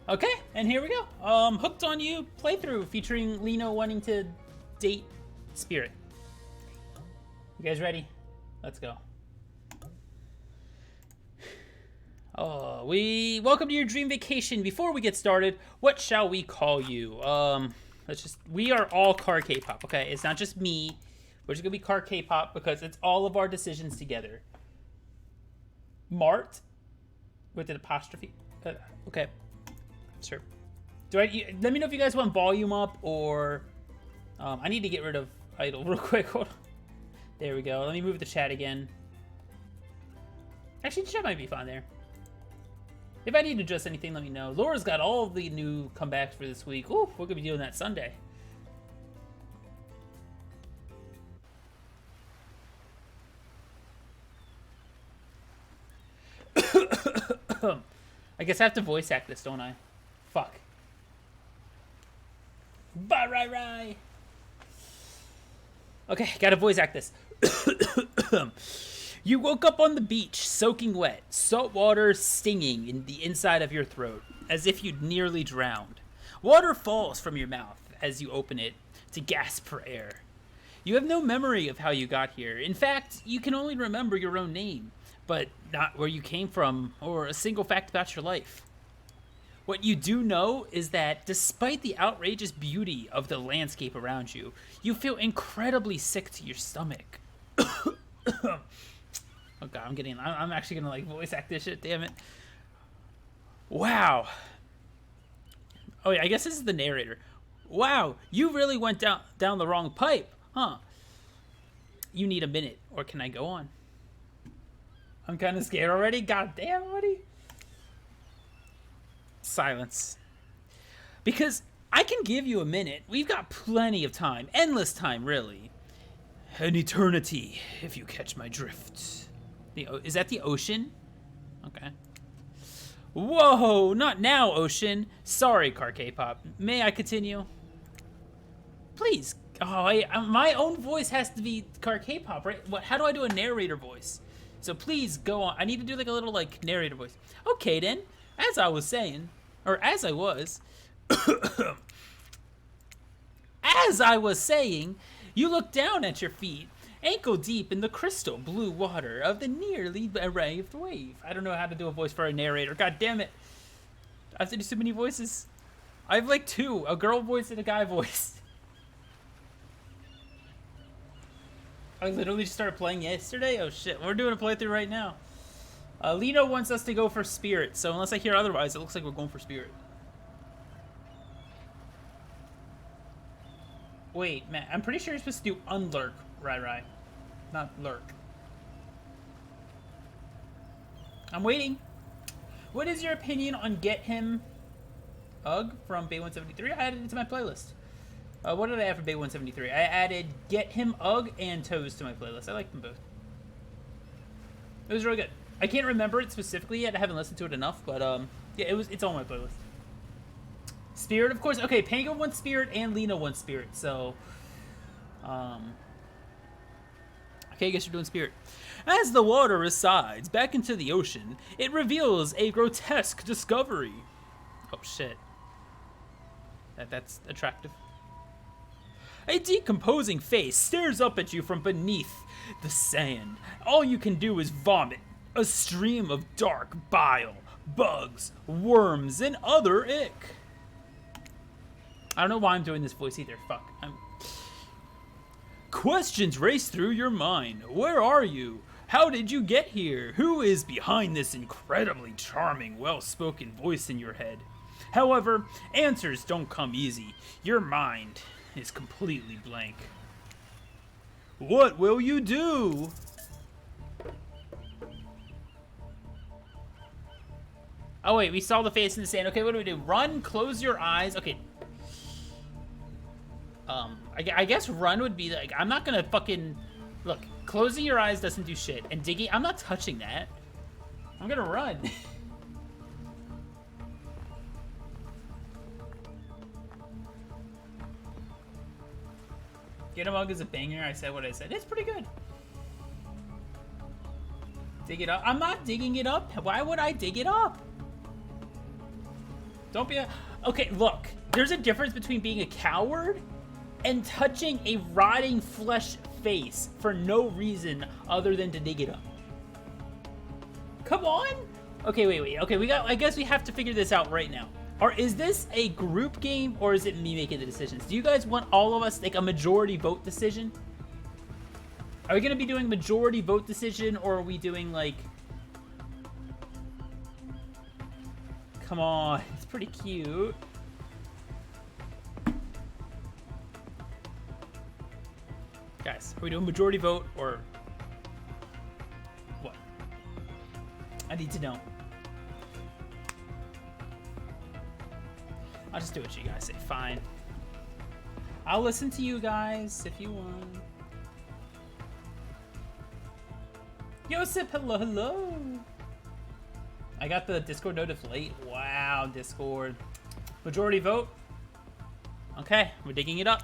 Okay, and here we go. Hooked on You playthrough featuring Lino wanting to date Spirit. You guys ready? Let's go. Oh, welcome to your dream vacation. Before we get started, what shall we call you? We are all car K-pop, okay? It's not just me. We're just gonna be car K-pop because it's all of our decisions together. Mart with an apostrophe. Okay. Sure. Let me know if you guys want volume up or I need to get rid of idle real quick. Hold on. There we go. Let me move the chat again. Actually, the chat might be fine there. If I need to adjust anything, let me know. Laura's got all the new comebacks for this week. Ooh, we're gonna be doing that Sunday. I guess I have to voice act this, don't I? Fuck. Bye, right. Okay, gotta voice act this. You woke up on the beach, soaking wet, salt water stinging in the inside of your throat, as if you'd nearly drowned. Water falls from your mouth as you open it to gasp for air. You have no memory of how you got here. In fact, you can only remember your own name, but not where you came from or a single fact about your life. What you do know is that despite the outrageous beauty of the landscape around you, you feel incredibly sick to your stomach. Oh god, I'm actually gonna like voice act this shit, damn it. Wow. Oh yeah, I guess this is the narrator. Wow, you really went down the wrong pipe, huh? You need a minute, or can I go on? I'm kind of scared already. God damn, buddy. Silence. Because I can give you a minute. We've got plenty of time. Endless time, really. An eternity, if you catch my drift. Is that the ocean? Okay. Whoa, not now, ocean. Sorry, car K-pop. May I continue? Please. Oh, my own voice has to be car K-pop, right? How do I do a narrator voice? So please go on. I need to do like a little like narrator voice. Okay then, as I was saying, or as I was, as I was saying, you look down at your feet, ankle deep in the crystal blue water of the nearly arrived wave. I don't know how to do a voice for a narrator. God damn it. I have to do so many voices. I have like two, a girl voice and a guy voice. I literally just started playing yesterday? Oh shit, we're doing a playthrough right now. Lino wants us to go for Spirit, so unless I hear otherwise, it looks like we're going for Spirit. Wait, man, I'm pretty sure you're supposed to do unlurk, right. Not lurk. I'm waiting. What is your opinion on Get Him Ugh from Bay173? I added it to my playlist. What did I add for Bay173? I added Get Him Ugh and Toes to my playlist. I like them both. It was really good. I can't remember it specifically yet. I haven't listened to it enough, but yeah, it's on my playlist. Spirit, of course. Okay, Pango wants Spirit and Lena wants Spirit, so okay, I guess you're doing Spirit. As the water resides back into the ocean, it reveals a grotesque discovery. Oh shit. That's attractive. A decomposing face stares up at you from beneath the sand. All you can do is vomit. A stream of dark bile, bugs, worms, and other ick. I don't know why I'm doing this voice either. Fuck. Questions race through your mind. Where are you? How did you get here? Who is behind this incredibly charming, well-spoken voice in your head? However, answers don't come easy. Your mind is completely blank. What will you do? Oh wait, we saw the face in the sand. Okay, what do we do? Run, close your eyes. Okay. I guess run would be like, I'm not gonna fucking, look, closing your eyes doesn't do shit. And digging, I'm not touching that. I'm gonna run. Get a Mug is a banger. I said what I said. It's pretty good. Dig it up. I'm not digging it up. Why would I dig it up? Don't be a... Okay, look. There's a difference between being a coward and touching a rotting flesh face for no reason other than to dig it up. Come on. Okay, wait. Okay, I guess we have to figure this out right now. Or is this a group game or is it me making the decisions? Do you guys want all of us like a majority vote decision? Are we gonna be doing majority vote decision or are we doing like... Come on, it's pretty cute. Guys, are we doing majority vote or what? I need to know. I'll just do what you guys say. Fine. I'll listen to you guys if you want. Yosip, hello. I got the Discord notif late. Wow, Discord. Majority vote. Okay, we're digging it up.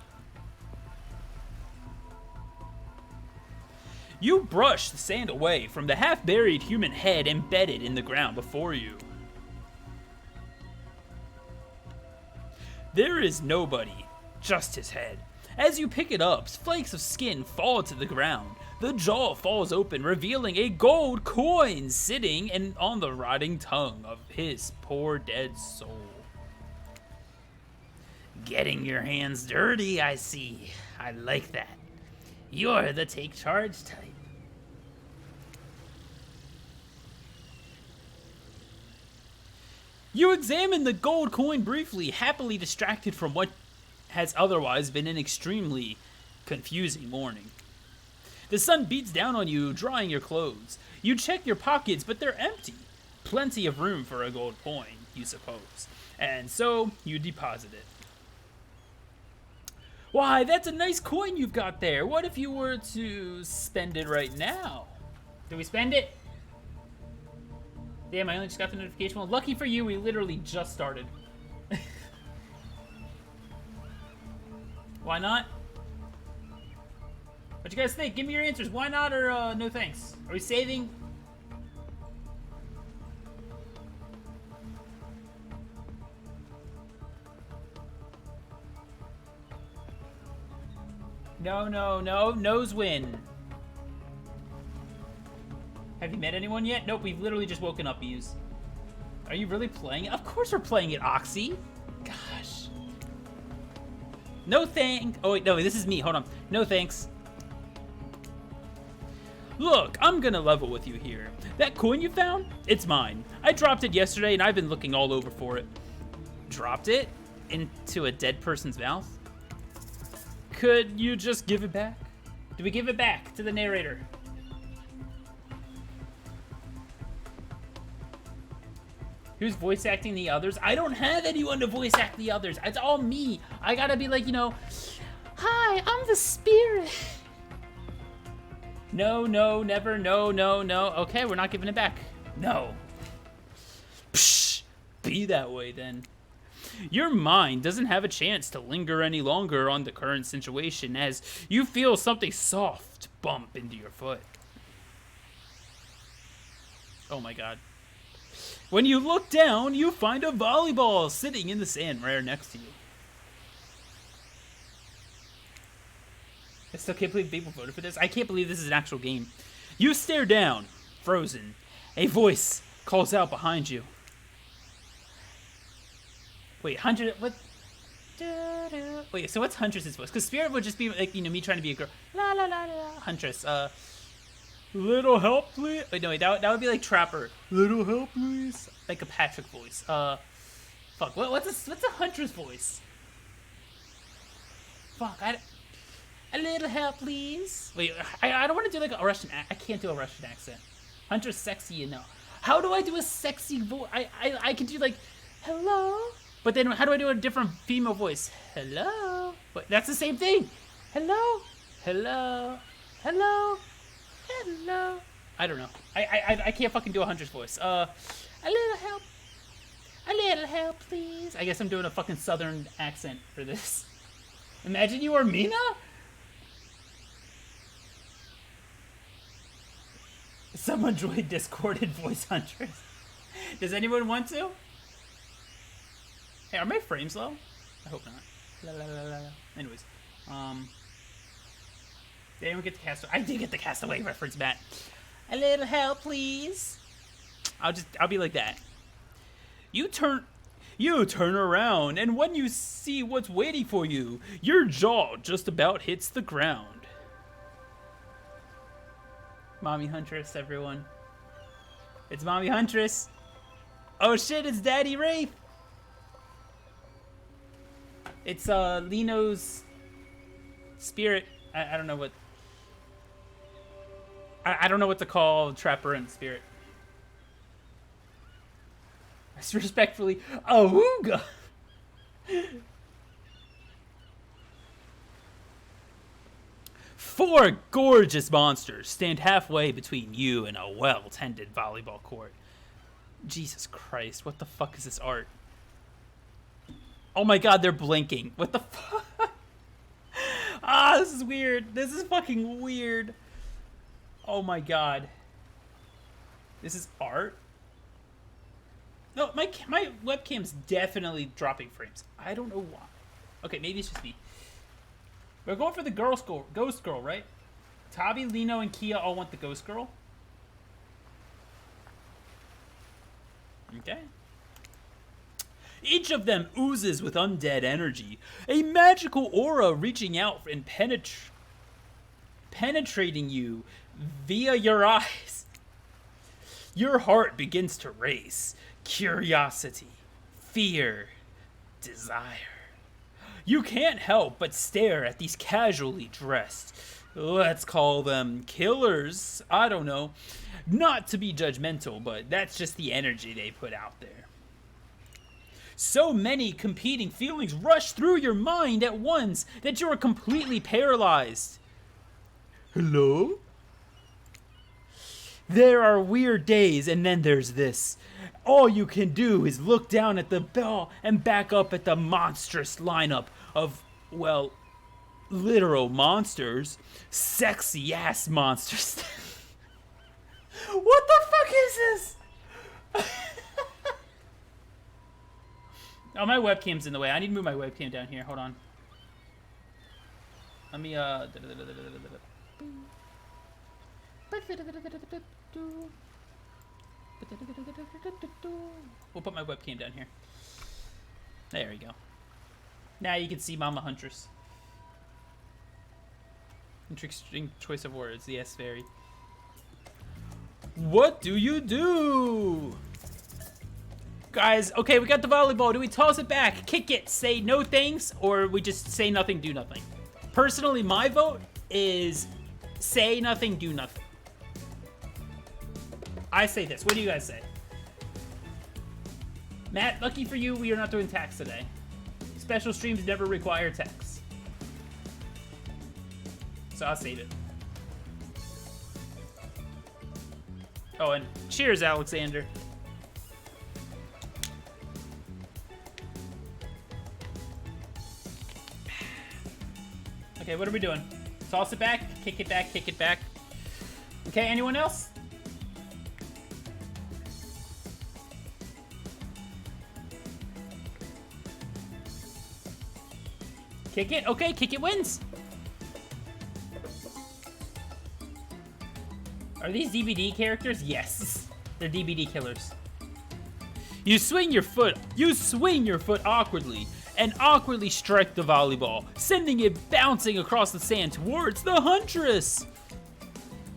You brush the sand away from the half-buried human head embedded in the ground before you. There is nobody, just his head. As you pick it up, flakes of skin fall to the ground. The jaw falls open, revealing a gold coin sitting on the rotting tongue of his poor dead soul. Getting your hands dirty, I see. I like that. You're the take charge type. You examine the gold coin briefly, happily distracted from what has otherwise been an extremely confusing morning. The sun beats down on you, drying your clothes. You check your pockets, but they're empty. Plenty of room for a gold coin, you suppose. And so, you deposit it. Why, that's a nice coin you've got there. What if you were to spend it right now? Did we spend it? Damn, I only just got the notification. Well, lucky for you, we literally just started. Why not? What you guys think? Give me your answers. Why not or no thanks? Are we saving? No. No's win. Have you met anyone yet? Nope, we've literally just woken up, Euse. Are you really playing it? Of course we're playing it, Oxy. Gosh. No thanks. Oh, wait, no, this is me. Hold on. No thanks. Look, I'm gonna level with you here. That coin you found? It's mine. I dropped it yesterday, and I've been looking all over for it. Dropped it? Into a dead person's mouth? Could you just give it back? Do we give it back to the narrator? Who's voice acting the others? I don't have anyone to voice act the others. It's all me. I gotta be like, you know, hi, I'm the spirit. No, never, no. Okay, we're not giving it back. No. Psh, be that way then. Your mind doesn't have a chance to linger any longer on the current situation as you feel something soft bump into your foot. Oh my god. When you look down, you find a volleyball sitting in the sand right next to you. I still can't believe people voted for this. I can't believe this is an actual game. You stare down, frozen. A voice calls out behind you. Wait, Hunter, what? Wait, so what's Huntress's voice? Because Spirit would just be like, you know, me trying to be a girl. La la la la. Huntress, little help, please. Wait, no, that would be like Trapper. Little help, please. Like a Patrick voice. Fuck. What's a Huntress voice? Fuck. A little help, please. Wait, I don't want to do like a Russian. I can't do a Russian accent. Huntress sexy, you know. How do I do a sexy voice? I can do like, hello. But then how do I do a different female voice? Hello. But that's the same thing. Hello. Hello. Hello. Hello. I don't know. I can't fucking do a Hunter's voice. A little help. A little help, please. I guess I'm doing a fucking southern accent for this. Imagine you were Mina? Someone joined Discord and voice Huntress. Does anyone want to? Hey, are my frames low? I hope not. La, la, la, la, la. Anyways, did anyone get the Castaway? I did get the Castaway reference, Matt. A little help, please. I'll be like that. You turn around, and when you see what's waiting for you, your jaw just about hits the ground. Mommy Huntress, everyone. It's Mommy Huntress. Oh shit, it's Daddy Wraith. It's Lino's spirit. I don't know what. I don't know what to call Trapper and Spirit. Respectfully, Awooga. Four gorgeous monsters stand halfway between you and a well-tended volleyball court. Jesus Christ, what the fuck is this art? Oh my god, they're blinking. What the fuck? Ah, this is weird. This is fucking weird. Oh my god. This is art? No, my webcam's definitely dropping frames. I don't know why. Okay, maybe it's just me. We're going for the ghost girl, right? Tabi, Lino, and Kia all want the ghost girl. Okay. Each of them oozes with undead energy, a magical aura reaching out and penetrating you via your eyes. Your heart begins to race. Curiosity, fear, desire. You can't help but stare at these casually dressed, let's call them killers, I don't know. Not to be judgmental, but that's just the energy they put out there. So many competing feelings rush through your mind at once that you are completely paralyzed. Hello? There are weird days, and then there's this. All you can do is look down at the bell and back up at the monstrous lineup of, well, literal monsters. Sexy ass monsters. What the fuck is this? Oh, my webcam's in the way. I need to move my webcam down here. Hold on. Let me, we'll put my webcam down here. There we go. Now you can see Mama Huntress. Interesting choice of words. Yes, very. What do you do? Guys, okay, we got the volleyball. Do we toss it back, kick it, say no thanks, or we just say nothing, do nothing? Personally, my vote is say nothing, do nothing. I say this. What do you guys say? Matt, lucky for you, we are not doing tax today. Special streams never require tax. So I'll save it. Oh, and cheers, Alexander. Okay, what are we doing? Toss it back, kick it back, kick it back. Okay, anyone else? Kick it? Okay, kick it wins. Are these DBD characters? Yes. They're DBD killers. You swing your foot awkwardly and awkwardly strike the volleyball, sending it bouncing across the sand towards the Huntress.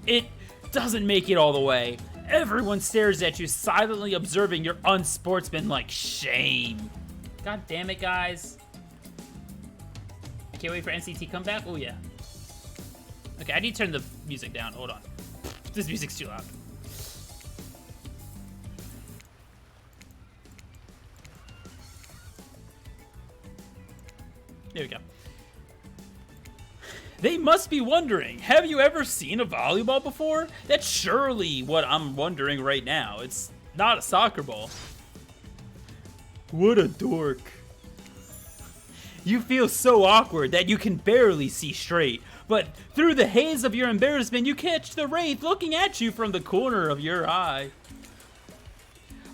It doesn't make it all the way. Everyone stares at you, silently observing your unsportsmanlike shame. God damn it, guys. I can't wait for NCT comeback. Oh, yeah. Okay, I need to turn the music down. Hold on. This music's too loud. There we go. They must be wondering, have you ever seen a volleyball before? That's surely what I'm wondering right now. It's not a soccer ball. What a dork. You feel so awkward that you can barely see straight, but through the haze of your embarrassment, you catch the Wraith looking at you from the corner of your eye.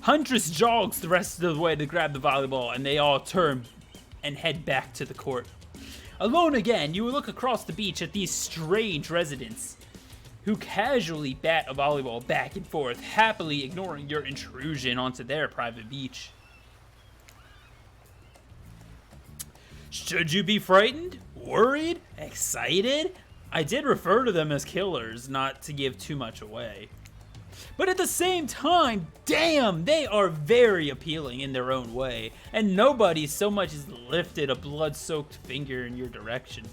Huntress jogs the rest of the way to grab the volleyball, and they all turn and head back to the court. Alone again, you look across the beach at these strange residents who casually bat a volleyball back and forth, happily ignoring your intrusion onto their private beach. Should you be frightened, worried, excited? I did refer to them as killers, not to give too much away. But at the same time, damn, they are very appealing in their own way, and nobody so much as lifted a blood-soaked finger in your direction.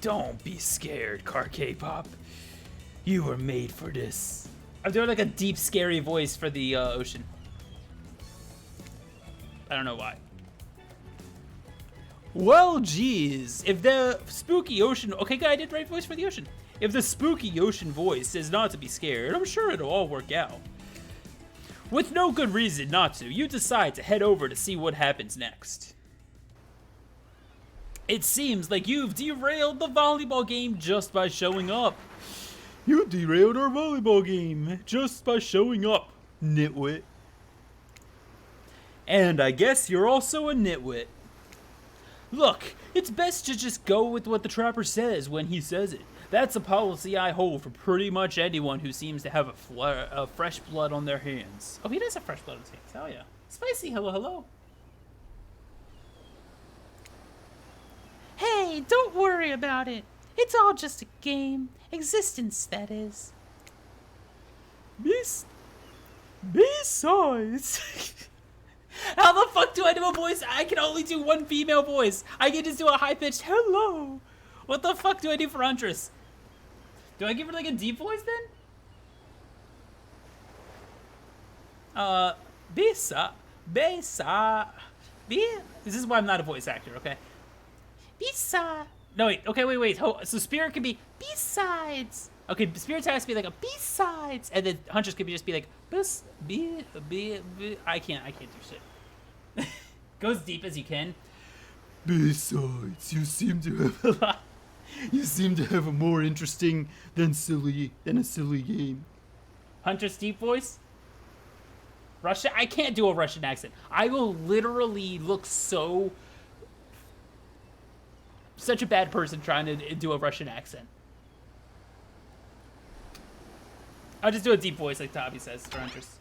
Don't be scared, Kpop. You were made for this. I'm doing like a deep, scary voice for the ocean. I don't know why. Well, geez, if the spooky ocean... Okay, I did the right voice for the ocean. If the spooky ocean voice is not to be scared, I'm sure it'll all work out. With no good reason not to, you decide to head over to see what happens next. It seems like you've derailed the volleyball game just by showing up. You derailed our volleyball game just by showing up, nitwit. And I guess you're also a nitwit. Look, it's best to just go with what the trapper says when he says it. That's a policy I hold for pretty much anyone who seems to have a fresh blood on their hands. Oh, he does have fresh blood on his hands. Hell yeah. Spicy, hello, hello. Hey, don't worry about it. It's all just a game. Existence, that is. Besides... How the fuck do I do a voice? I can only do one female voice. I can just do a high-pitched hello. What the fuck do I do for Huntress? Do I give her like a deep voice then? This is why I'm not a voice actor, okay? Besides. No, wait, okay, wait. So Spirit could be besides. Okay, Spirit has to be like a besides, and then Huntress could be just be like, I can't do shit. Go as deep as you can. Besides, you seem to have a lot. You seem to have a more interesting than a silly game. Huntress deep voice? Russian? I can't do a Russian accent. I will literally look such a bad person trying to do a Russian accent. I'll just do a deep voice like Tabby says for Huntress.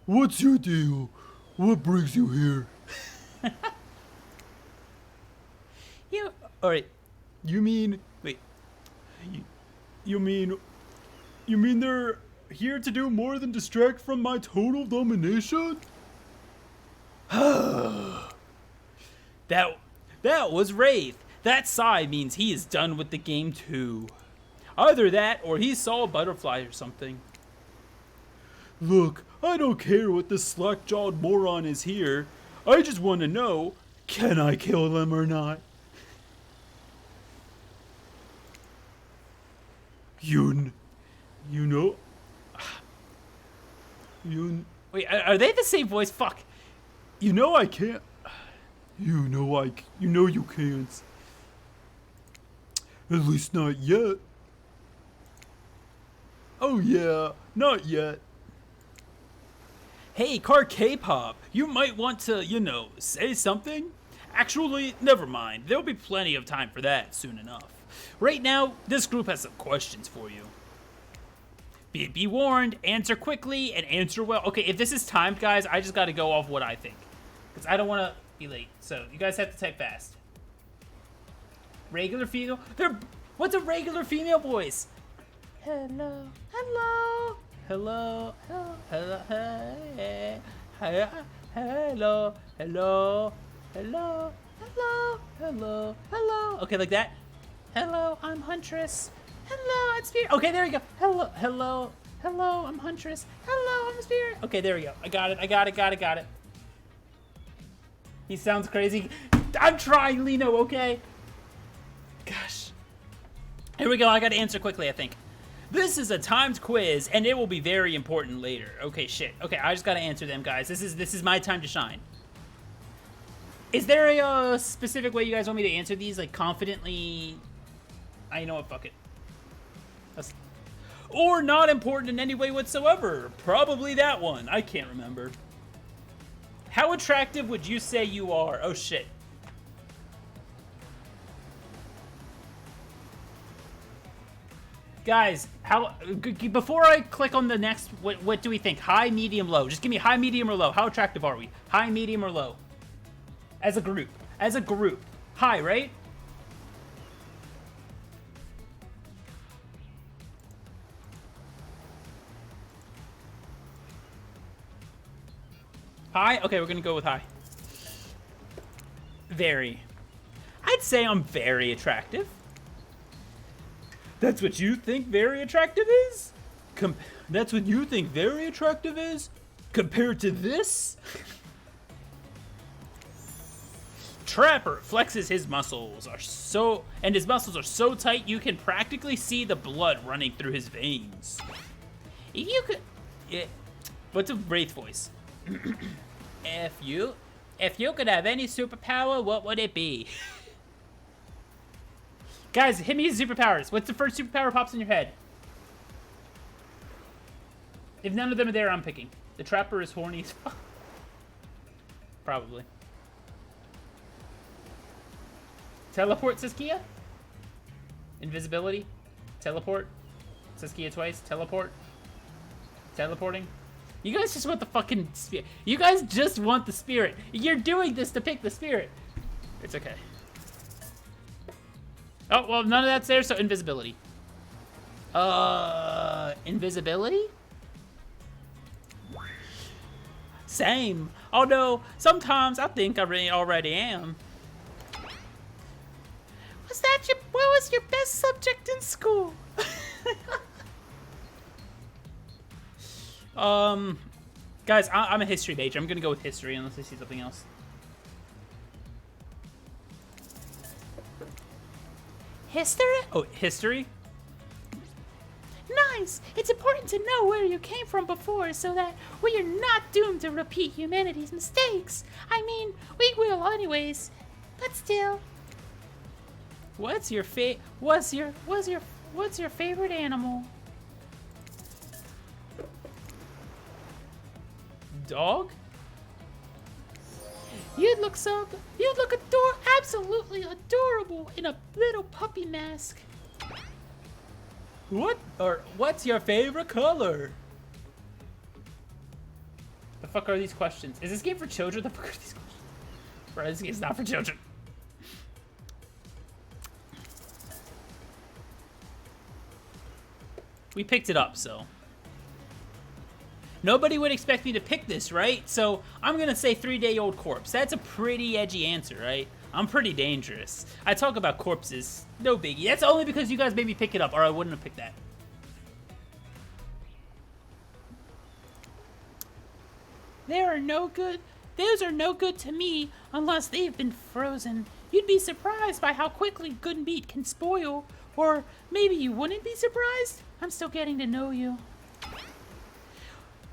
What's your deal? What brings you here? Alright. You mean they're here to do more than distract from my total domination? That was Wraith. That sigh means he is done with the game too. Either that or he saw a butterfly or something. Look, I don't care what this slack-jawed moron is here. I just want to know, can I kill them or not? Wait, are they the same voice? Fuck. You know I can't. You know you can't. At least not yet. Oh yeah, not yet. Hey, Kpop, you might want to, say something? Actually, never mind. There'll be plenty of time for that soon enough. Right now, this group has some questions for you. Be warned, answer quickly and answer well. Okay, if this is timed, guys, I just gotta go off what I think. Because I don't want to be late. So, you guys have to type fast. Regular female? What's a regular female voice? Hello. Hello. Hello. Hello. Hey. Hello. Hello. Hello. Hello. Hello. Hello. Okay, like that. Hello, I'm Huntress. Hello, I'm Spirit. Okay, there we go. Hello, I'm Huntress. Hello, I'm Spirit. Okay, there we go. I got it. He sounds crazy. I'm trying, Lino, okay? Gosh. Here we go, I gotta answer quickly, I think. This is a timed quiz, and it will be very important later. Okay, shit. Okay, I just gotta answer them, guys. This is my time to shine. Is there a specific way you guys want me to answer these, like, confidently? You know what, fuck it. Or not important in any way whatsoever. Probably that one. I can't remember. How attractive would you say you are? Oh shit. Guys, before I click on the next, what do we think? High, medium, low. Just give me high, medium, or low. How attractive are we? High, medium, or low? As a group. As a group. High, right? High? Okay, we're gonna go with high. Very. I'd say I'm very attractive. That's what you think very attractive is? That's what you think very attractive is? Compared to this? Trapper flexes his muscles and his muscles are so tight you can practically see the blood running through his veins. If you could, what's a Wraith voice? If you could have any superpower, what would it be? Guys, hit me with superpowers. What's the first superpower pops in your head? If none of them are there, I'm picking. The Trapper is horny as fuck. Probably. Teleport, says Kia? Invisibility? Teleport? Says Kia twice. Teleport? Teleporting? You guys just want the fucking spirit. You guys just want the spirit. You're doing this to pick the spirit. It's okay. Oh, well, none of that's there, so invisibility. Invisibility? Same. Although, sometimes I think I really already am. What was your best subject in school? Guys, I'm a history major. I'm gonna go with history unless I see something else. History? Oh, history? Nice! It's important to know where you came from before so that we are not doomed to repeat humanity's mistakes. I mean, we will anyways, but still. What's your What's your favorite animal? dog? You'd look absolutely adorable in a little puppy mask. What's your favorite color? The fuck are these questions? Is this game for children? The fuck are these questions? Bro, this game's not for children. We picked it up, so. Nobody would expect me to pick this, right? So I'm gonna say 3-day-old corpse. That's a pretty edgy answer, right? I'm pretty dangerous. I talk about corpses, no biggie. That's only because you guys made me pick it up, or I wouldn't have picked that. Those are no good to me unless they've been frozen. You'd be surprised by how quickly good meat can spoil. Or maybe you wouldn't be surprised? I'm still getting to know you.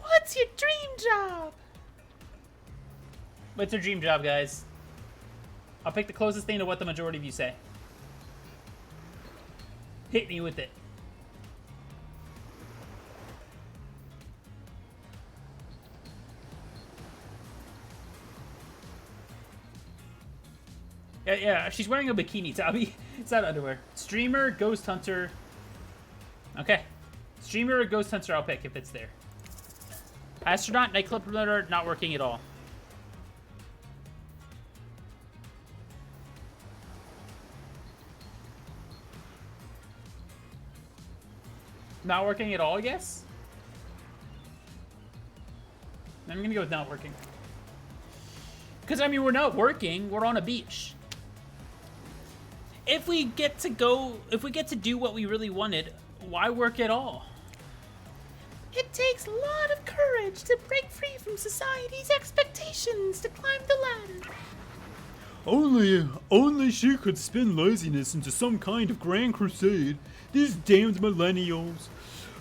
What's your dream job? What's your dream job, guys? I'll pick the closest thing to what the majority of you say. Hit me with it. Yeah, she's wearing a bikini, Tabby. It's not underwear. Streamer, ghost hunter. Okay. Streamer or ghost hunter, I'll pick if it's there. Astronaut, nightclub promoter, not working at all. Not working at all, I guess? I'm gonna go with not working. Because, I mean, we're not working, we're on a beach. If we get to do what we really wanted, why work at all? It takes a lot of courage to break free from society's expectations to climb the ladder. Only she could spin laziness into some kind of grand crusade. These damned millennials.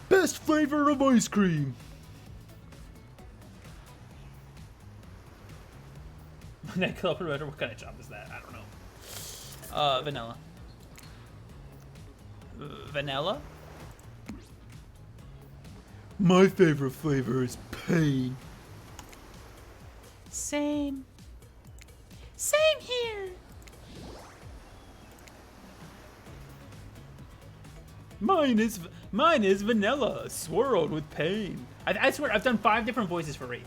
Best flavor of ice cream. Nightclub promoter, what kind of job is that? I don't know. Vanilla. Vanilla? My favorite flavor is pain. Same. Same here. Mine is vanilla, swirled with pain. I swear, I've done 5 different voices for Wraith.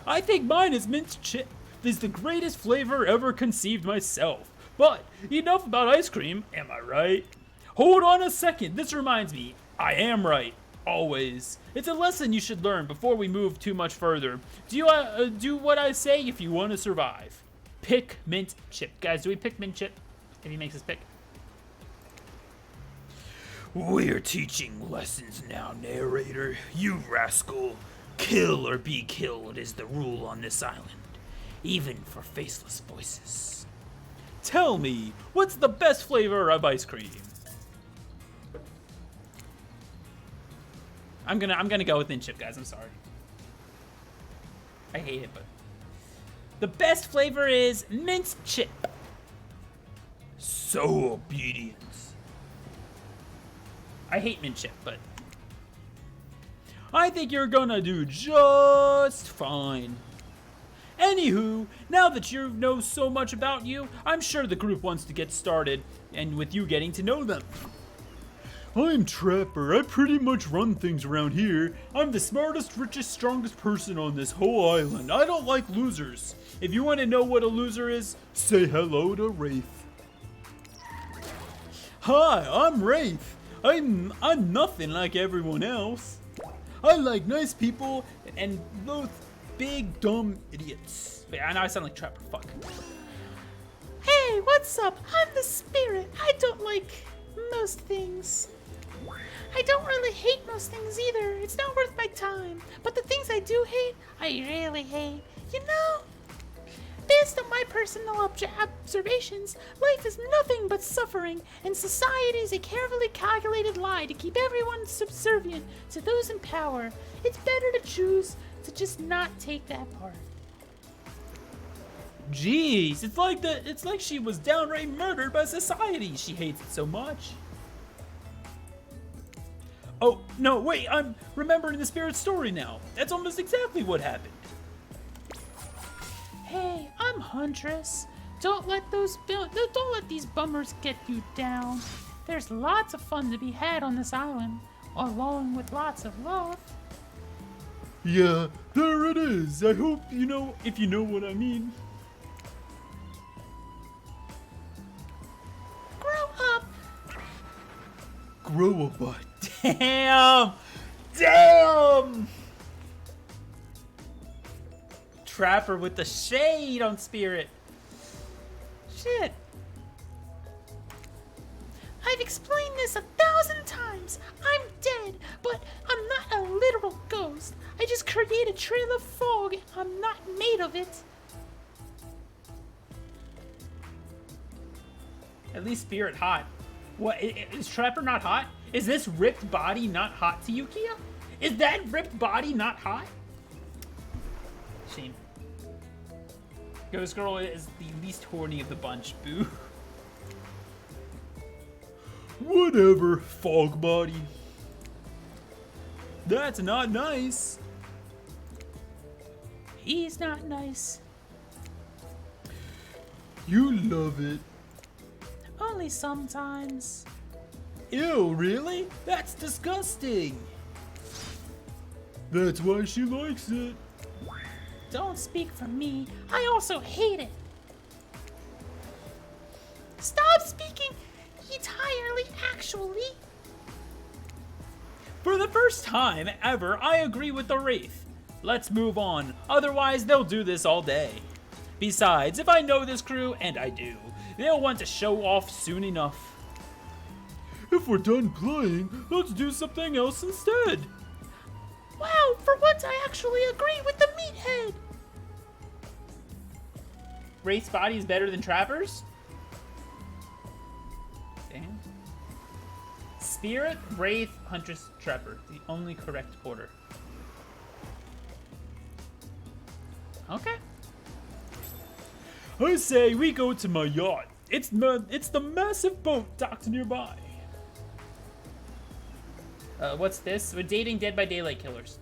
I think mine is mint chip. This is the greatest flavor ever conceived myself. But enough about ice cream, am I right? Hold on a second, this reminds me, I am right. Always. It's a lesson you should learn before we move too much further. Do what I say if you want to survive. Pick mint chip. Guys, do we pick mint chip? If he makes us pick. We're teaching lessons now, narrator. You rascal. Kill or be killed is the rule on this island. Even for faceless voices. Tell me, what's the best flavor of ice cream? I'm gonna go with mint chip, guys. I'm sorry. I hate it, but the best flavor is mint chip. So obedient. I hate mint chip, but I think you're gonna do just fine. Anywho, now that you know so much about you, I'm sure the group wants to get started, and with you getting to know them. I'm Trapper. I pretty much run things around here. I'm the smartest, richest, strongest person on this whole island. I don't like losers. If you want to know what a loser is, say hello to Wraith. Hi, I'm Wraith. I'm nothing like everyone else. I like nice people and those big dumb idiots. Wait, I know I sound like Trapper. Fuck. Hey, what's up? I'm the Spirit. I don't like most things. I don't really hate most things either. It's not worth my time. But the things I do hate, I really hate. You know? Based on my personal observations, life is nothing but suffering, and society is a carefully calculated lie to keep everyone subservient to those in power. It's better to choose to just not take that part. Jeez, it's like she was downright murdered by society. She hates it so much. Oh, no, wait, I'm remembering the Spirit story now. That's almost exactly what happened. Hey, I'm Huntress. Don't let these bummers get you down. There's lots of fun to be had on this island, along with lots of love. Yeah, there it is. I hope you know, if you know what I mean. Grow up. Grow a butt. Damn! Damn! Trapper with the shade on Spirit. Shit. I've explained this 1,000 times. I'm dead, but I'm not a literal ghost. I just create a trail of fog. I'm not made of it. At least Spirit hot. What, is Trapper not hot? Is this ripped body not hot to you, Kia? Is that ripped body not hot? Shame. Ghost Girl is the least horny of the bunch, boo. Whatever, fog body. That's not nice. He's not nice. You love it. Only sometimes. Ew, really? That's disgusting. That's why she likes it. Don't speak for me. I also hate it. Stop speaking entirely, actually. For the first time ever, I agree with the Wraith. Let's move on, otherwise they'll do this all day. Besides, if I know this crew, and I do, they'll want to show off soon enough. If we're done playing, let's do something else instead. Wow, for once I actually agree with the meathead. Wraith's body is better than Trapper's? Damn. Spirit, Wraith, Huntress, Trapper. The only correct order. Okay. I say we go to my yacht. It's the massive boat docked nearby. What's this? We're dating Dead by Daylight killers.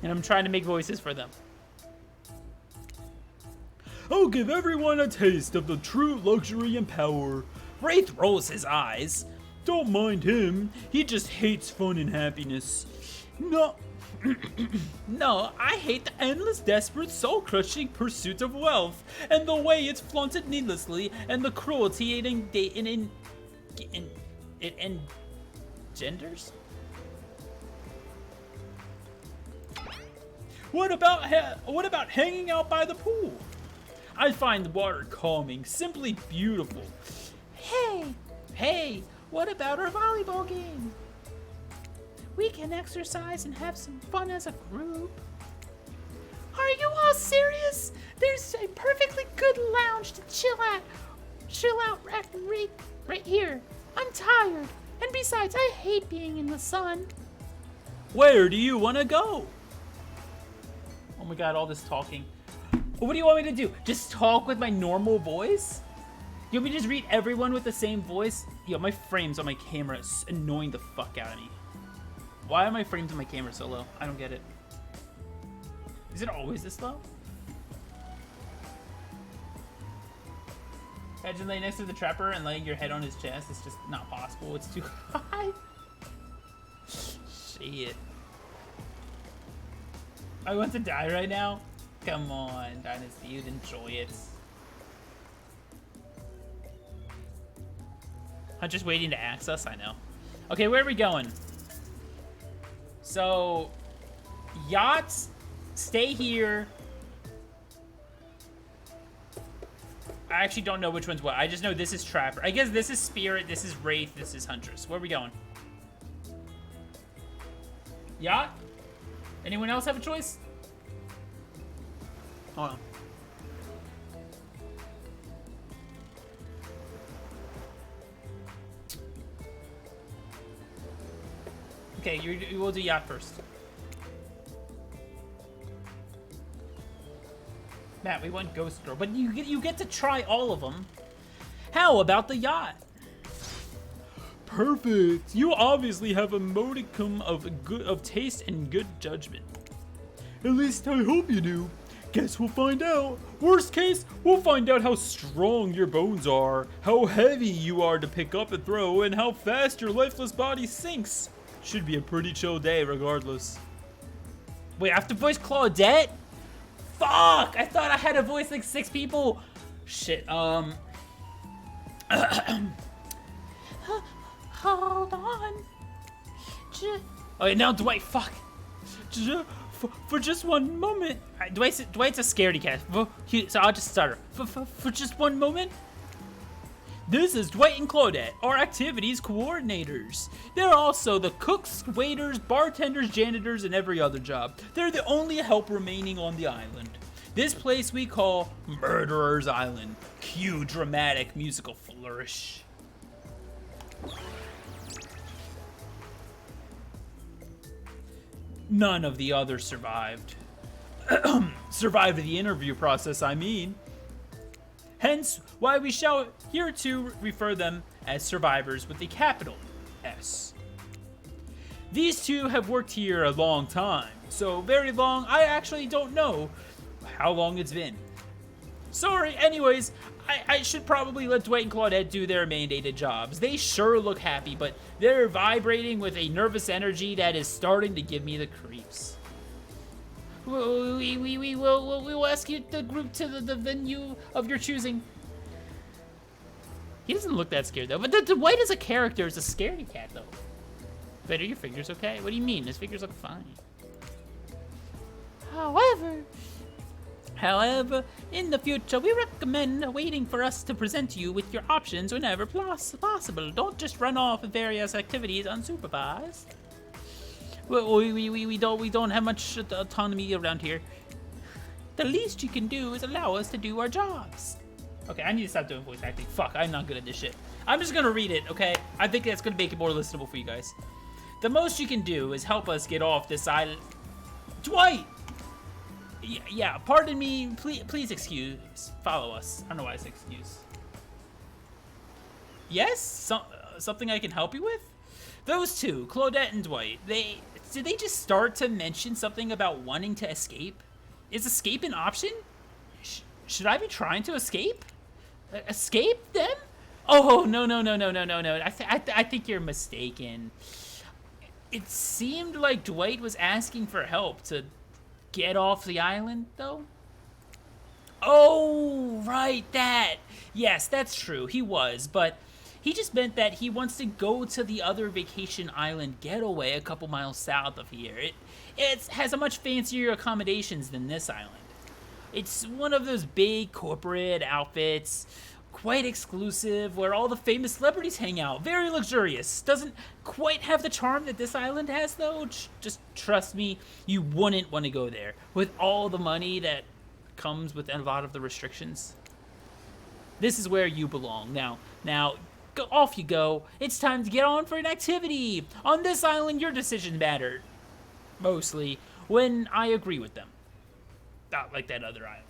And I'm trying to make voices for them. I'll give everyone a taste of the true luxury and power. Wraith rolls his eyes. Don't mind him. He just hates fun and happiness. No. No, I hate the endless, desperate, soul-crushing pursuit of wealth, and the way it's flaunted needlessly, and the cruelty it engenders. What about hanging out by the pool? I find the water calming, simply beautiful. Hey, what about our volleyball game? We can exercise and have some fun as a group. Are you all serious? There's a perfectly good lounge to chill out right here. I'm tired. And besides, I hate being in the sun. Where do you want to go? Oh my god, all this talking. What do you want me to do? Just talk with my normal voice? You want me to just read everyone with the same voice? Yo, my frames on my camera is annoying the fuck out of me. Why are my frames on my camera so low? I don't get it. Is it always this low? Imagine laying next to the trapper and laying your head on his chest. It's just not possible. It's too high. Shit. I want to die right now? Come on, Dynasty. You'd enjoy it. I'm just waiting to axe us, I know. Okay, where are we going? So, yachts, stay here. I actually don't know which one's what. I just know this is Trapper. I guess this is Spirit, this is Wraith, this is Huntress. Where are we going? Yacht? Anyone else have a choice? Hold on. Okay, you will do yacht first. Matt, we want Ghost Girl, but you get to try all of them. How about the yacht? Perfect. You obviously have a modicum of taste and good judgment. At least I hope you do. Guess we'll find out. Worst case, we'll find out how strong your bones are, how heavy you are to pick up and throw, and how fast your lifeless body sinks. Should be a pretty chill day regardless. Wait, I have to voice Claudette? Fuck! I thought I had to voice like 6 people. Shit, Hold on. Okay, now Dwight, fuck. For just one moment. Dwight's a scaredy cat. So I'll just stutter. For just one moment? This is Dwight and Claudette, our activities coordinators. They're also the cooks, waiters, bartenders, janitors, and every other job. They're the only help remaining on the island. This place we call Murderer's Island. Cue dramatic musical flourish. None of the others survived. Survived the interview process, I mean. Hence, why we shall here to refer them as survivors with a capital S. These two have worked here a long time, so very long, I actually don't know how long it's been. Sorry, anyways, I should probably let Dwight and Claudette do their mandated jobs. They sure look happy, but they're vibrating with a nervous energy that is starting to give me the creeps. We will escort the group to the venue of your choosing. He doesn't look that scared though, but the Dwight as a character is a scaredy cat though. Wait, are your figures okay? What do you mean? His figures look fine. However, in the future, we recommend waiting for us to present you with your options whenever possible. Don't just run off with various activities unsupervised. We don't have much autonomy around here. The least you can do is allow us to do our jobs. Okay, I need to stop doing voice acting. Fuck, I'm not good at this shit. I'm just gonna read it, okay? I think that's gonna make it more listenable for you guys. The most you can do is help us get off this island. Dwight! Yeah, pardon me. Please excuse. Follow us. I don't know why I said excuse. Yes? something I can help you with? Those two, Claudette and Dwight, did they just start to mention something about wanting to escape? Is escape an option? Should I be trying to escape? Escape them? Oh, no. I think you're mistaken. It seemed like Dwight was asking for help to get off the island, though. Oh, right, that. Yes, that's true. He was, but he just meant that he wants to go to the other vacation island getaway a couple miles south of here. It has a much fancier accommodations than this island. It's one of those big corporate outfits, quite exclusive, where all the famous celebrities hang out. Very luxurious. Doesn't quite have the charm that this island has, though. Just trust me, you wouldn't want to go there with all the money that comes with a lot of the restrictions. This is where you belong. Now, go, off you go. It's time to get on for an activity. On this island, your decisions matter. Mostly when I agree with them. Not like that other island.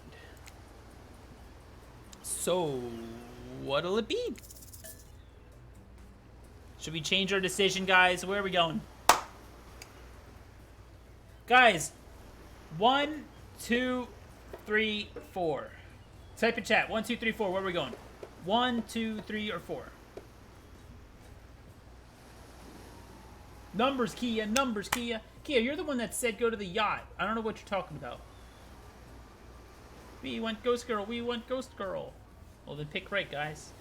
So, what'll it be? Should we change our decision, guys? Where are we going? Guys, 1, 2, 3, 4. Type in chat. 1, 2, 3, 4. Where are we going? 1, 2, 3, or 4. Numbers, Kia. Numbers, Kia. Kia, you're the one that said go to the yacht. I don't know what you're talking about. We want Ghost Girl. We want Ghost Girl. Well, then pick right, guys.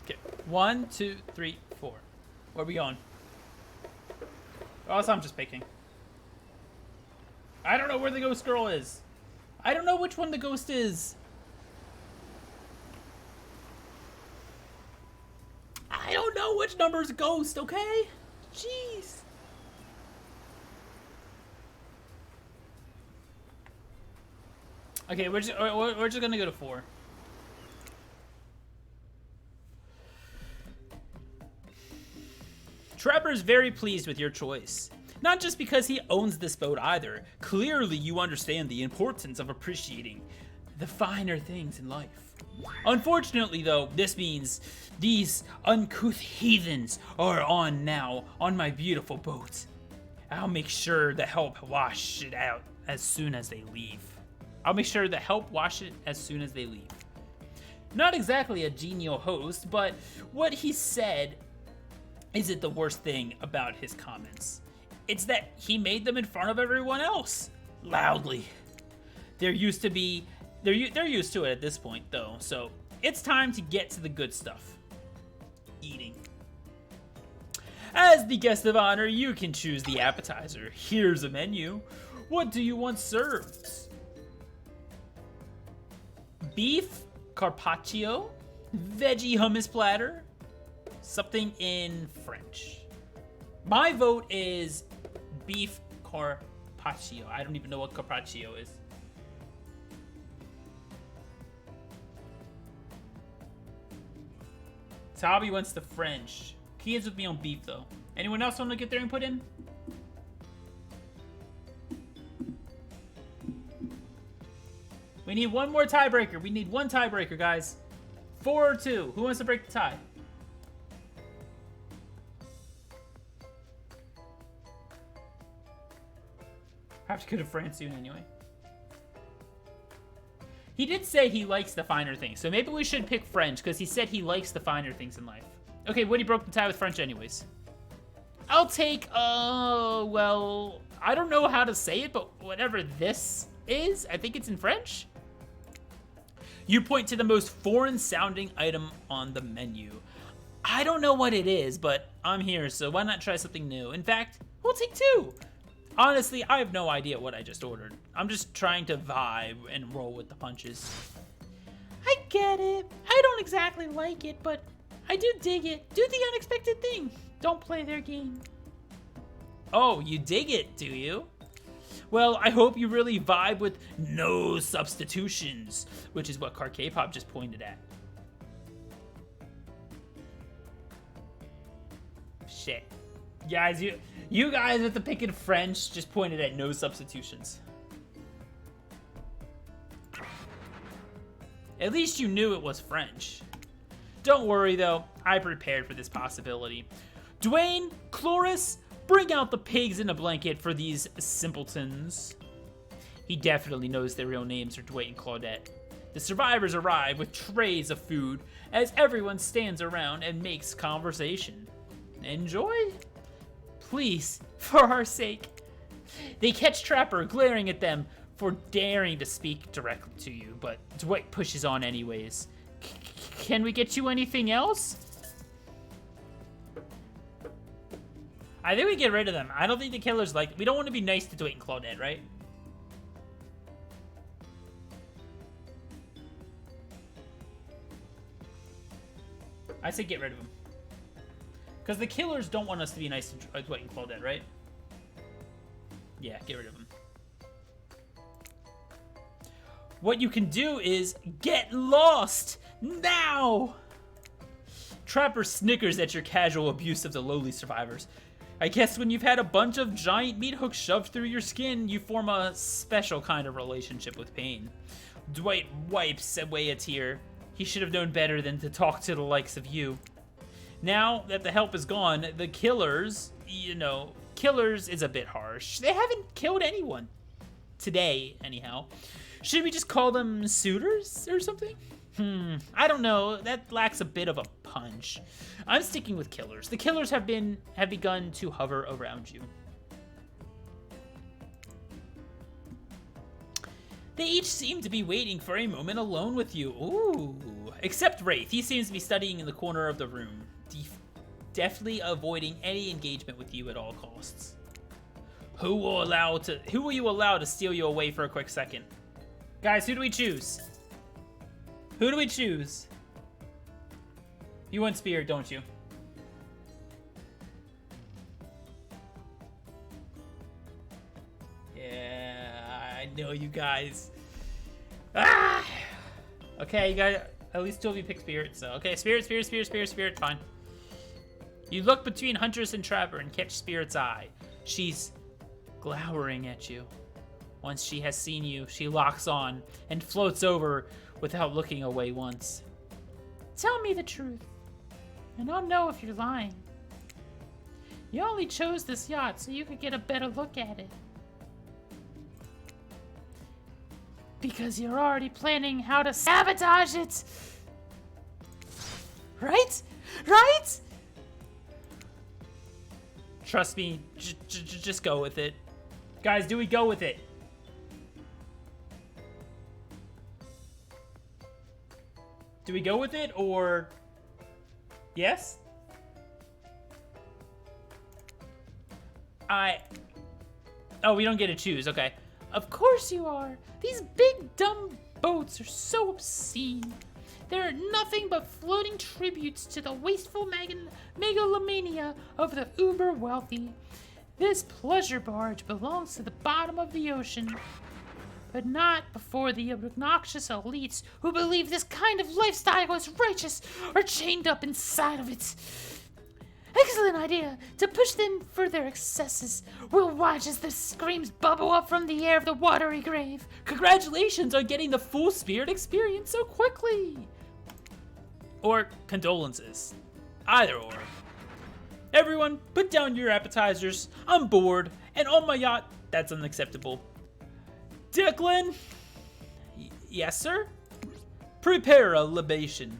Okay. 1, 2, 3, 4. Where are we going? Oh, so I'm just picking. I don't know where the Ghost Girl is. I don't know which one the ghost is. I don't know which number's ghost, okay? Jeez. Okay, we're just gonna go to 4. Trapper's very pleased with your choice. Not just because he owns this boat either. Clearly you understand the importance of appreciating the finer things in life. Unfortunately, though, this means these uncouth heathens are on now on my beautiful boat. I'll make sure to help wash it out as soon as they leave. Not exactly a genial host, but what he said isn't the worst thing about his comments. It's that he made them in front of everyone else, loudly. They're used to it at this point, though, so it's time to get to the good stuff. Eating. As the guest of honor, you can choose the appetizer. Here's a menu. What do you want served? Beef carpaccio, veggie hummus platter, something in French. My vote is beef carpaccio. I don't even know what carpaccio is. Tabi wants the French. Kia's with me on beef, though. Anyone else want to get their input in? We need one more tiebreaker. We need one tiebreaker, guys. 4 or 2. Who wants to break the tie? I have to go to France soon anyway. He did say he likes the finer things, so maybe we should pick French, because he said he likes the finer things in life. Okay, Woody broke the tie with French anyways. I'll take, well, I don't know how to say it, but whatever this is, I think it's in French. You point to the most foreign-sounding item on the menu. I don't know what it is, but I'm here, so why not try something new? In fact, we'll take 2. Honestly, I have no idea what I just ordered. I'm just trying to vibe and roll with the punches. I get it. I don't exactly like it, but I do dig it. Do the unexpected thing. Don't play their game. Oh, you dig it, do you? Well, I hope you really vibe with no substitutions, which is what carkpop just pointed at. Shit. Guys, you guys with the picking French just pointed at no substitutions. At least you knew it was French. Don't worry though, I prepared for this possibility. Dwayne, Cloris, bring out the pigs in a blanket for these simpletons. He definitely knows their real names are Dwayne and Claudette. The survivors arrive with trays of food as everyone stands around and makes conversation. Enjoy? Please, for our sake. They catch Trapper glaring at them for daring to speak directly to you, but Dwight pushes on anyways. Can we get you anything else? I think we get rid of them. I don't think the killers like... We don't want to be nice to Dwight and Claudette, right? I say get rid of them. Because the killers don't want us to be nice to Dwight and Claudette, right? Yeah, get rid of them. What you can do is get lost now! Trapper snickers at your casual abuse of the lowly survivors. I guess when you've had a bunch of giant meat hooks shoved through your skin, you form a special kind of relationship with pain. Dwight wipes away a tear. He should have known better than to talk to the likes of you. Now that the help is gone, the killers, killers is a bit harsh. They haven't killed anyone. Today, anyhow. Should we just call them suitors or something? I don't know. That lacks a bit of a punch. I'm sticking with killers. The killers have begun to hover around you. They each seem to be waiting for a moment alone with you. Ooh. Except Wraith. He seems to be studying in the corner of the room, definitely avoiding any engagement with you at all costs. Who will you allow to steal you away for a quick second? Guys, who do we choose? Who do we choose? You want Spirit, don't you? Yeah, I know you guys. Ah! Okay, you got at least two of you pick Spirit, so okay, Spirit, fine. You look between Huntress and Trapper and catch Spirit's eye. She's glowering at you. Once she has seen you, she locks on and floats over without looking away once. Tell me the truth, and I'll know if you're lying. You only chose this yacht so you could get a better look at it. Because you're already planning how to sabotage it! Right? Right? Trust me, just go with it. Guys, do we go with it? Do we go with it, or... Yes? Oh, we don't get to choose, okay. Of course you are. These big dumb boats are so obscene. They're nothing but floating tributes to the wasteful megalomania of the uber wealthy. This pleasure barge belongs to the bottom of the ocean, but not before the obnoxious elites who believe this kind of lifestyle is righteous are chained up inside of it. Excellent idea. To push them for their excesses, we'll watch as the screams bubble up from the air of the watery grave. Congratulations on getting the full Spirit experience so quickly. Or condolences. Either or. Everyone, put down your appetizers. I'm bored, and on my yacht, that's unacceptable. Declan? Yes, sir? Prepare a libation.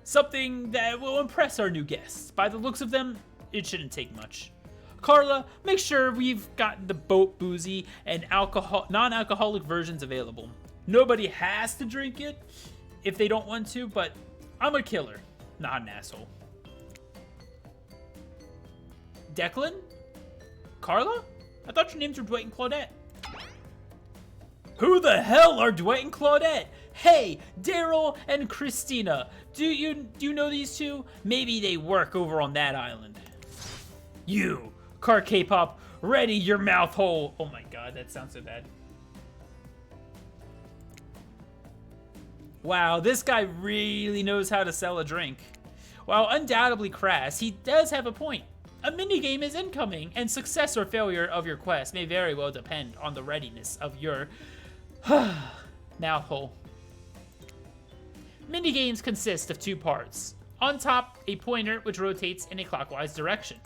Something that will impress our new guests. By the looks of them, it shouldn't take much. Carla, make sure we've got the boat boozy and non-alcoholic versions available. Nobody has to drink it if they don't want to, but I'm a killer, not an asshole. Declan? Carla? I thought your names were Dwight and Claudette. Who the hell are Dwight and Claudette? Hey, Daryl and Christina. Do you know these two? Maybe they work over on that island. You, carkpop, ready your mouth hole. Oh my god, that sounds so bad. Wow, this guy really knows how to sell a drink. While undoubtedly crass, he does have a point. A minigame is incoming, and success or failure of your quest may very well depend on the readiness of your mouth hole. Minigames consist of 2 parts. On top, a pointer which rotates in a clockwise direction.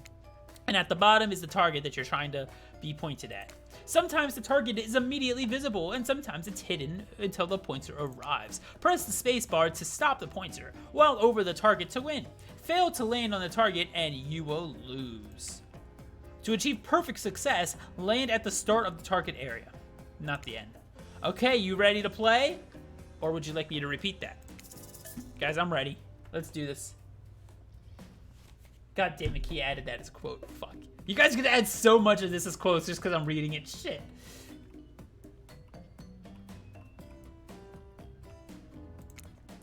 And at the bottom is the target that you're trying to be pointed at. Sometimes the target is immediately visible, and sometimes it's hidden until the pointer arrives. Press the spacebar to stop the pointer, while over the target to win. Fail to land on the target, and you will lose. To achieve perfect success, land at the start of the target area, not the end. Okay, you ready to play? Or would you like me to repeat that? Guys, I'm ready. Let's do this. God damn it, he added that as a quote. Fuck. You guys are gonna add so much of this as quotes just because I'm reading it. Shit.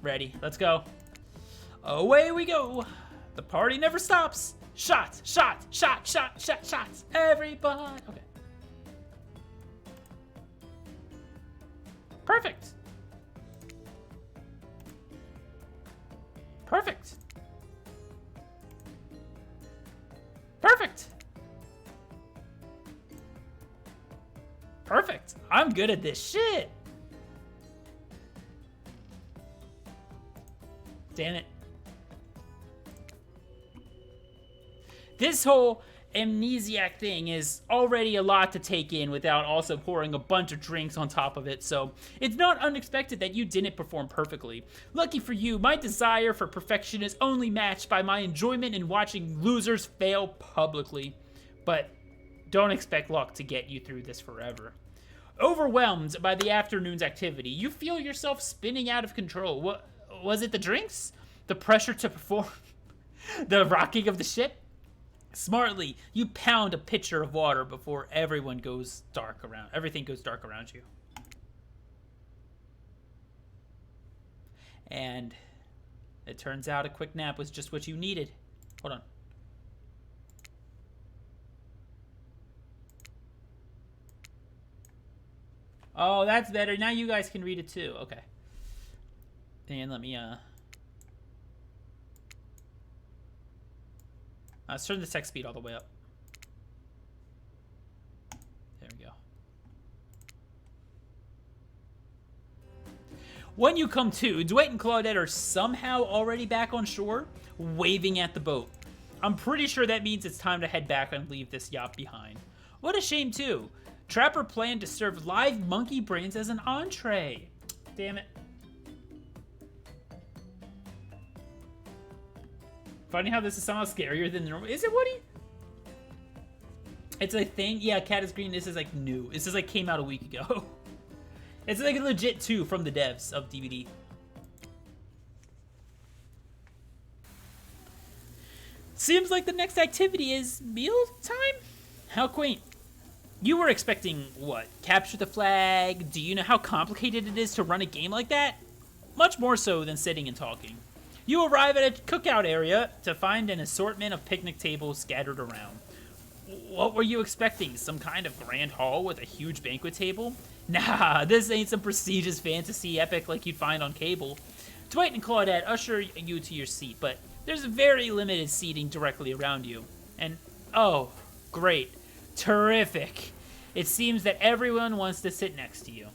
Ready. Let's go. Away we go. The party never stops. Shots, shots, shots, shots, shots, shots. Everybody. Okay. Perfect. Perfect. Perfect. Perfect. I'm good at this shit. Damn it. This whole amnesiac thing is already a lot to take in without also pouring a bunch of drinks on top of it, so it's not unexpected that you didn't perform perfectly. Lucky for you, my desire for perfection is only matched by my enjoyment in watching losers fail publicly. But don't expect luck to get you through this forever. Overwhelmed by the afternoon's activity, you feel yourself spinning out of control. What was it, the drinks? The pressure to perform? The rocking of the ship? Smartly, you pound a pitcher of water before everything goes dark around you. And it turns out a quick nap was just what you needed. Hold on. Oh, that's better. Now you guys can read it too. Okay. And let me let's turn the text speed all the way up. There we go. When you come to, Dwight and Claudette are somehow already back on shore, waving at the boat. I'm pretty sure that means it's time to head back and leave this yacht behind. What a shame too. Trapper planned to serve live monkey brains as an entree. Damn it. Funny how this is somehow scarier than normal. Is it, Woody? It's a thing. Yeah, Cat is Green. This is like new. This is like came out a week ago. It's like a legit 2 from the devs of DBD. Seems like the next activity is meal time? How quaint. You were expecting what? Capture the flag? Do you know how complicated it is to run a game like that? Much more so than sitting and talking. You arrive at a cookout area to find an assortment of picnic tables scattered around. What were you expecting? Some kind of grand hall with a huge banquet table? Nah, this ain't some prestigious fantasy epic like you'd find on cable. Dwight and Claudette usher you to your seat, but there's very limited seating directly around you. And, oh, great. Terrific. It seems that everyone wants to sit next to you.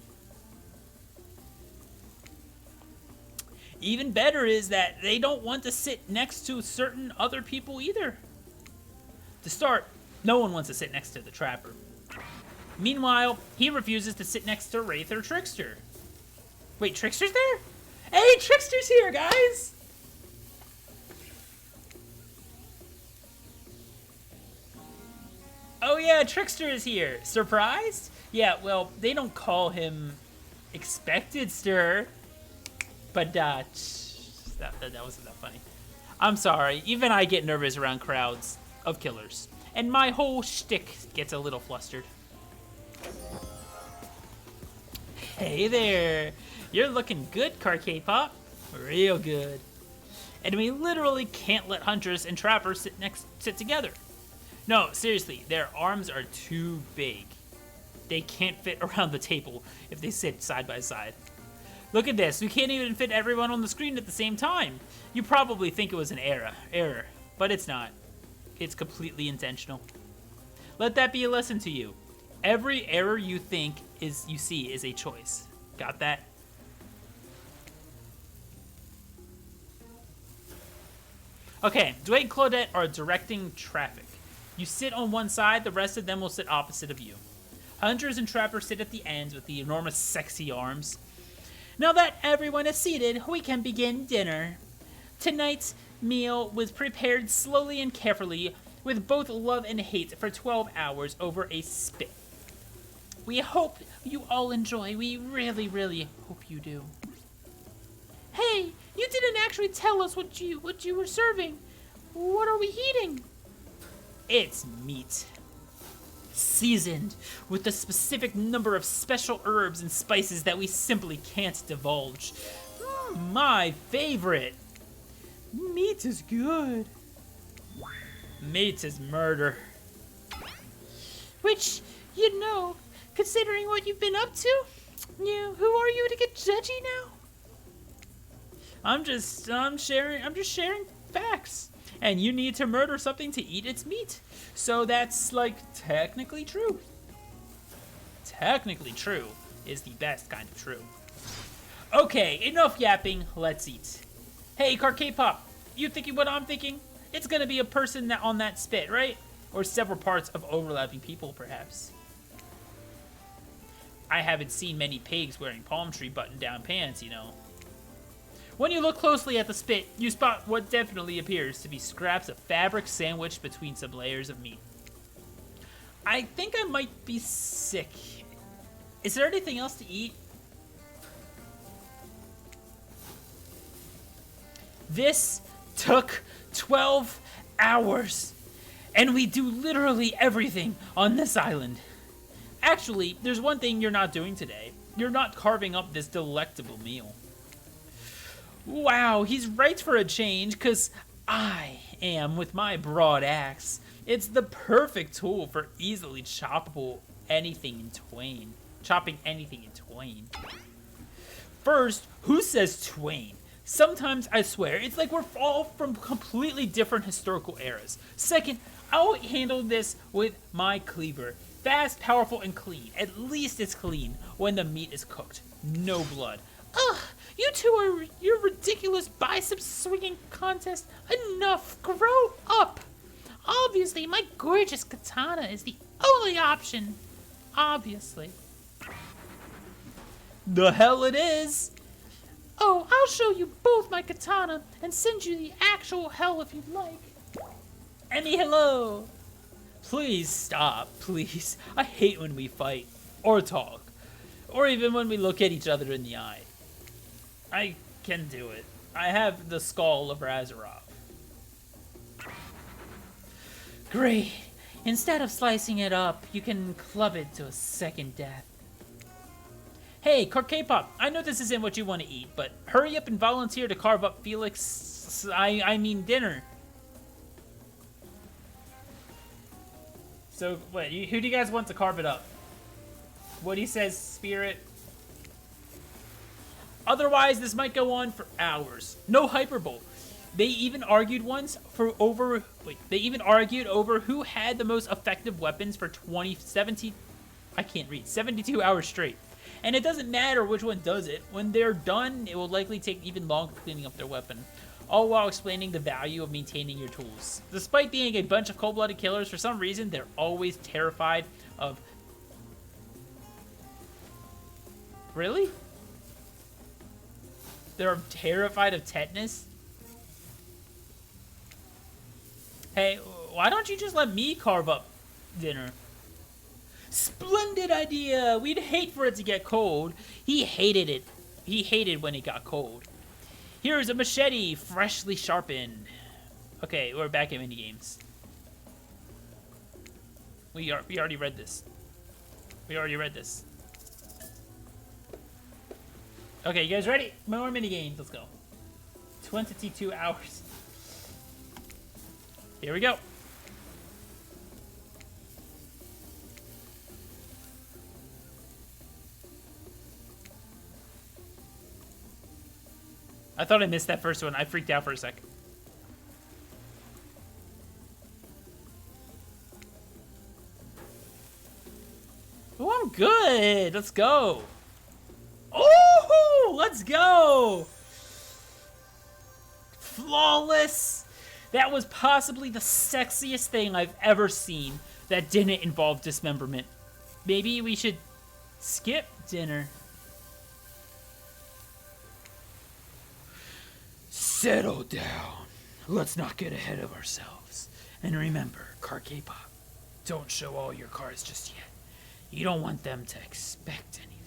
Even better is that they don't want to sit next to certain other people either. To start, no one wants to sit next to the Trapper. Meanwhile, he refuses to sit next to Wraith or Trickster. Wait, Trickster's there? Hey, Trickster's here, guys! Oh yeah, Trickster is here. Surprised? Yeah, well, they don't call him Expected Stir. But that wasn't that funny. I'm sorry. Even I get nervous around crowds of killers. And my whole shtick gets a little flustered. Hey there. You're looking good, kpop. Real good. And we literally can't let hunters and trappers sit together. No, seriously, their arms are too big. They can't fit around the table if they sit side by side. Look at this, we can't even fit everyone on the screen at the same time. You probably think it was an error, but it's not. It's completely intentional. Let that be a lesson to you. Every error you see is a choice. Got that? Okay, Dwight and Claudette are directing traffic. You sit on one side, the rest of them will sit opposite of you. Hunters and trappers sit at the ends with the enormous sexy arms. Now that everyone is seated, we can begin dinner. Tonight's meal was prepared slowly and carefully with both love and hate for 12 hours over a spit. We hope you all enjoy. We really, really hope you do. Hey, you didn't actually tell us what you were serving. What are we eating? It's meat. Seasoned with a specific number of special herbs and spices that we simply can't divulge. My favorite. Meat is good. Meat is murder. Which, considering what you've been up to, who are you to get judgy now? I'm just sharing facts. And you need to murder something to eat its meat. So that's, like, technically true. Technically true is the best kind of true. Okay, enough yapping, let's eat. Hey, carkpop, you thinking what I'm thinking? It's gonna be a person on that spit, right? Or several parts of overlapping people, perhaps. I haven't seen many pigs wearing palm tree button-down pants, When you look closely at the spit, you spot what definitely appears to be scraps of fabric sandwiched between some layers of meat. I think I might be sick. Is there anything else to eat? This took 12 hours, and we do literally everything on this island. Actually, there's one thing you're not doing today. You're not carving up this delectable meal. Wow, he's right for a change, because I am with my broad axe. It's the perfect tool for easily chopping anything in twain. First, who says twain? Sometimes I swear it's like we're all from completely different historical eras. Second, I'll handle this with my cleaver. Fast, powerful, and clean. At least it's clean when the meat is cooked. No blood. Ugh, you two are your ridiculous bicep swinging contest. Enough, grow up. Obviously, my gorgeous katana is the only option. Obviously. The hell it is! Oh, I'll show you both my katana and send you the actual hell if you'd like. Emmy, hello! Please stop, please. I hate when we fight, or talk, or even when we look at each other in the eye. I can do it. I have the skull of Razarov. Great. Instead of slicing it up, you can club it to a second death. Hey, carkpop, I know this isn't what you want to eat, but hurry up and volunteer to carve up Felix, I mean dinner. So, wait, who do you guys want to carve it up? Woody says Spirit. Otherwise, this might go on for hours. No hyperbole. They even argued over who had the most effective weapons for 72 hours straight. And it doesn't matter which one does it. When they're done, it will likely take even longer cleaning up their weapon. All while explaining the value of maintaining your tools. Despite being a bunch of cold-blooded killers, for some reason, they're always terrified of... Really? They're terrified of tetanus? Hey, why don't you just let me carve up dinner? Splendid idea! We'd hate for it to get cold. He hated it. He hated when it got cold. Here's a machete, freshly sharpened. Okay, we're back at minigames. We already read this. Okay, you guys ready? More minigames. Let's go. 22 hours. Here we go. I thought I missed that first one. I freaked out for a sec. Oh, I'm good. Let's go. Oh, let's go. Flawless. That was possibly the sexiest thing I've ever seen that didn't involve dismemberment. Maybe we should skip dinner. Settle down. Let's not get ahead of ourselves. And remember, carkpop, don't show all your cards just yet. You don't want them to expect anything.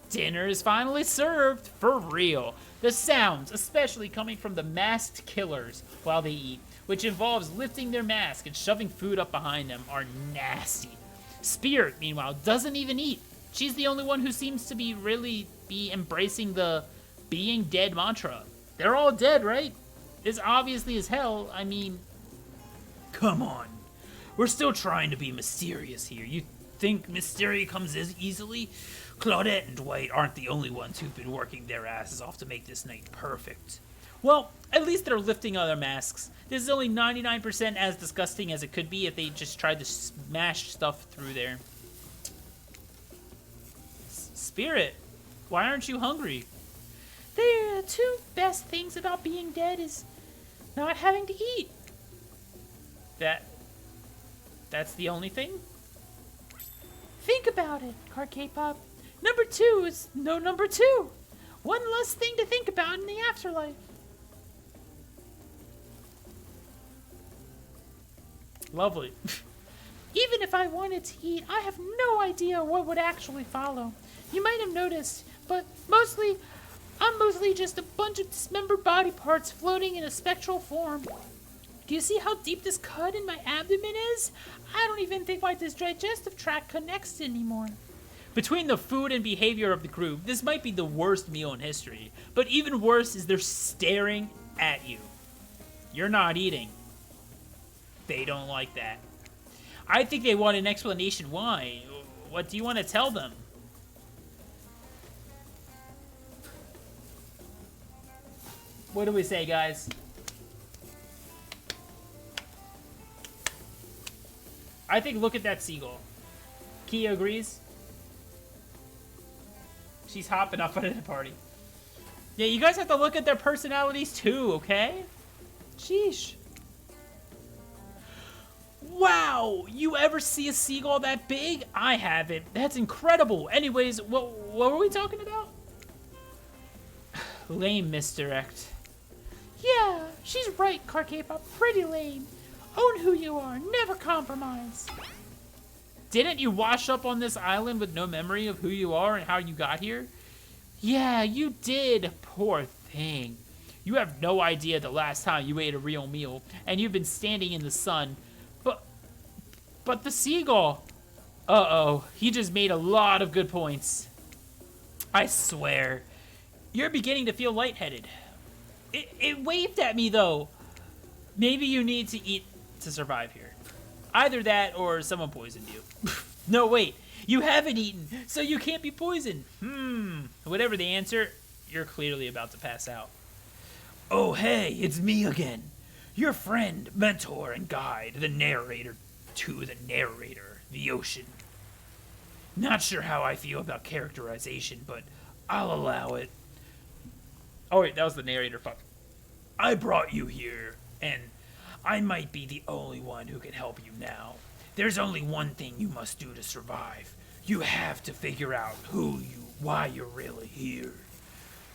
Dinner is finally served, for real. The sounds, especially coming from the masked killers while they eat, which involves lifting their mask and shoving food up behind them, are nasty. Spirit, meanwhile, doesn't even eat. She's the only one who seems to really be embracing the being dead mantra. They're all dead, right? It's obviously as hell. I mean, come on. We're still trying to be mysterious here. You think mystery comes as easily? Claudette and Dwight aren't the only ones who've been working their asses off to make this night perfect. Well, at least they're lifting other masks. This is only 99% as disgusting as it could be if they just tried to smash stuff through there. Spirit, why aren't you hungry? The two best things about being dead is not having to eat. That's the only thing? Think about it, carkpop. Number 2 is no number 2. One less thing to think about in the afterlife. Lovely. Even if I wanted to eat, I have no idea what would actually follow. You might have noticed, but I'm mostly just a bunch of dismembered body parts floating in a spectral form. Do you see how deep this cut in my abdomen is? I don't even think my digestive tract connects anymore. Between the food and behavior of the group, this might be the worst meal in history. But even worse is they're staring at you. You're not eating. They don't like that. I think they want an explanation why. What do you want to tell them? What do we say, guys? I think look at that seagull. Kia agrees. She's hopping up at the party. Yeah, you guys have to look at their personalities too, okay? Sheesh. Wow, you ever see a seagull that big? I haven't. That's incredible. Anyways, what were we talking about? Lame misdirect. Yeah, she's right, carkpop. Pretty lame. Own who you are. Never compromise. Didn't you wash up on this island with no memory of who you are and how you got here? Yeah, you did. Poor thing. You have no idea the last time you ate a real meal, and you've been standing in the sun. But the seagull. Uh-oh, he just made a lot of good points. I swear. You're beginning to feel lightheaded. It waved at me, though. Maybe you need to eat to survive here. Either that or someone poisoned you. No, wait. You haven't eaten, so you can't be poisoned. Whatever the answer, you're clearly about to pass out. Oh, hey, it's me again. Your friend, mentor, and guide, the narrator to the narrator, the ocean. Not sure how I feel about characterization, but I'll allow it. Oh, wait, that was the narrator. Fuck. I brought you here, and I might be the only one who can help you now. There's only one thing you must do to survive. You have to figure out why you're really here.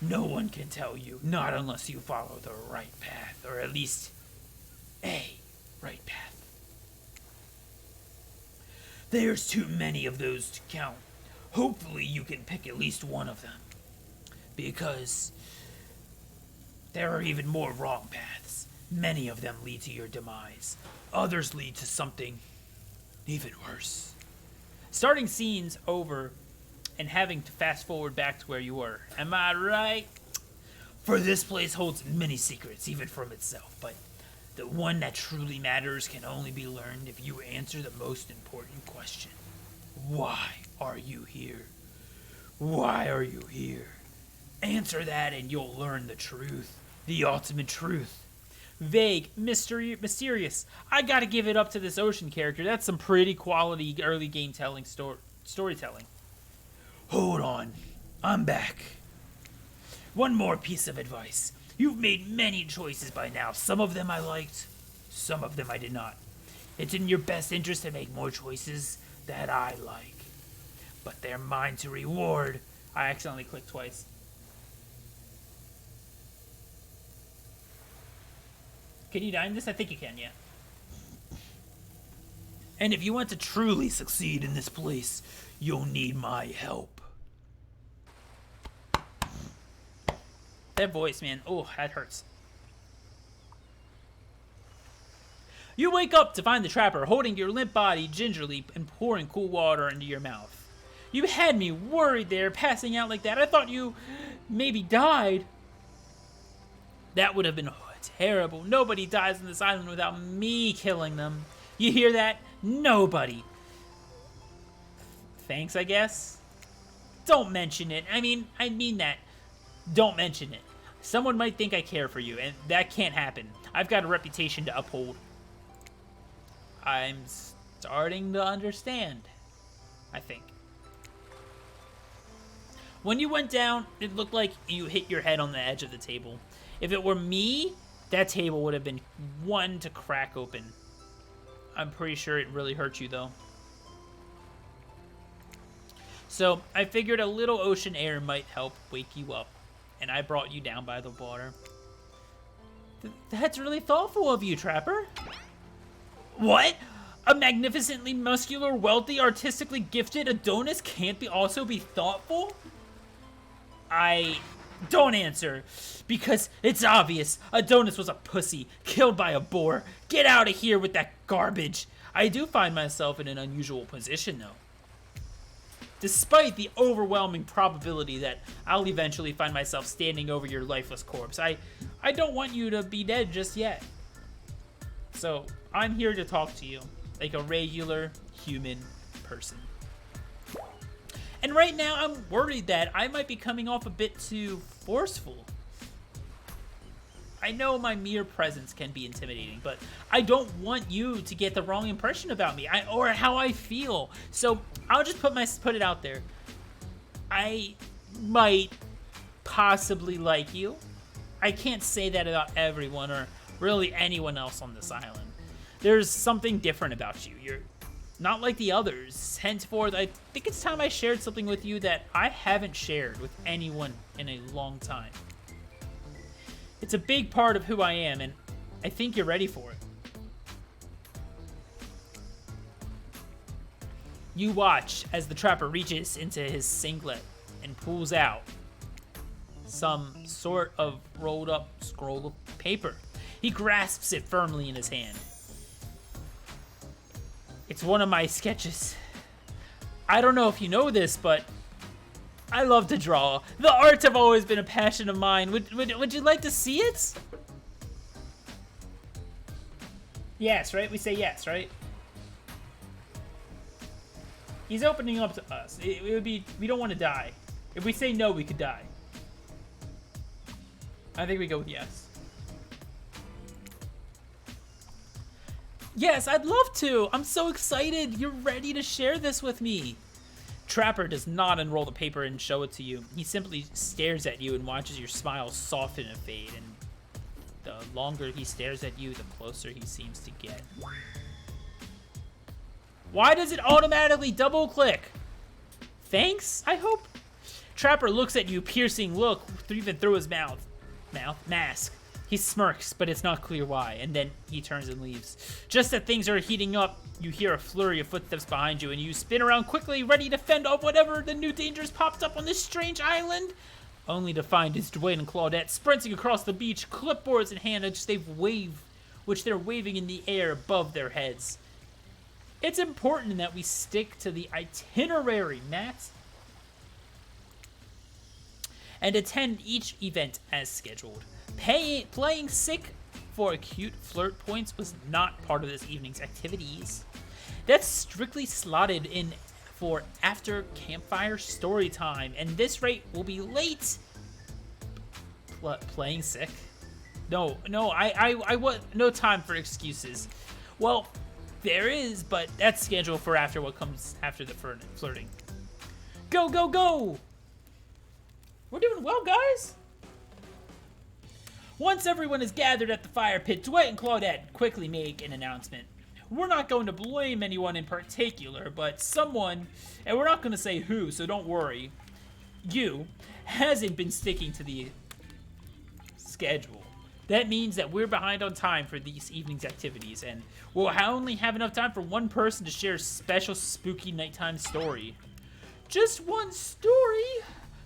No one can tell you, not unless you follow the right path, or at least a right path. There's too many of those to count. Hopefully you can pick at least one of them. Because there are even more wrong paths. Many of them lead to your demise. Others lead to something even worse. Starting scenes over and having to fast forward back to where you were. Am I right? For this place holds many secrets, even from itself, but the one that truly matters can only be learned if you answer the most important question. Why are you here? Why are you here? Answer that and you'll learn the truth. The ultimate truth. vague, mysterious. I gotta give it up to this ocean character. That's some pretty quality early game storytelling. Hold on, I'm back. One more piece of advice. You've made many choices by now. Some of them I liked, some of them I did not. It's in your best interest to make more choices that I like. But they're mine to reward. I accidentally clicked twice. Can you die in this? I think you can, yeah. And if you want to truly succeed in this place, you'll need my help. That voice, man. Oh, that hurts. You wake up to find the trapper holding your limp body gingerly and pouring cool water into your mouth. You had me worried there, passing out like that. I thought you maybe died. That would have been terrible. Nobody dies on this island without me killing them. You hear that? Nobody. Thanks, I guess. Don't mention it. I mean that. Don't mention it. Someone might think I care for you, and that can't happen. I've got a reputation to uphold. I'm starting to understand, I think. When you went down, it looked like you hit your head on the edge of the table. If it were me, that table would have been one to crack open. I'm pretty sure it really hurt you, though. So, I figured a little ocean air might help wake you up, and I brought you down by the water. That's really thoughtful of you, Trapper. What? A magnificently muscular, wealthy, artistically gifted Adonis can't also be thoughtful? I don't answer, because it's obvious. Adonis was a pussy, killed by a boar. Get out of here with that garbage. I do find myself in an unusual position, though. Despite the overwhelming probability that I'll eventually find myself standing over your lifeless corpse, I don't want you to be dead just yet. So, I'm here to talk to you, like a regular human person. And right now, I'm worried that I might be coming off a bit too forceful. I know my mere presence can be intimidating, but I don't want you to get the wrong impression about me, or how I feel. So I'll just put it out there. I might possibly like you. I can't say that about everyone or really anyone else on this island. There's something different about you. You're not like the others. Henceforth, I think it's time I shared something with you that I haven't shared with anyone in a long time. It's a big part of who I am, and I think you're ready for it. You watch as the trapper reaches into his singlet and pulls out some sort of rolled up scroll of paper. He grasps it firmly in his hand. It's one of my sketches. I don't know if you know this, but I love to draw. The arts have always been a passion of mine. Would you like to see it? Yes, right? We say yes, right? He's opening up to us. It would be, we don't want to die. If we say no, we could die. I think we go with yes. Yes, I'd love to. I'm so excited. You're ready to share this with me. Trapper does not unroll the paper and show it to you. He simply stares at you and watches your smile soften and fade. And the longer he stares at you, the closer he seems to get. Why does it automatically double click? Thanks, I hope? Trapper looks at you, piercing look even through his mask. He smirks, but it's not clear why, and then he turns and leaves. Just as things are heating up, you hear a flurry of footsteps behind you, and you spin around quickly, ready to fend off whatever the new dangers popped up on this strange island, only to find it's Dwayne and Claudette sprinting across the beach, clipboards in hand, which they're waving in the air above their heads. It's important that we stick to the itinerary, Matt, and attend each event as scheduled. Playing sick for cute flirt points was not part of this evening's activities. That's strictly slotted in for after campfire story time, and this rate will be late. Playing sick? No, I want no time for excuses. Well, there is, but that's scheduled for after what comes after the flirting. Go, go, go! We're doing well, guys. Once everyone is gathered at the fire pit, Dwight and Claudette quickly make an announcement. We're not going to blame anyone in particular, but someone, and we're not going to say who, so don't worry, you, hasn't been sticking to the schedule. That means that we're behind on time for these evening's activities, and we'll only have enough time for one person to share a special spooky nighttime story. Just one story?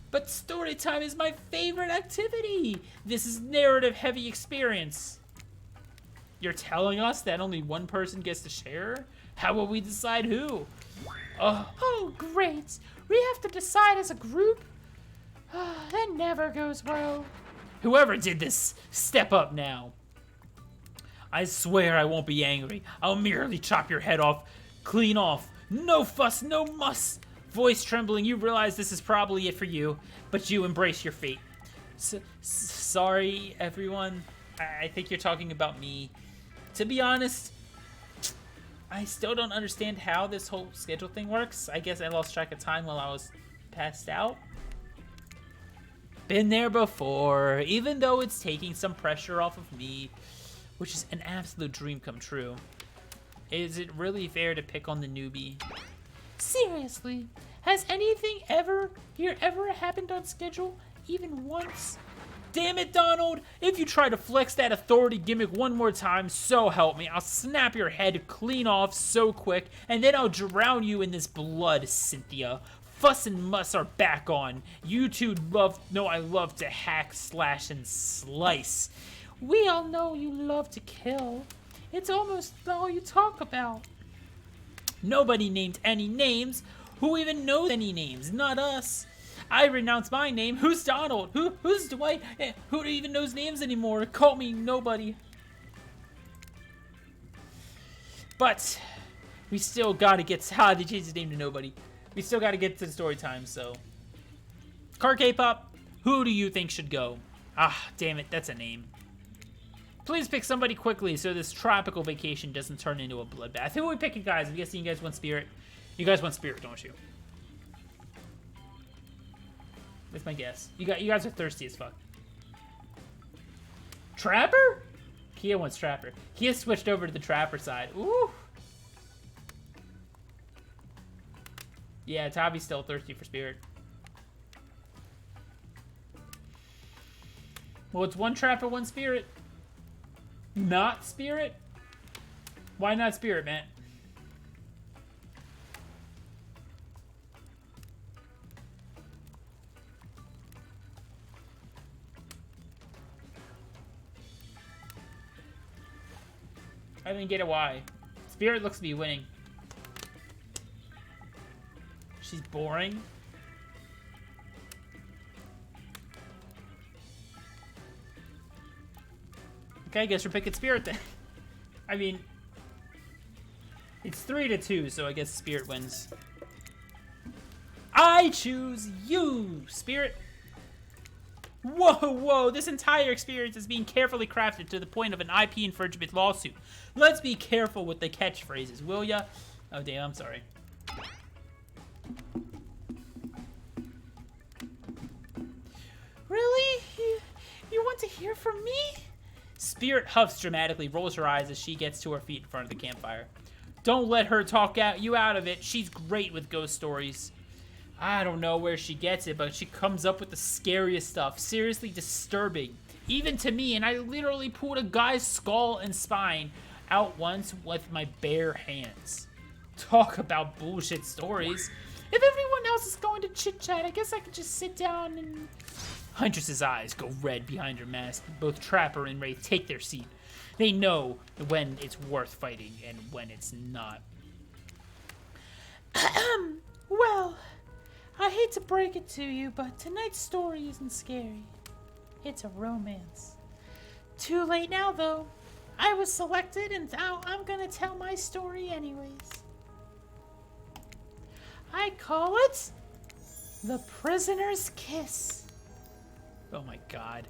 But story time is my favorite activity. This is narrative-heavy experience. You're telling us that only one person gets to share? How will we decide who? Oh, great. We have to decide as a group? That never goes well. Whoever did this, step up now. I swear I won't be angry. I'll merely chop your head off, clean off. No fuss, no muss. Voice trembling, you realize this is probably it for you, but you embrace your fate. Sorry, everyone. I think you're talking about me. To be honest, I still don't understand how this whole schedule thing works. I guess I lost track of time while I was passed out. Been there before, even though it's taking some pressure off of me, which is an absolute dream come true. Is it really fair to pick on the newbie? Seriously, has anything ever happened on schedule, even once? Damn it, Donald! If you try to flex that authority gimmick one more time, so help me, I'll snap your head clean off so quick, and then I'll drown you in this blood, Cynthia. Fuss and muss are back on. You two I love to hack, slash, and slice. We all know you love to kill. It's almost all you talk about. Nobody named any names. Who even knows any names? Not us. I renounce my name. Who's Donald? Who's Dwight? Who even knows names anymore? Call me nobody. But we still gotta get. They changed his name to nobody. We still gotta get to the story time. So, Kpop, who do you think should go? Ah, damn it, that's a name. Please pick somebody quickly so this tropical vacation doesn't turn into a bloodbath. Who are we picking, guys? I'm guessing you guys want Spirit. You guys want Spirit, don't you? That's my guess. You guys are thirsty as fuck. Trapper? Kia wants Trapper. Kia switched over to the Trapper side. Ooh. Yeah, Tavi's still thirsty for Spirit. Well, it's one Trapper, one Spirit. Not Spirit? Why not Spirit, man? I didn't get it why. Spirit looks to be winning. She's boring. Okay, I guess we're picking Spirit then. I mean, it's 3-2, so I guess Spirit wins. I choose you, Spirit. Whoa, this entire experience is being carefully crafted to the point of an IP infringement lawsuit. Let's be careful with the catchphrases, will ya? Oh, damn, I'm sorry. Really? You want to hear from me? Spirit huffs dramatically, rolls her eyes as she gets to her feet in front of the campfire. Don't let her talk you out of it. She's great with ghost stories. I don't know where she gets it, but she comes up with the scariest stuff. Seriously disturbing. Even to me, and I literally pulled a guy's skull and spine out once with my bare hands. Talk about bullshit stories. If everyone else is going to chit-chat, I guess I could just sit down and... Huntress's eyes go red behind her mask. Both Trapper and Wraith take their seat. They know when it's worth fighting and when it's not. Well, I hate to break it to you, but tonight's story isn't scary. It's a romance. Too late now, though. I was selected, and now I'm gonna tell my story anyways. I call it The Prisoner's Kiss. Oh my god.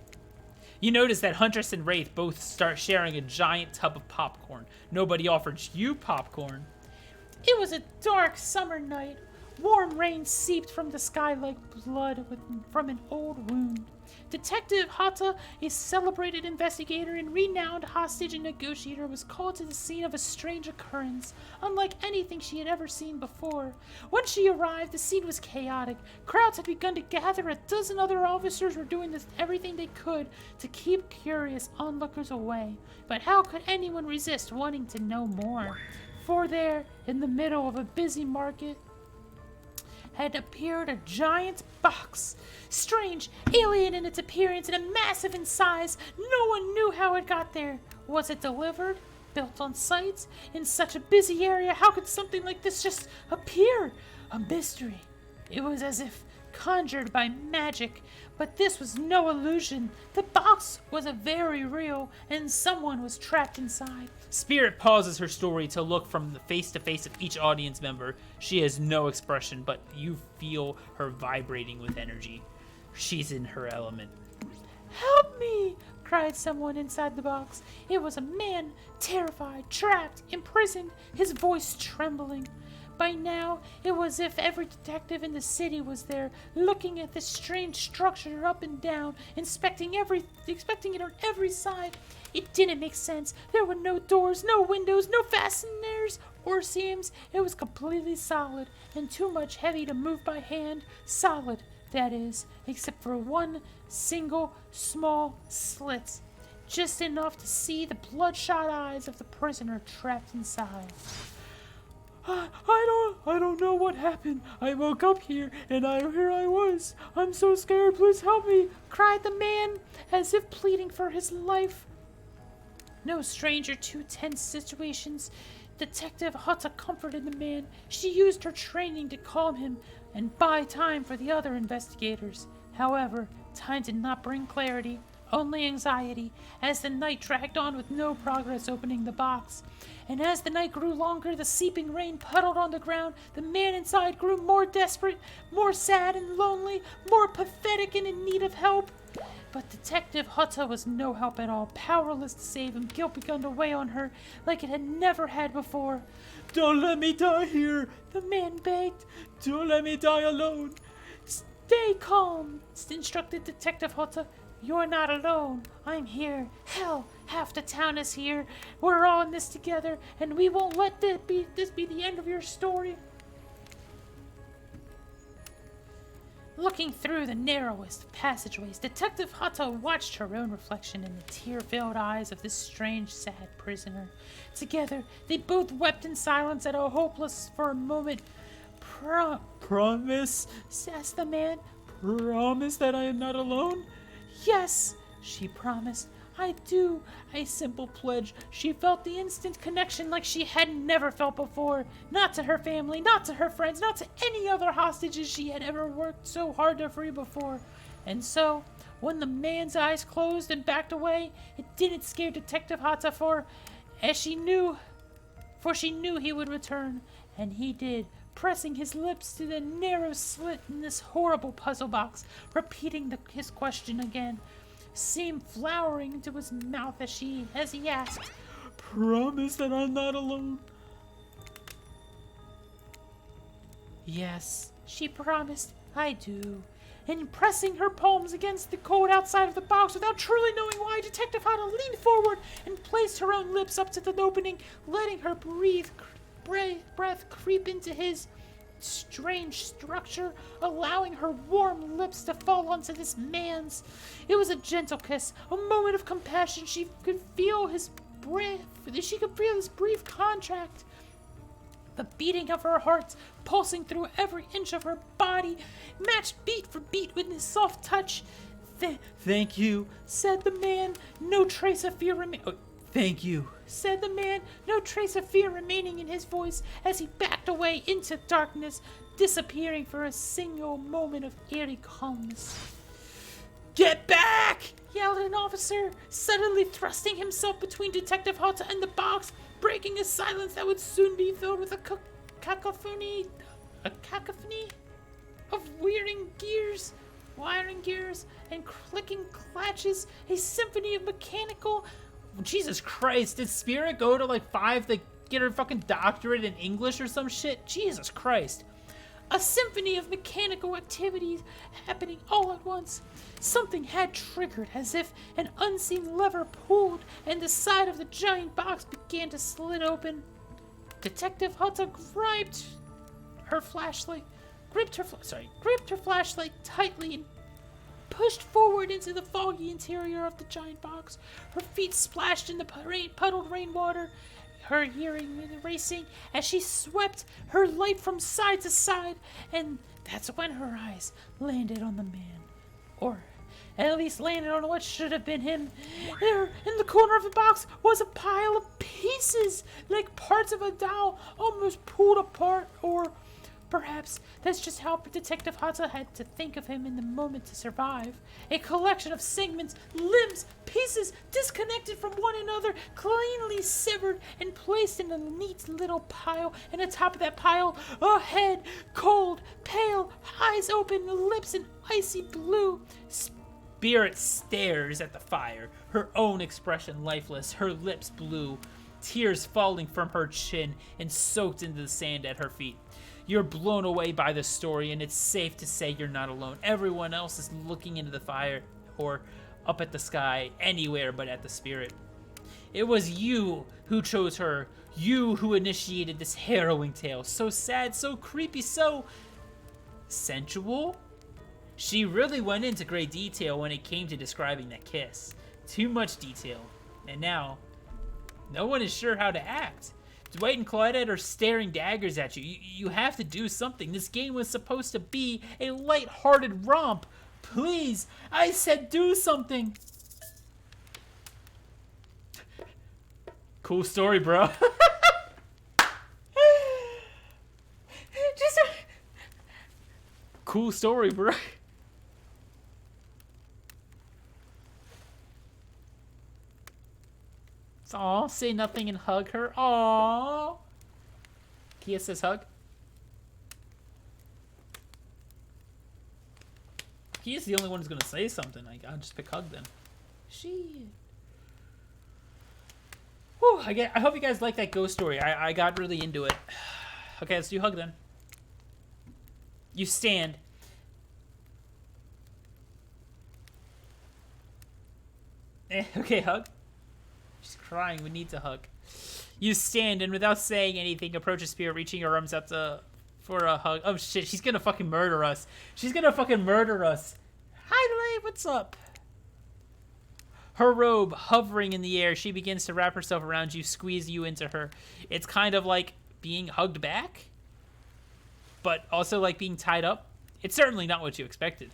You notice that Huntress and Wraith both start sharing a giant tub of popcorn. Nobody offered you popcorn. It was a dark summer night. Warm rain seeped from the sky like blood from an old wound. Detective Hata, a celebrated investigator and renowned hostage and negotiator, was called to the scene of a strange occurrence, unlike anything she had ever seen before. When she arrived, the scene was chaotic. Crowds had begun to gather. A dozen other officers were doing everything they could to keep curious onlookers away. But how could anyone resist wanting to know more? For there, in the middle of a busy market, had appeared a giant box. Strange, alien in its appearance, and massive in size. No one knew how it got there. Was it delivered? Built on site? In such a busy area, how could something like this just appear? A mystery. It was as if conjured by magic, but this was no illusion. The box was very real, and someone was trapped inside. Spirit pauses her story to look from the face to face of each audience member. She has no expression, but you feel her vibrating with energy. She's in her element. "Help me!" cried someone inside the box. It was a man, terrified, trapped, imprisoned, his voice trembling. By now, it was as if every detective in the city was there, looking at this strange structure up and down, inspecting it on every side. It didn't make sense. There were no doors, no windows, no fasteners or seams. It was completely solid and too much heavy to move by hand. Solid, that is, except for one single small slit, just enough to see the bloodshot eyes of the prisoner trapped inside. I don't know what happened. I woke up here, and here I was. I'm so scared. Please help me," cried the man, as if pleading for his life. No stranger to tense situations, Detective Hata comforted the man. She used her training to calm him and buy time for the other investigators. However, time did not bring clarity, only anxiety, as the night dragged on with no progress opening the box. And as the night grew longer, the seeping rain puddled on the ground. The man inside grew more desperate, more sad and lonely, more pathetic and in need of help. But Detective Hata was no help at all. Powerless to save him, guilt began to weigh on her like it had never had before. Don't let me die here. The man begged. Don't let me die alone. "Stay calm," instructed Detective Hata. "You're not alone. I'm here. Hell, half the town is here. We're all in this together, and we won't let this be the end of your story." Looking through the narrowest of passageways, Detective Hata watched her own reflection in the tear-filled eyes of this strange, sad prisoner. Together, they both wept in silence at a hopeless for a moment. Promise? Asked the man. Promise that I am not alone? "Yes," she promised. "I do." A simple pledge. She felt the instant connection like she had never felt before. Not to her family, not to her friends, not to any other hostages she had ever worked so hard to free before. And so, when the man's eyes closed and backed away, it didn't scare Detective Hata for she knew he would return. And he did, pressing his lips to the narrow slit in this horrible puzzle box, repeating his question again. Seemed flowering into his mouth as he asked, "Promise that I'm not alone?" "Yes," she promised, "I do." And pressing her palms against the cold outside of the box without truly knowing why, Detective Hata leaned forward and placed her own lips up to the opening, letting her breath creep into his strange structure, allowing her warm lips to fall onto this man's. It was a gentle kiss, a moment of compassion. She could feel his brief contract, the beating of her heart pulsing through every inch of her body, matched beat for beat with his soft touch. Thank you, said the man, no trace of fear thank you, said the man, no trace of fear remaining in his voice as he backed away into darkness, disappearing for a single moment of eerie calmness. "Get back!" yelled an officer, suddenly thrusting himself between Detective Hata and the box, breaking a silence that would soon be filled with a cacophony of whirring gears. wiring gears and clicking clutches, a symphony of mechanical. Jesus Christ, did Spirit go to like 5 to get her fucking doctorate in English or some shit? Jesus Christ. A symphony of mechanical activities happening all at once. Something had triggered as if an unseen lever pulled and the side of the giant box began to slit open. Detective Hutta gripped her flashlight tightly and pushed forward into the foggy interior of the giant box. Her feet splashed in the puddled rainwater, her hearing racing as she swept her light from side to side, and that's when her eyes landed on the man. Or at least landed on what should have been him. There, in the corner of the box, was a pile of pieces, like parts of a doll, almost pulled apart, or perhaps that's just how Detective Hata had to think of him in the moment to survive. A collection of segments, limbs, pieces disconnected from one another, cleanly severed and placed in a neat little pile. And atop of that pile, a head, cold, pale, eyes open, lips an icy blue. Spirit stares at the fire, her own expression lifeless, her lips blue, tears falling from her chin and soaked into the sand at her feet. You're blown away by the story, and it's safe to say you're not alone. Everyone else is looking into the fire or up at the sky, anywhere but at the Spirit. It was you who chose her, you who initiated this harrowing tale. So sad, so creepy, so sensual. She really went into great detail when it came to describing that kiss. Too much detail. And now, no one is sure how to act. Dwight and Claudette are staring daggers at you. You have to do something. This game was supposed to be a light-hearted romp. Please, I said do something. Cool story, bro. Just Cool story, bro. Aw, say nothing and hug her. Aw. Kia says hug. Kia's the only one who's gonna say something. I'll just pick hug then. She. Whew, I hope you guys like that ghost story. I got really into it. Okay, let's do hug then. You stand. Okay, hug. She's crying. We need to hug. You stand and without saying anything, approach a Spirit, reaching her arms out for a hug. Oh shit, she's gonna fucking murder us. She's gonna fucking murder us. Hi, Lay, what's up? Her robe hovering in the air, she begins to wrap herself around you, squeeze you into her. It's kind of like being hugged back, but also like being tied up. It's certainly not what you expected.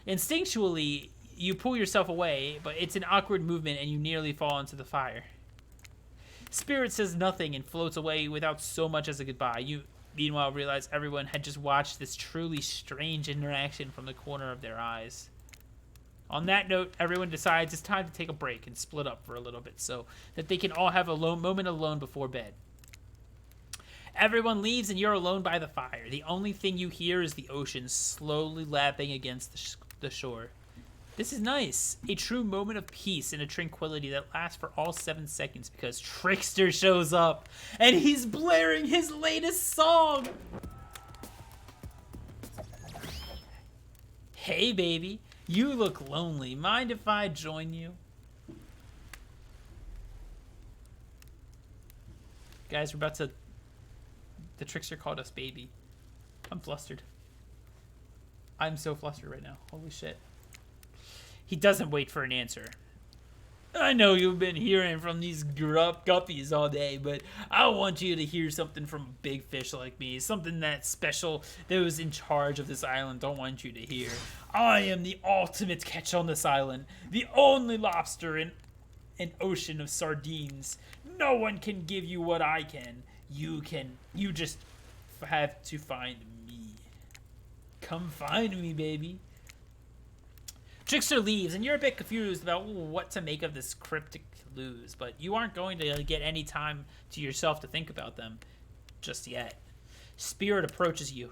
Instinctually, you pull yourself away, but it's an awkward movement and you nearly fall into the fire. Spirit says nothing and floats away without so much as a goodbye. You, meanwhile, realize everyone had just watched this truly strange interaction from the corner of their eyes. On that note, everyone decides it's time to take a break and split up for a little bit so that they can all have a moment alone before bed. Everyone leaves and you're alone by the fire. The only thing you hear is the ocean slowly lapping against the shore. This is nice. A true moment of peace and a tranquility that lasts for all 7 seconds because Trickster shows up and he's blaring his latest song. Hey, baby. You look lonely. Mind if I join you? Guys, we're about to... The Trickster called us baby. I'm flustered. I'm so flustered right now. Holy shit. He doesn't wait for an answer. I know you've been hearing from these guppies all day, but I want you to hear something from a big fish like me. Something that special those in charge of this island don't want you to hear. I am the ultimate catch on this island. The only lobster in an ocean of sardines. No one can give you what I can. You just have to find me. Come find me, baby. Trickster leaves, and you're a bit confused about what to make of this cryptic clues, but you aren't going to get any time to yourself to think about them just yet. Spirit approaches you.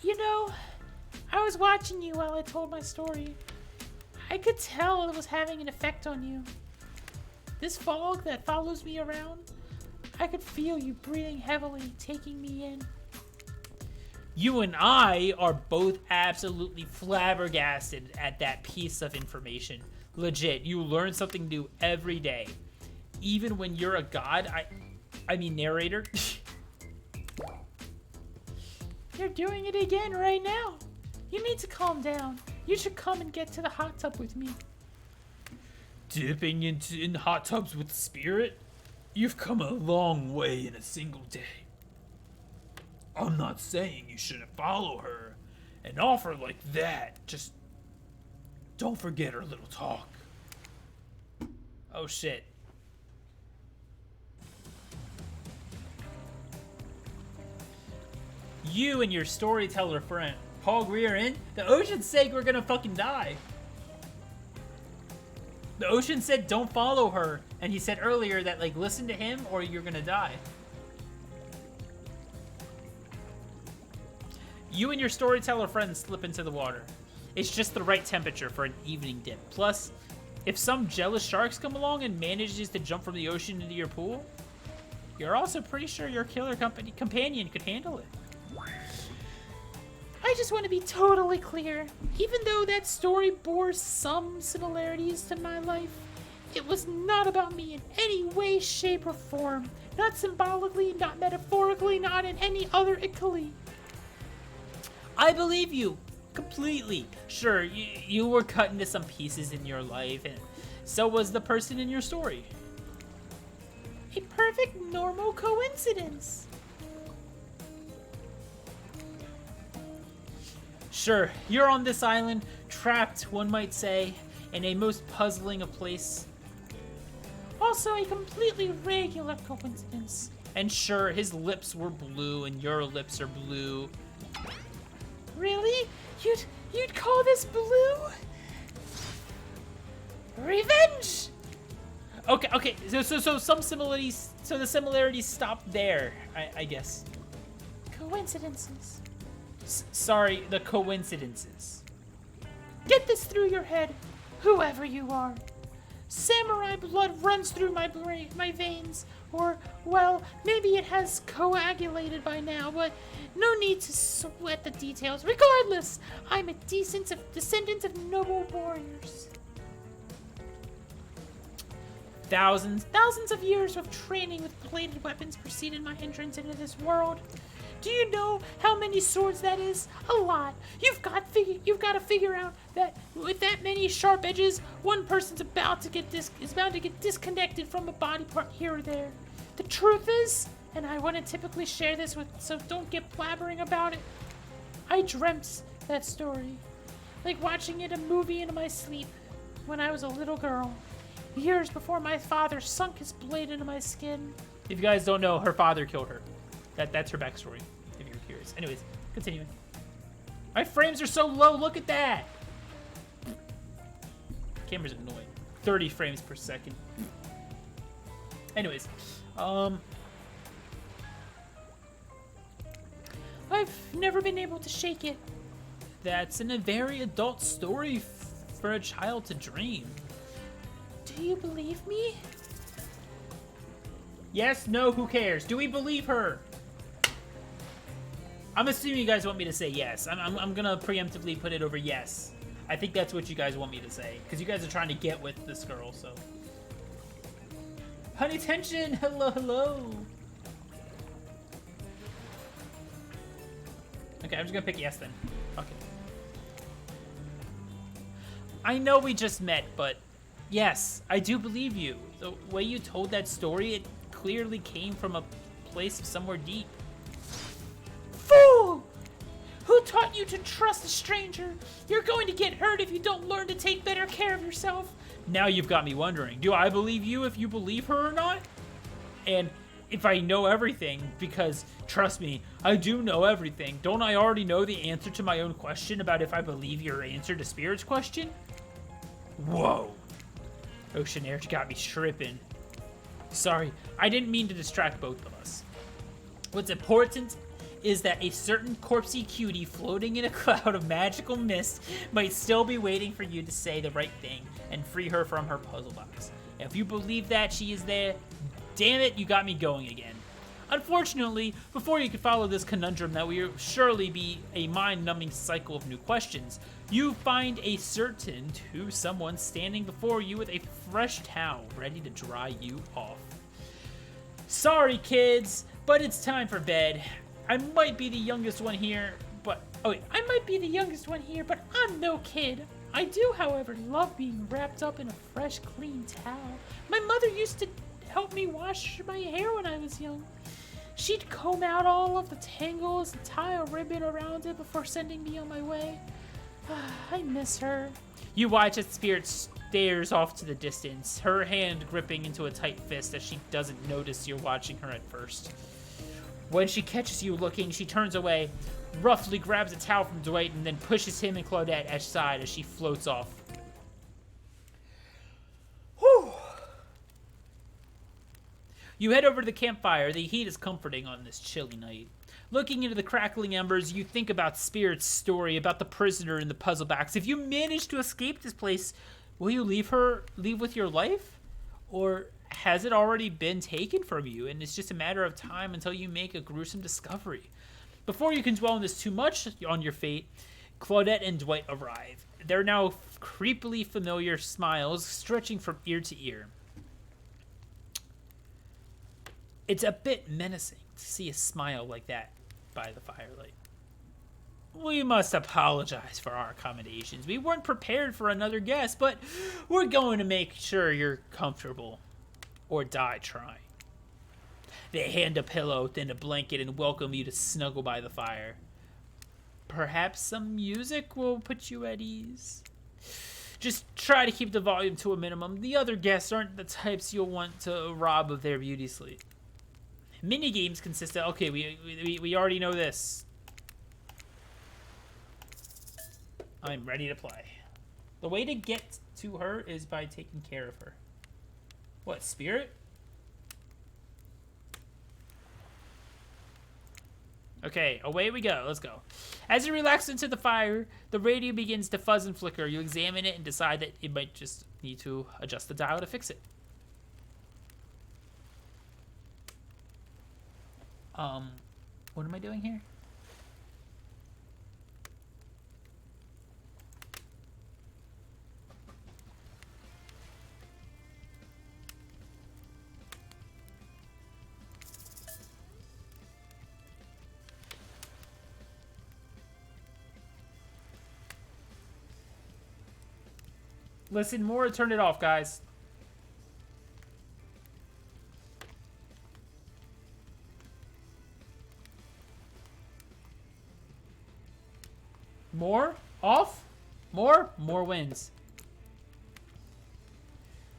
You know, I was watching you while I told my story. I could tell it was having an effect on you. This fog that follows me around, I could feel you breathing heavily, taking me in. You and I are both absolutely flabbergasted at that piece of information. Legit, you learn something new every day. Even when you're a god, I mean narrator. You're doing it again right now. You need to calm down. You should come and get to the hot tub with me. Dipping in hot tubs with the spirit? You've come a long way in a single day. I'm not saying you shouldn't follow her. An offer like that, just don't forget her little talk. Oh shit. You and your storyteller friend, Paul Greer in? The ocean's sake, we're gonna fucking die. The ocean said don't follow her, and he said earlier that, like, listen to him or you're gonna die. You and your storyteller friend slip into the water. It's just the right temperature for an evening dip. Plus, if some jealous sharks come along and manages to jump from the ocean into your pool, you're also pretty sure your killer companion could handle it. I just want to be totally clear. Even though that story bore some similarities to my life, it was not about me in any way, shape, or form. Not symbolically, not metaphorically, not in any other ically. I believe you completely. Sure, you were cut into some pieces in your life, and so was the person in your story. A perfect normal coincidence. Sure, you're on this island, trapped, one might say, in a most puzzling of place. Also a completely regular coincidence. And sure, his lips were blue and your lips are blue. Really? You'd call this blue? Revenge! Okay, so some similarities, so the similarities stop there, I guess. Coincidences. Sorry, the coincidences. Get this through your head, whoever you are. Samurai blood runs through my veins, or, well, maybe it has coagulated by now, but no need to sweat the details. Regardless, I'm a descendant of noble warriors. Thousands of years of training with bladed weapons preceded my entrance into this world. Do you know how many swords that is? A lot. You've got to figure out that with that many sharp edges, one person's bound to get disconnected from a body part here or there. The truth is, and I wouldn't typically share this with, so don't get blabbering about it. I dreamt that story, like watching it a movie in my sleep when I was a little girl, years before my father sunk his blade into my skin. If you guys don't know, her father killed her. That's her backstory, if you're curious. Anyways, continuing. My frames are so low, look at that! Camera's annoying. 30 frames per second. Anyways, I've never been able to shake it. that's a very adult story for a child to dream. Do you believe me? Yes, no, who cares? Do we believe her? I'm assuming you guys want me to say yes. I'm gonna preemptively put it over yes. I think that's what you guys want me to say, because you guys are trying to get with this girl, so. Honey tension, hello. Okay, I'm just gonna pick yes then. Okay. I know we just met, but yes, I do believe you. The way you told that story, it clearly came from a place somewhere deep. Fool! Who taught you to trust a stranger? You're going to get hurt if you don't learn to take better care of yourself. Now you've got me wondering, do I believe you if you believe her or not? And if I know everything, because trust me, I do know everything. Don't I already know the answer to my own question about if I believe your answer to Spirit's question? Whoa. Ocean Air got me tripping. Sorry, I didn't mean to distract both of us. What's important is that a certain corpsey cutie floating in a cloud of magical mist might still be waiting for you to say the right thing and free her from her puzzle box. If you believe that she is there, damn it, you got me going again. Unfortunately, before you can follow this conundrum that will surely be a mind-numbing cycle of new questions, you find a certain to someone standing before you with a fresh towel ready to dry you off. Sorry, kids, but it's time for bed. I might be the youngest one here, but I'm no kid. I do, however, love being wrapped up in a fresh, clean towel. My mother used to help me wash my hair when I was young. She'd comb out all of the tangles and tie a ribbon around it before sending me on my way. I miss her. You watch as Spirit stares off to the distance, her hand gripping into a tight fist as she doesn't notice you're watching her at first. When she catches you looking, she turns away, roughly grabs a towel from Dwight, and then pushes him and Claudette aside as she floats off. Whew. You head over to the campfire. The heat is comforting on this chilly night. Looking into the crackling embers, you think about Spirit's story, about the prisoner in the puzzle box. If you manage to escape this place, will you leave with your life? Or has it already been taken from you, and it's just a matter of time until you make a gruesome discovery? Before you can dwell on this too much on your fate, Claudette and Dwight arrive. They're now creepily familiar smiles stretching from ear to ear. It's a bit menacing to see a smile like that by the firelight. We must apologize for our accommodations. We weren't prepared for another guest, but we're going to make sure you're comfortable or die trying. They hand a pillow, then a blanket, and welcome you to snuggle by the fire. Perhaps some music will put you at ease. Just try to keep the volume to a minimum. The other guests aren't the types you'll want to rob of their beauty sleep. Mini games consist of... Okay, we already know this. I'm ready to play. The way to get to her is by taking care of her. What, Spirit? Okay, away we go. Let's go. As you relax into the fire, the radio begins to fuzz and flicker. You examine it and decide that it might just need to adjust the dial to fix it. What am I doing here? Listen more or turn it off, guys. More? Off? More? More wins.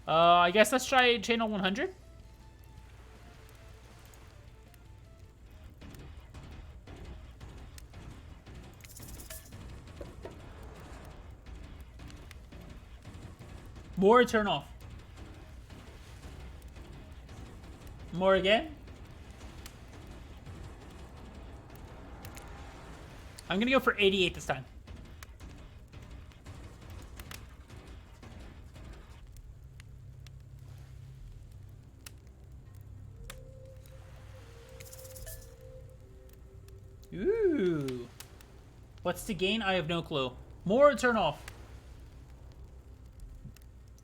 I guess let's try channel 100. More, turn off. More again. I'm gonna go for 88 this time. Ooh. What's to gain? I have no clue. More or turn off?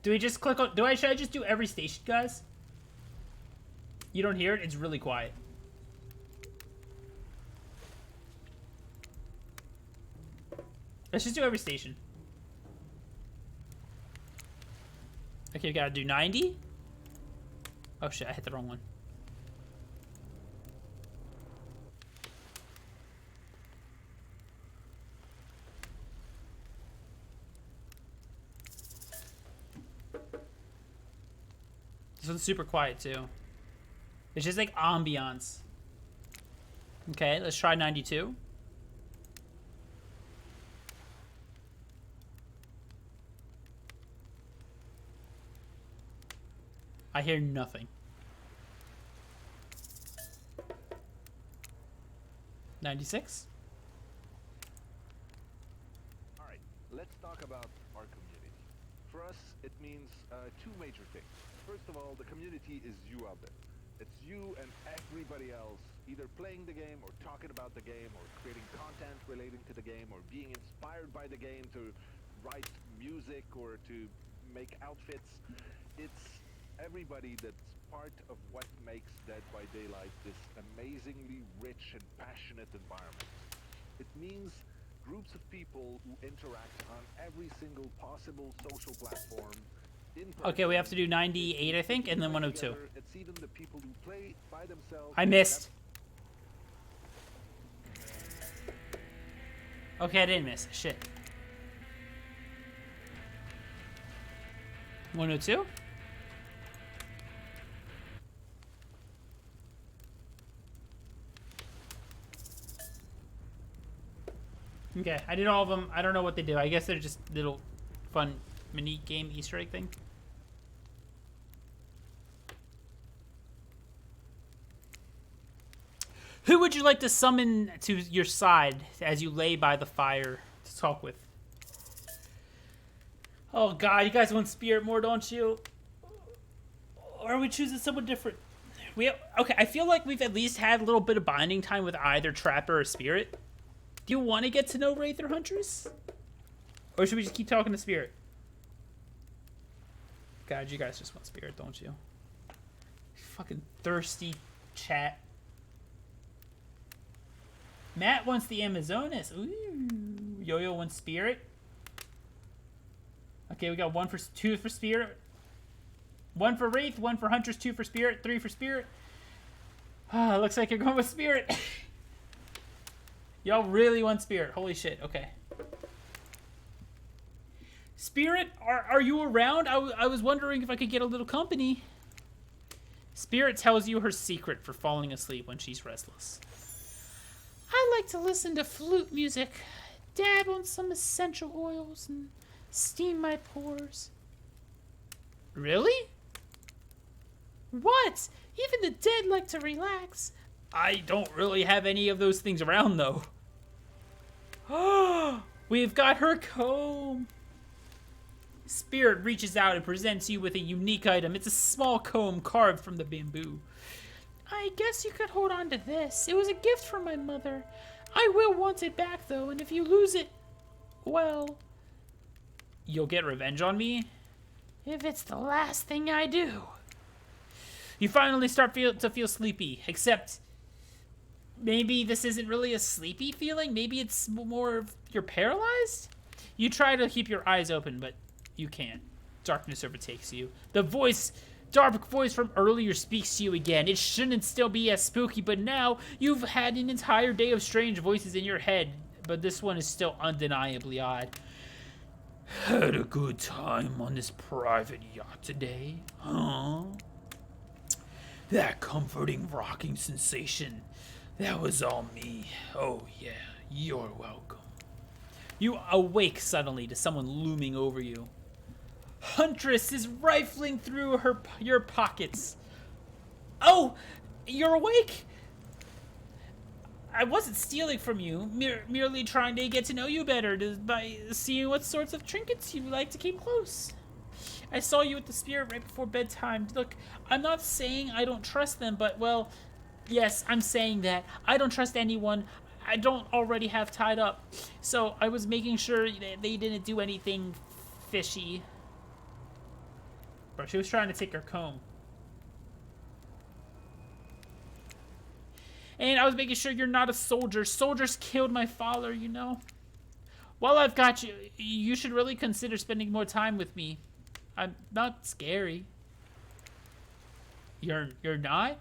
Do we just click on... Should I just do every station, guys? You don't hear it? It's really quiet. Let's just do every station. Okay, we gotta do 90. Oh shit, I hit the wrong one. This one's super quiet too. It's just like ambiance. Okay, let's try 92. I hear nothing. 96. All right, let's talk about our community. For us, it means two major things. First of all, the community is you out there. It's you and everybody else either playing the game or talking about the game or creating content relating to the game or being inspired by the game to write music or to make outfits. It's everybody that's part of what makes Dead by Daylight this amazingly rich and passionate environment. It means groups of people who interact on every single possible social platform. Okay, we have to do 98, I think, and then 102. It's even the people who play by themselves. I missed. Okay, I didn't miss. Shit. 102? Okay, I did all of them. I don't know what they do. I guess they're just little fun mini game Easter egg thing. Who would you like to summon to your side as you lay by the fire to talk with? Oh god, you guys want Spirit more, don't you? Or are we choosing someone different? Okay, I feel like we've at least had a little bit of binding time with either Trapper or Spirit. Do you want to get to know Wraith or Huntress? Or should we just keep talking to Spirit? God, you guys just want Spirit, don't you? Fucking thirsty chat. Matt wants the Amazonas. Ooh. Yo-Yo wants Spirit. Okay, we got two for Spirit. 1 for Wraith, 1 for Huntress, 2 for Spirit, 3 for Spirit. Ah, looks like you're going with Spirit. Y'all really want Spirit. Holy shit. Okay. Spirit, are you around? I was wondering if I could get a little company. Spirit tells you her secret for falling asleep when she's restless. I like to listen to flute music, dab on some essential oils, and steam my pores. Really? What? Even the dead like to relax. I don't really have any of those things around, though. Oh, we've got her comb. Spirit reaches out and presents you with a unique item. It's a small comb carved from the bamboo. I guess you could hold on to this. It was a gift from my mother. I will want it back, though, and if you lose it, well... You'll get revenge on me? If it's the last thing I do. You finally start to feel sleepy, except maybe this isn't really a sleepy feeling. Maybe it's more of you're paralyzed? You try to keep your eyes open, but you can't. Darkness overtakes you. The dark voice from earlier speaks to you again. It shouldn't still be as spooky, but now you've had an entire day of strange voices in your head, but this one is still undeniably odd. Had a good time on this private yacht today, huh? That comforting rocking sensation, that was all me. Oh yeah, you're welcome. You awake suddenly to someone looming over you. Huntress is rifling through your pockets. Oh, you're awake? I wasn't stealing from you, merely trying to get to know you better by seeing what sorts of trinkets you like to keep close. I saw you with the Spirit right before bedtime. Look, I'm not saying I don't trust them, but, well, yes, I'm saying that. I don't trust anyone I don't already have tied up. So I was making sure that they didn't do anything fishy. Bro, she was trying to take her comb. And I was making sure you're not a soldier. Soldiers killed my father, you know. While I've got you, you should really consider spending more time with me. I'm not scary. You're not?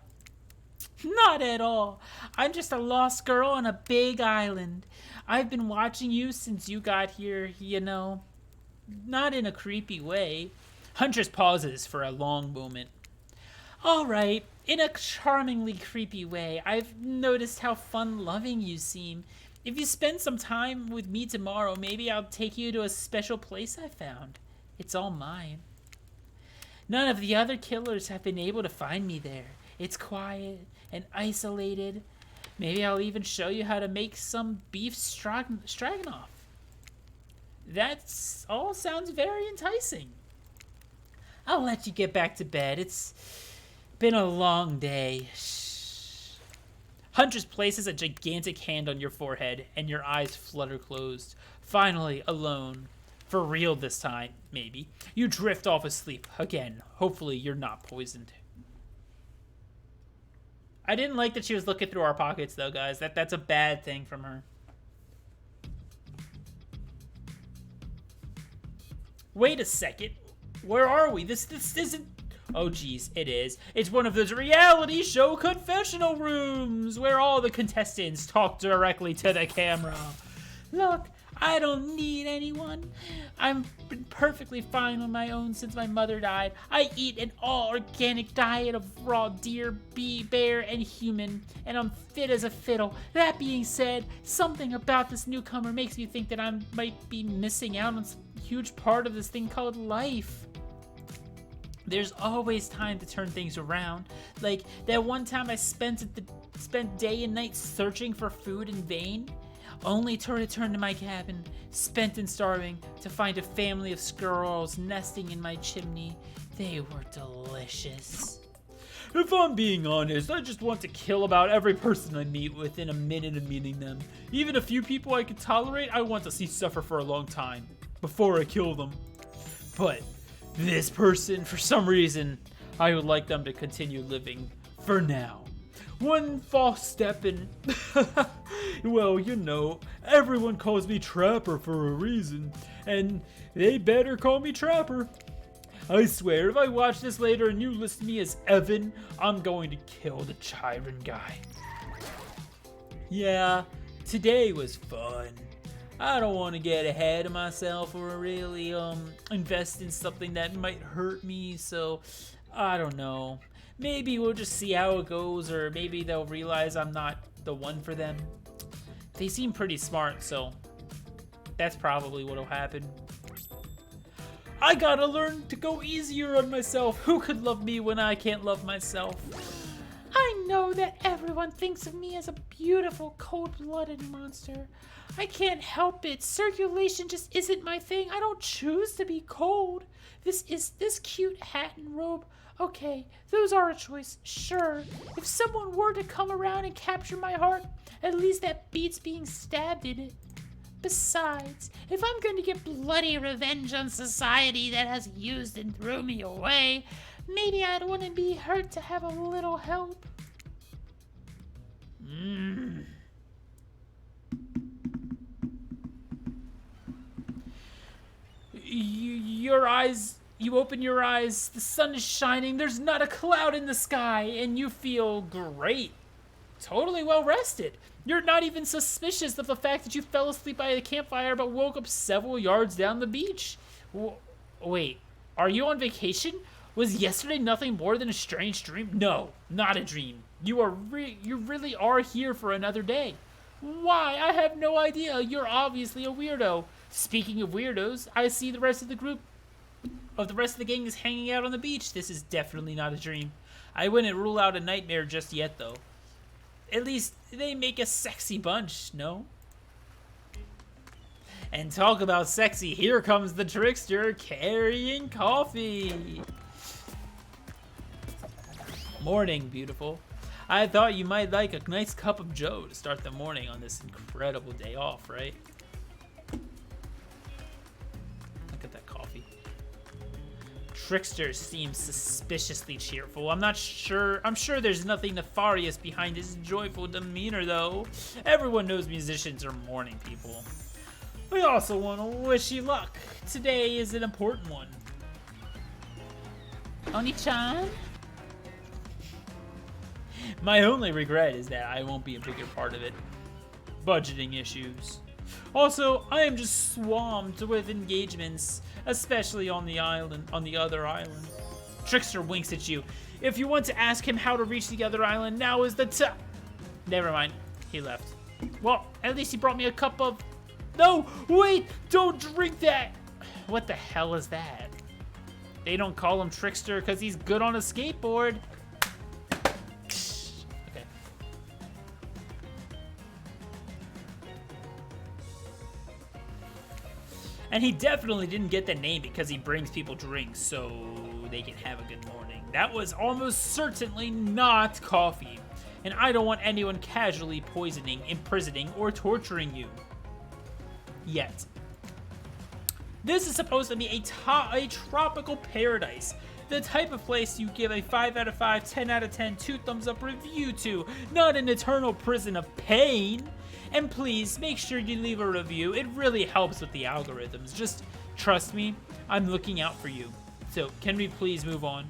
Not at all. I'm just a lost girl on a big island. I've been watching you since you got here, you know. Not in a creepy way. Huntress pauses for a long moment. All right, in a charmingly creepy way. I've noticed how fun-loving you seem. If you spend some time with me tomorrow, maybe I'll take you to a special place I found. It's all mine. None of the other killers have been able to find me there. It's quiet and isolated. Maybe I'll even show you how to make some beef stroganoff. That's all sounds very enticing. I'll let you get back to bed. It's been a long day. Shh. Huntress places a gigantic hand on your forehead, and your eyes flutter closed. Finally, alone. For real this time, maybe. You drift off asleep again. Hopefully, you're not poisoned. I didn't like that she was looking through our pockets, though, guys. That's a bad thing from her. Wait a second. Where are we? This isn't... Oh, geez, it is. It's one of those reality show confessional rooms where all the contestants talk directly to the camera. Look, I don't need anyone. I've been perfectly fine on my own since my mother died. I eat an all-organic diet of raw deer, bee, bear, and human, and I'm fit as a fiddle. That being said, something about this newcomer makes me think that I might be missing out on some huge part of this thing called life. There's always time to turn things around. Like that one time I spent day and night searching for food in vain, only to return to my cabin, spent and starving, to find a family of squirrels nesting in my chimney. They were delicious. If I'm being honest, I just want to kill about every person I meet within a minute of meeting them. Even a few people I could tolerate, I want to see suffer for a long time before I kill them. But this person, for some reason, I would like them to continue living for now. One false step and... well, you know, everyone calls me Trapper for a reason, and they better call me Trapper. I swear, if I watch this later and you list me as Evan, I'm going to kill the Chiron guy. Yeah, today was fun. I don't want to get ahead of myself or really invest in something that might hurt me, so I don't know. Maybe we'll just see how it goes, or maybe they'll realize I'm not the one for them. They seem pretty smart, so that's probably what'll happen. I gotta learn to go easier on myself. Who could love me when I can't love myself? I know that everyone thinks of me as a beautiful, cold-blooded monster. I can't help it. Circulation just isn't my thing. I don't choose to be cold. This cute hat and robe. Okay, those are a choice, sure. If someone were to come around and capture my heart, at least that beats being stabbed in it. Besides, if I'm going to get bloody revenge on society that has used and threw me away, maybe I wouldn't be hurt to have a little help. You open your eyes, the sun is shining, there's not a cloud in the sky, and you feel great. Totally well rested. You're not even suspicious of the fact that you fell asleep by the campfire but woke up several yards down the beach. Wait, are you on vacation? Was yesterday nothing more than a strange dream? No, not a dream. You really are here for another day. Why? I have no idea. You're obviously a weirdo. Speaking of weirdos, I see the rest of the gang is hanging out on the beach. This is definitely not a dream. I wouldn't rule out a nightmare just yet, though. At least they make a sexy bunch, no? And talk about sexy, here comes the trickster carrying coffee. Morning, beautiful. I thought you might like a nice cup of joe to start the morning on this incredible day off, right? Look at that coffee. Trickster seems suspiciously cheerful. I'm sure there's nothing nefarious behind his joyful demeanor, though. Everyone knows musicians are morning people. We also want to wish you luck. Today is an important one. Oni-chan? My only regret is that I won't be a bigger part of it. Budgeting issues. Also, I am just swamped with engagements, especially on the other island. Trickster winks at you. If you want to ask him how to reach the other island, now is the time. Never mind. He left. Well, at least he brought me a cup of... No, wait, don't drink that. What the hell is that? They don't call him Trickster because he's good on a skateboard. Okay. And he definitely didn't get the name because he brings people drinks so they can have a good morning. That was almost certainly not coffee. And I don't want anyone casually poisoning, imprisoning, or torturing you. Yet. This is supposed to be a tropical paradise. The type of place you give a 5 out of 5, 10 out of 10, 2 thumbs up review to, not an eternal prison of pain. And please, make sure you leave a review. It really helps with the algorithms. Just trust me, I'm looking out for you. So, can we please move on?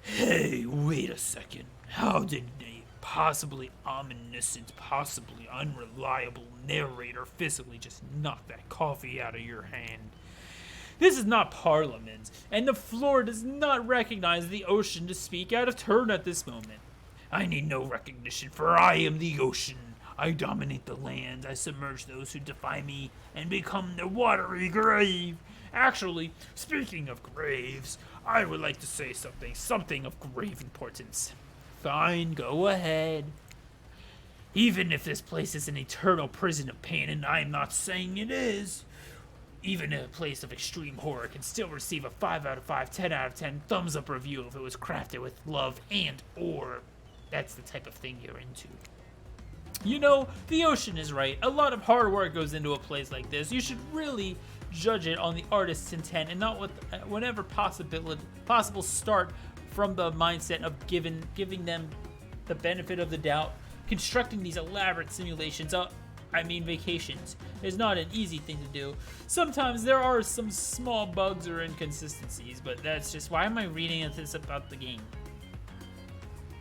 Hey, wait a second. How did a possibly omniscient, possibly unreliable narrator physically just knock that coffee out of your hand? This is not Parliament, and the floor does not recognize the ocean to speak out of turn at this moment. I need no recognition, for I am the ocean. I dominate the land, I submerge those who defy me, and become their watery grave. Actually, speaking of graves, I would like to say something of grave importance. Fine, go ahead. Even if this place is an eternal prison of pain, and I'm not saying it is, even a place of extreme horror can still receive a 5 out of 5, 10 out of 10 thumbs up review if it was crafted with love and or that's the type of thing you're into. You know, the ocean is right. A lot of hard work goes into a place like this. You should really judge it on the artist's intent and not with whatever possible start from the mindset of giving them the benefit of the doubt. Constructing these elaborate simulations, vacations, is not an easy thing to do. Sometimes there are some small bugs or inconsistencies, but that's just, why am I reading this about the game?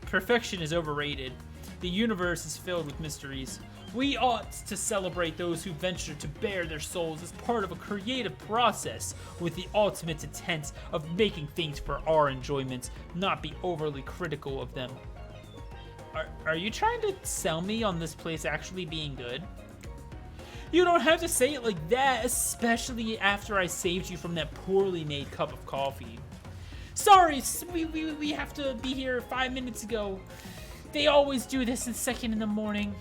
Perfection is overrated. The universe is filled with mysteries. We ought to celebrate those who venture to bare their souls as part of a creative process with the ultimate intent of making things for our enjoyment, not be overly critical of them. Are you trying to sell me on this place actually being good? You don't have to say it like that, especially after I saved you from that poorly made cup of coffee. Sorry, we have to be here 5 minutes ago. They always do this in second in the morning.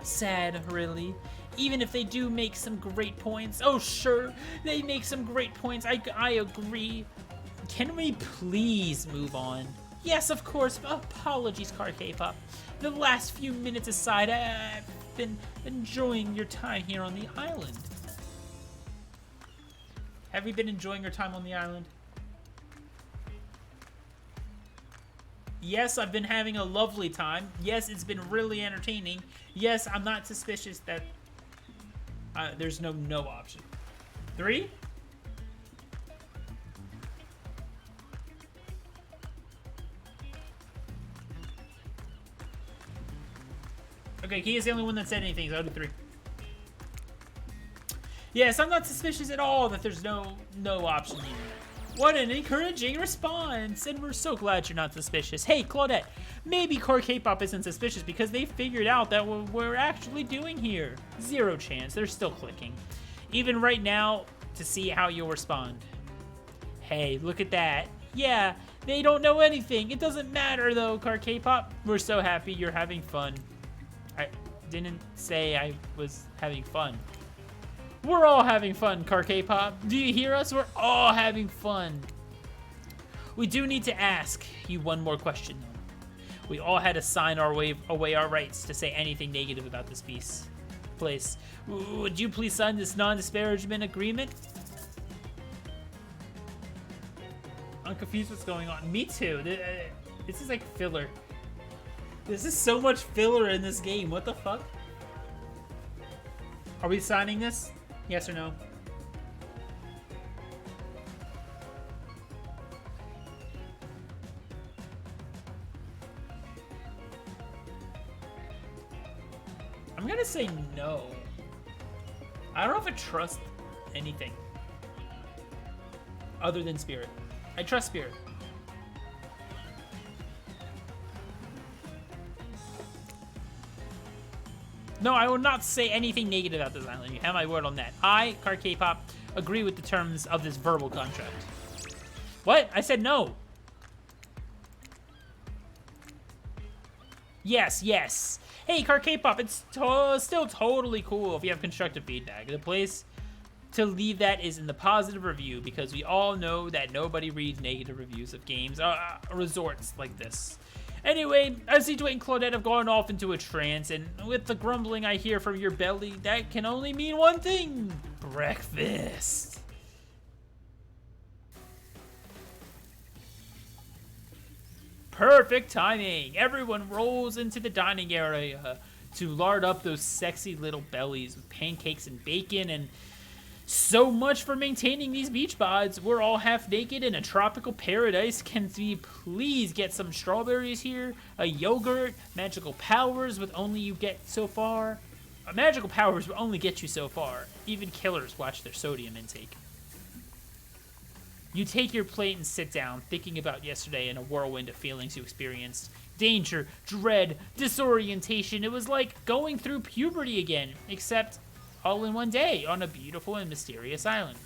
Sad, really. Even if they do make some great points. Oh, sure, they make some great points. I agree. Can we please move on? Yes, of course. Apologies, carkpop. The last few minutes aside, I've been enjoying your time here on the island. Have you been enjoying your time on the island? Yes, I've been having a lovely time. Yes, it's been really entertaining. Yes, I'm not suspicious that there's no option. 3? Okay, he is the only one that said anything, so I'll do 3. Yes, I'm not suspicious at all that there's no option here. What an encouraging response, and we're so glad you're not suspicious. Hey, Claudette, maybe carkpop isn't suspicious because they figured out that what we're actually doing here. 0 chance, they're still clicking. Even right now, to see how you'll respond. Hey, look at that. Yeah, they don't know anything. It doesn't matter though, carkpop. We're so happy you're having fun. I didn't say I was having fun. We're all having fun, carkpop. Do you hear us? We're all having fun. We do need to ask you one more question, though. We all had to sign away our rights to say anything negative about this place. Would you please sign this non-disparagement agreement? I'm confused what's going on. Me too. This is like filler. This is so much filler in this game. What the fuck? Are we signing this? Yes or no? I'm gonna say no. I don't know if I trust anything other than Spirit. I trust Spirit. No, I will not say anything negative about this island. You have my word on that. I, carkpop, agree with the terms of this verbal contract. What? I said no. Yes, yes. Hey, carkpop, it's still totally cool if you have constructive feedback. The place to leave that is in the positive review, because we all know that nobody reads negative reviews of games, resorts like this. Anyway, I see Dwayne and Claudette have gone off into a trance, and with the grumbling I hear from your belly, that can only mean one thing: breakfast. Perfect timing. Everyone rolls into the dining area to lard up those sexy little bellies with pancakes and bacon, and so much for maintaining these beach bods. We're all half naked in a tropical paradise. Can we please get some strawberries here? A yogurt? Magical powers with only you get so far? Magical powers will only get you so far. Even killers watch their sodium intake. You take your plate and sit down, thinking about yesterday in a whirlwind of feelings you experienced. Danger, dread, disorientation. It was like going through puberty again, except all in one day on a beautiful and mysterious island.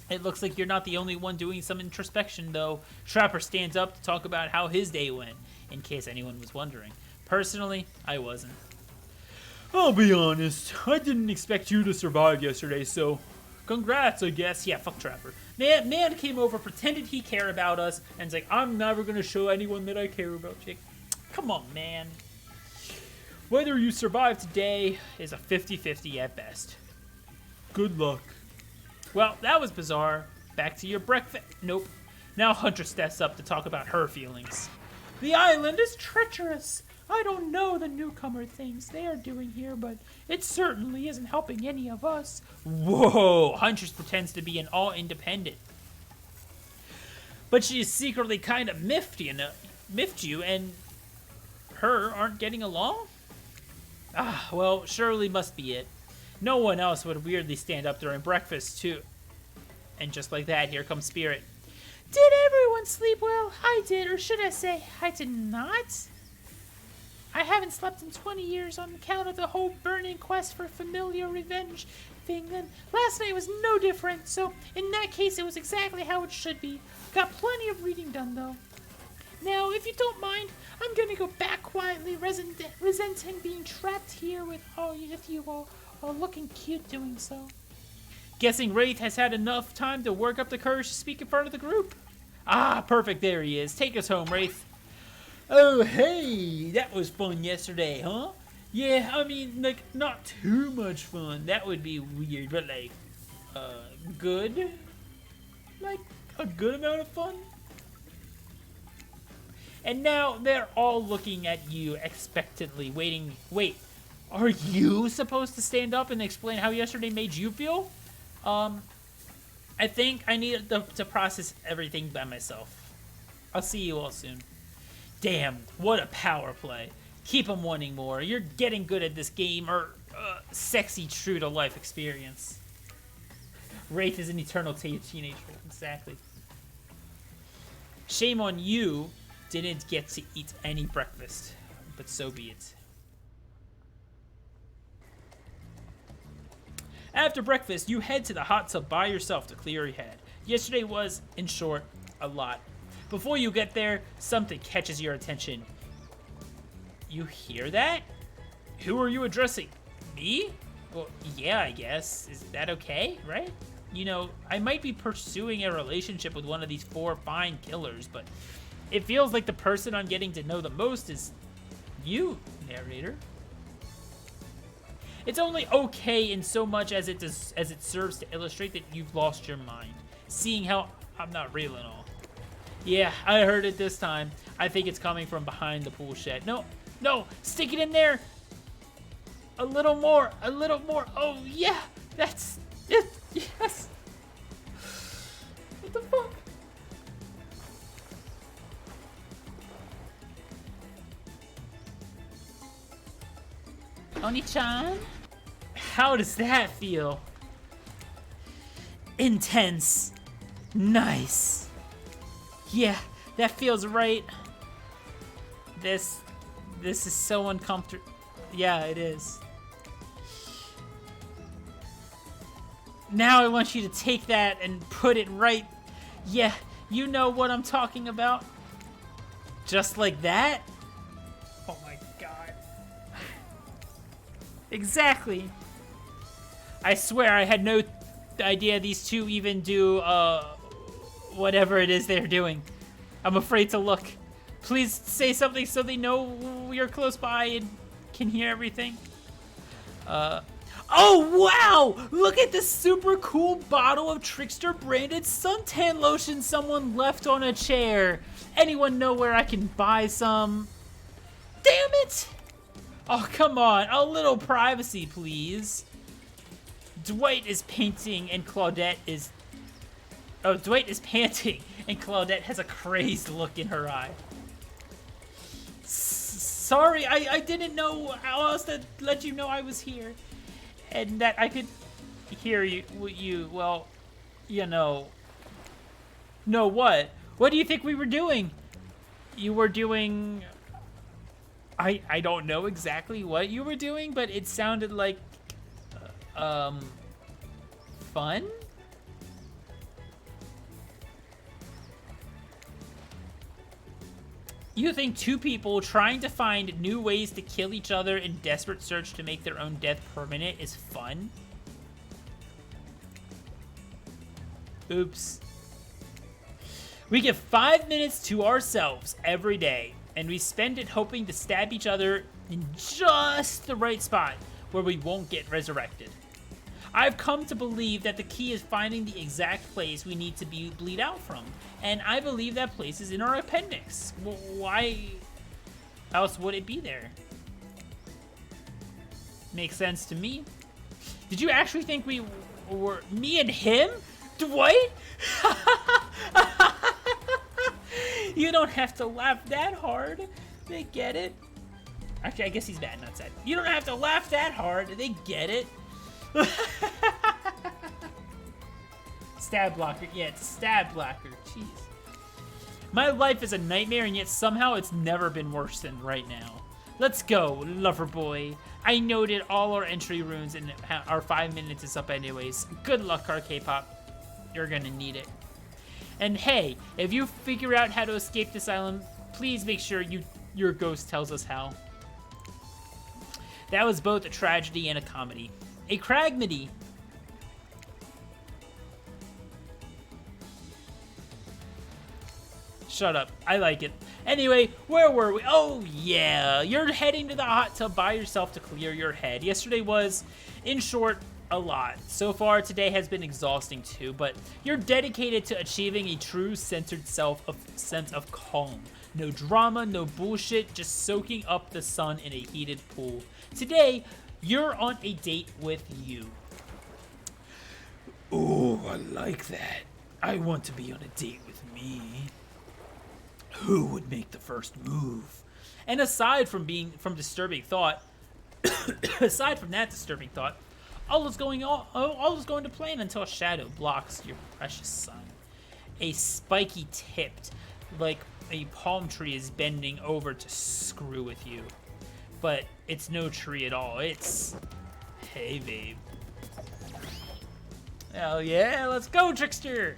It looks like you're not the only one doing some introspection, though. Trapper stands up to talk about how his day went, in case anyone was wondering. Personally, I wasn't. I'll be honest, I didn't expect you to survive yesterday, so congrats, I guess. Yeah, fuck Trapper. Man came over, pretended he cared about us, and it's like, I'm never gonna show anyone that I care about, Jake. Come on, man. Whether you survive today is a 50-50 at best. Good luck. Well, that was bizarre. Back to your breakfast. Nope. Now Hunter steps up to talk about her feelings. The island is treacherous. I don't know the newcomer things they are doing here, but it certainly isn't helping any of us. Whoa! Huntress pretends to be an all-independent. But she is secretly kind of miffed you and her aren't getting along? Ah, well, surely must be it. No one else would weirdly stand up during breakfast, too. And just like that, here comes Spirit. Did everyone sleep well? I did, or should I say, I did not. I haven't slept in 20 years on account of the whole burning quest for familiar revenge thing, and last night was no different, so in that case it was exactly how it should be. Got plenty of reading done, though. Now, if you don't mind, I'm gonna go back quietly, resenting being trapped here with you all looking cute doing so. Guessing Wraith has had enough time to work up the courage to speak in front of the group. Ah, perfect, there he is. Take us home, Wraith. Oh, hey, that was fun yesterday, huh? Yeah, I mean, like, not too much fun. That would be weird, but like, good? Like, a good amount of fun? And now they're all looking at you expectantly, waiting. Wait, are you supposed to stand up and explain how yesterday made you feel? I think I need to process everything by myself. I'll see you all soon. Damn, what a power play. Keep them wanting more. You're getting good at this game, or sexy true-to-life experience. Wraith is an eternal teenager. Exactly. Shame on you, didn't get to eat any breakfast, but so be it. After breakfast, you head to the hot tub by yourself to clear your head. Yesterday was, in short, a lot. Before you get there, something catches your attention. You hear that? Who are you addressing? Me? Well, yeah, I guess. Is that okay, right? You know, I might be pursuing a relationship with one of these 4 fine killers, but it feels like the person I'm getting to know the most is you, narrator. It's only okay in so much as it serves to illustrate that you've lost your mind, seeing how I'm not real at all. Yeah, I heard it this time. I think it's coming from behind the pool shed. No, stick it in there. A little more. Oh, yeah, that's it. Yes. What the fuck? Oni-chan? How does that feel? Intense. Nice. Yeah, that feels right. This is so uncomfortable. Yeah, it is. Now I want you to take that and put it right. Yeah, you know what I'm talking about. Just like that? Oh my god. Exactly. I swear I had no idea these two even do whatever it is they're doing. I'm afraid to look. Please say something so they know you're close by and can hear everything. Oh wow! Look at this super cool bottle of Trickster branded suntan lotion someone left on a chair. Anyone know where I can buy some? Damn it! Oh, come on. A little privacy, please. Dwight is painting and Claudette is... Oh, Dwight is panting and Claudette has a crazed look in her eye. Sorry, I didn't know how else to let you know I was here. And that I could hear you, well, you know. No, what? What do you think we were doing? You were doing... I don't know exactly what you were doing, but it sounded like, fun? You think two people trying to find new ways to kill each other in desperate search to make their own death permanent is fun? Oops. We get 5 minutes to ourselves every day, and we spend it hoping to stab each other in just the right spot where we won't get resurrected. I've come to believe that the key is finding the exact place we need to bleed out from, and I believe that place is in our appendix. Why else would it be there? Makes sense to me. Did you actually think we were me and him? Dwight? You don't have to laugh that hard. They get it. Actually, I guess he's mad, not sad. You don't have to laugh that hard. They get it. Stab blocker. Yeah, it's stab blocker. Jeez. My life is a nightmare, and yet somehow it's never been worse than right now. Let's go, lover boy. I noted all our entry runes, and our 5 minutes is up anyways. Good luck, carkpop. You're gonna need it. And hey, if you figure out how to escape this island, please make sure your ghost tells us how. That was both a tragedy and a comedy. A cragmedy. Shut up. I like it. Anyway, where were we? Oh, yeah. You're heading to the hot tub by yourself to clear your head. Yesterday was, in short, a lot. So far, today has been exhausting too, but you're dedicated to achieving a true centered sense of calm. No drama, no bullshit, just soaking up the sun in a heated pool. Today, you're on a date with you. Oh, I like that. I want to be on a date with me. Who would make the first move? And aside from disturbing thought, aside from that disturbing thought, all is going to plan until a shadow blocks your precious sun. A spiky tipped, like a palm tree, is bending over to screw with you. But it's no tree at all. It's... Hey, babe. Hell yeah, let's go, Trickster!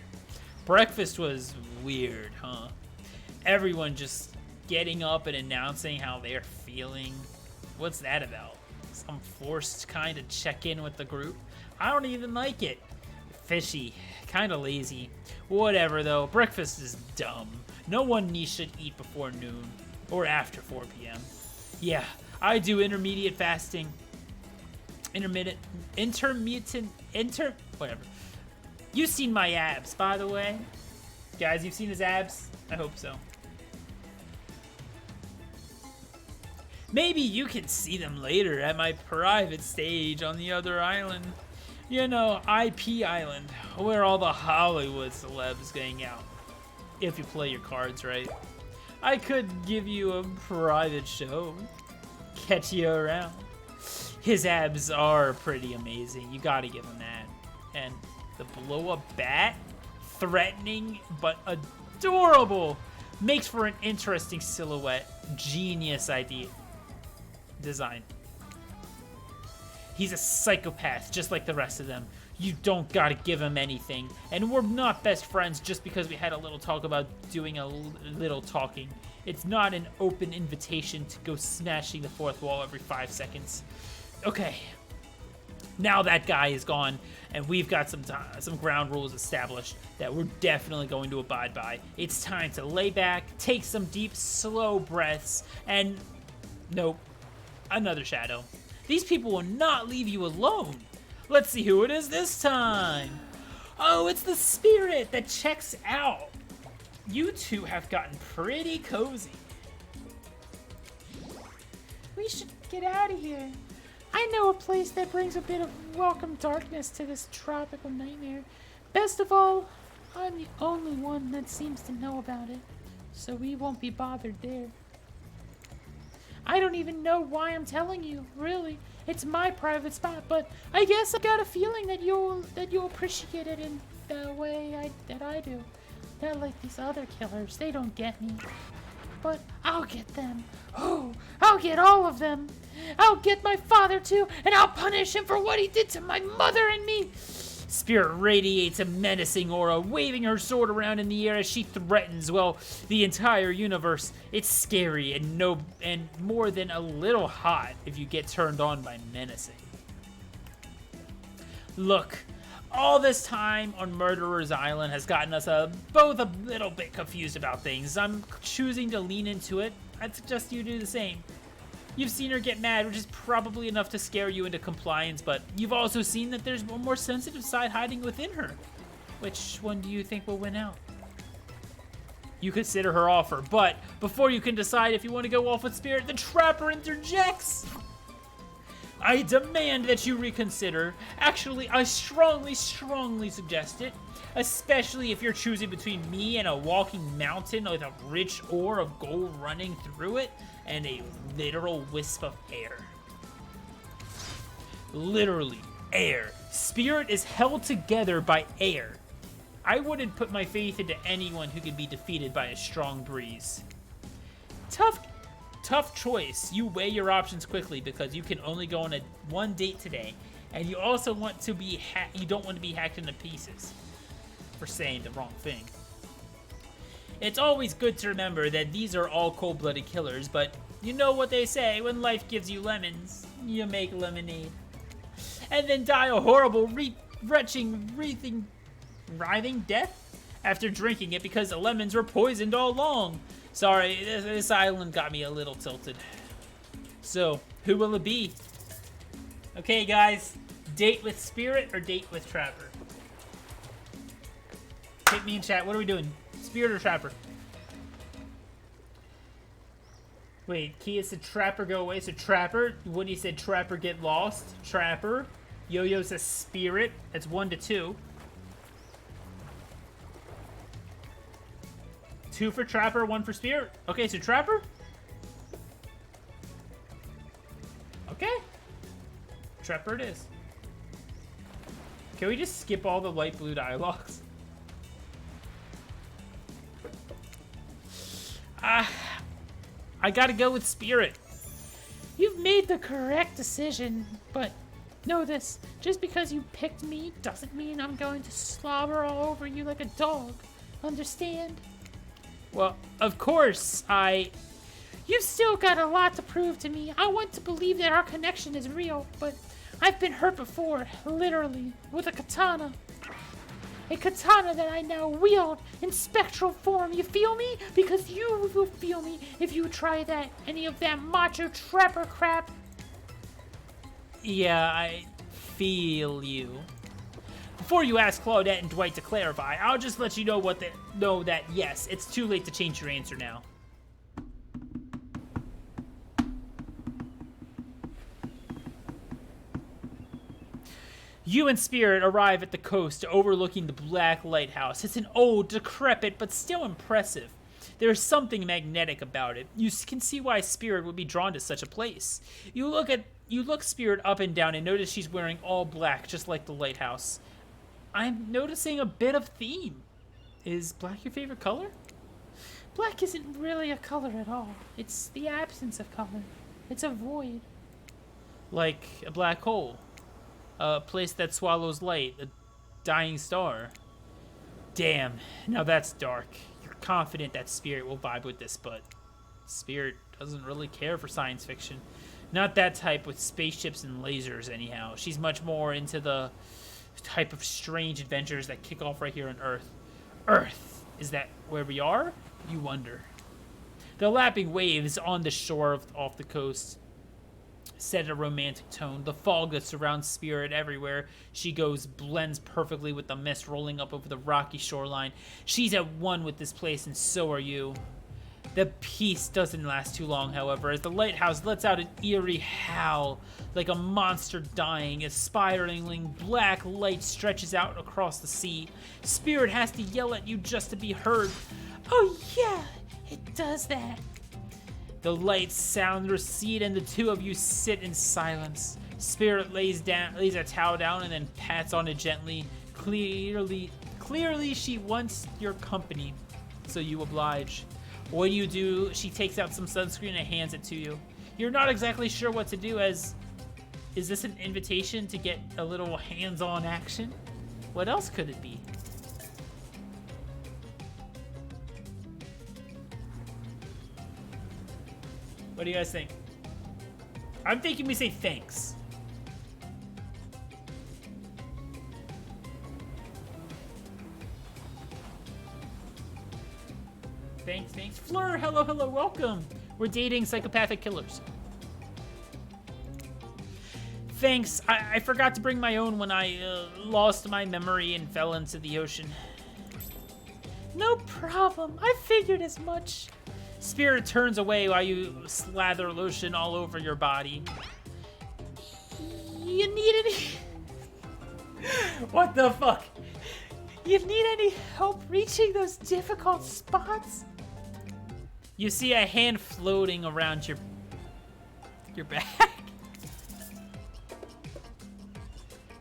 Breakfast was weird, huh? Everyone just getting up and announcing how they're feeling. What's that about? Some forced kind of check-in with the group? I don't even like it. Fishy. Kind of lazy. Whatever, though. Breakfast is dumb. No one should eat before noon. Or after 4 p.m. Yeah, I do intermediate fasting. Whatever. You've seen my abs, by the way. Guys, you've seen his abs? I hope so. Maybe you can see them later at my private stage on the other island. You know, IP Island, where all the Hollywood celebs hang out. If you play your cards right. I could give you a private show. Catch you around. His abs are pretty amazing. You gotta give him that. And the blow-up bat, threatening but adorable, makes for an interesting silhouette. Genius idea. Design. He's a psychopath, just like the rest of them. You don't gotta give him anything. And we're not best friends just because we had a little talk about doing a little talking. It's not an open invitation to go smashing the fourth wall every 5 seconds. Okay. Now that guy is gone, and we've got some ground rules established that we're definitely going to abide by. It's time to lay back, take some deep, slow breaths, and nope, another shadow. These people will not leave you alone. Let's see who it is this time. Oh, it's the spirit that checks out. You two have gotten pretty cozy. We should get out of here. I know a place that brings a bit of welcome darkness to this tropical nightmare. Best of all, I'm the only one that seems to know about it, so we won't be bothered there. I don't even know why I'm telling you, really. It's my private spot, but I guess I got a feeling that you'll appreciate it in the way that I do. Not like these other killers, they don't get me. But I'll get them. Oh, I'll get all of them. I'll get my father too, and I'll punish him for what he did to my mother and me. Spirit radiates a menacing aura, waving her sword around in the air as she threatens, well, the entire universe. It's scary and more than a little hot if you get turned on by menacing. Look, all this time on Murderer's Island has gotten us both a little bit confused about things. I'm choosing to lean into it. I'd suggest you do the same. You've seen her get mad, which is probably enough to scare you into compliance, but you've also seen that there's a more sensitive side hiding within her. Which one do you think will win out? You consider her offer, but before you can decide if you want to go off with Spirit, the Trapper interjects. I demand that you reconsider. Actually, I strongly suggest it. Especially if you're choosing between me and a walking mountain with a rich ore of gold running through it and a literal wisp of air. Literally, air. Spirit is held together by air. I wouldn't put my faith into anyone who could be defeated by a strong breeze. Tough choice. You weigh your options quickly because you can only go on one date today, and you also want to be you don't want to be hacked into pieces for saying the wrong thing. It's always good to remember that these are all cold-blooded killers, but you know what they say, when life gives you lemons, you make lemonade. And then die a horrible, writhing death after drinking it because the lemons were poisoned all along. Sorry, this island got me a little tilted. So, who will it be? Okay, guys, date with Spirit or date with Trapper? Hit me in chat. What are we doing? Spirit or Trapper? Wait, Kia said Trapper go away, so Trapper. Woody said Trapper get lost. Trapper. Yo-Yo says Spirit. That's 1-2. 2 for Trapper, 1 for Spirit. Okay, so Trapper? Okay. Trapper it is. Can we just skip all the light blue dialogues? I gotta go with Spirit. You've made the correct decision, but know this, just because you picked me doesn't mean I'm going to slobber all over you like a dog. Understand? Well, of course, You've still got a lot to prove to me. I want to believe that our connection is real, but I've been hurt before, literally, with a katana. A katana that I now wield in spectral form, you feel me? Because you will feel me if you try any of that macho Trapper crap. Yeah, I feel you. Before you ask Claudette and Dwight to clarify, I'll just let you know that yes, it's too late to change your answer now. You and Spirit arrive at the coast overlooking the Black Lighthouse. It's an old, decrepit, but still impressive. There's something magnetic about it. You can see why Spirit would be drawn to such a place. You look Spirit up and down and notice she's wearing all black, just like the lighthouse. I'm noticing a bit of theme. Is black your favorite color? Black isn't really a color at all. It's the absence of color. It's a void. Like a black hole. A place that swallows light. A dying star. Damn, now that's dark. You're confident that Spirit will vibe with this, but Spirit doesn't really care for science fiction. Not that type with spaceships and lasers, anyhow. She's much more into the type of strange adventures that kick off right here on Earth. Earth! Is that where we are? You wonder. The lapping waves on the shore off the coast set a romantic tone. The fog that surrounds Spirit everywhere she goes blends perfectly with the mist rolling up over the rocky shoreline. She's at one with this place, and so are you. The peace doesn't last too long, however, as the lighthouse lets out an eerie howl, like a monster dying, as spiraling black light stretches out across the sea. Spirit has to yell at you just to be heard. Oh yeah, it does that. The lights sound recede, and the two of you sit in silence. Spirit lays a towel down and then pats on it gently. Clearly she wants your company, so you oblige. What do? She takes out some sunscreen and hands it to you. You're not exactly sure what to do, as is this an invitation to get a little hands-on action? What else could it be? What do you guys think? I'm thinking we say thanks. Thanks. Fleur, hello, welcome. We're dating psychopathic killers. Thanks. I forgot to bring my own when I lost my memory and fell into the ocean. No problem. I figured as much. Spirit turns away while you slather lotion all over your body. You need any... What the fuck? You need any help reaching those difficult spots? You see a hand floating around your back.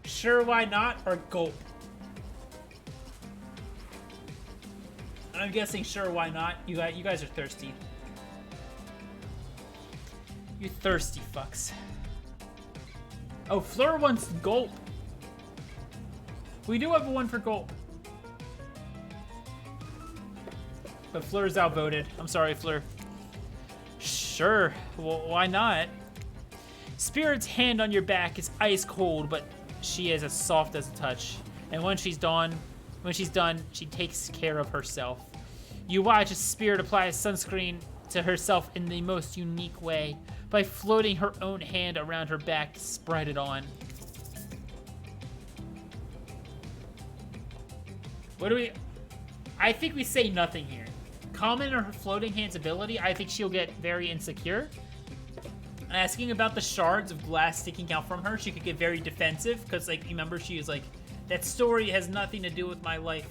Sure, why not? Or gulp. I'm guessing sure, why not? You guys are thirsty. You thirsty fucks. Oh, Fleur wants gulp. We do have one for gulp. But Fleur's outvoted. I'm sorry, Fleur. Sure. Well, why not? Spirit's hand on your back is ice cold, but she is as soft as a touch. And when she's done, she takes care of herself. You watch as Spirit applies sunscreen to herself in the most unique way by floating her own hand around her back to spread it on. What do we... I think we say nothing here. Comment on her floating hand's ability. I think she'll get very insecure. Asking about the shards of glass sticking out from her, she could get very defensive, because, like, remember, she is like, that story has nothing to do with my life.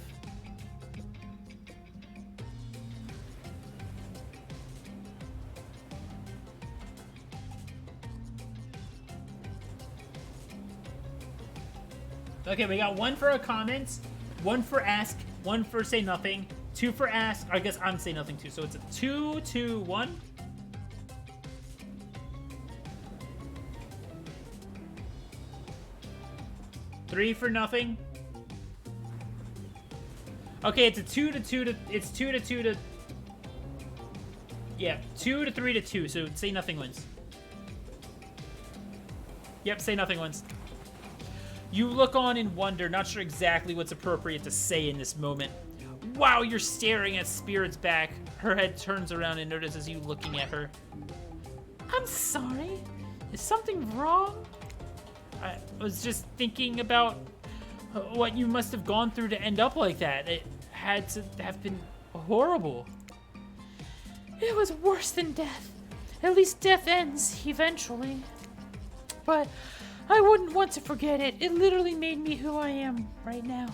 Okay, we got one for a comment, one for ask, one for say nothing, two for ask. I guess I'm say nothing too, so it's a 2, 2, 1. Three for nothing. Okay, it's a 2 to 2 to... It's 2 to 2 to... Yeah, 2 to 3 to 2, so say nothing wins. Yep, say nothing wins. You look on in wonder, not sure exactly what's appropriate to say in this moment. Wow, you're staring at Spirit's back. Her head turns around and notices you looking at her. I'm sorry. Is something wrong? I was just thinking about what you must have gone through to end up like that. It had to have been horrible. It was worse than death. At least death ends eventually. But I wouldn't want to forget it. It literally made me who I am right now.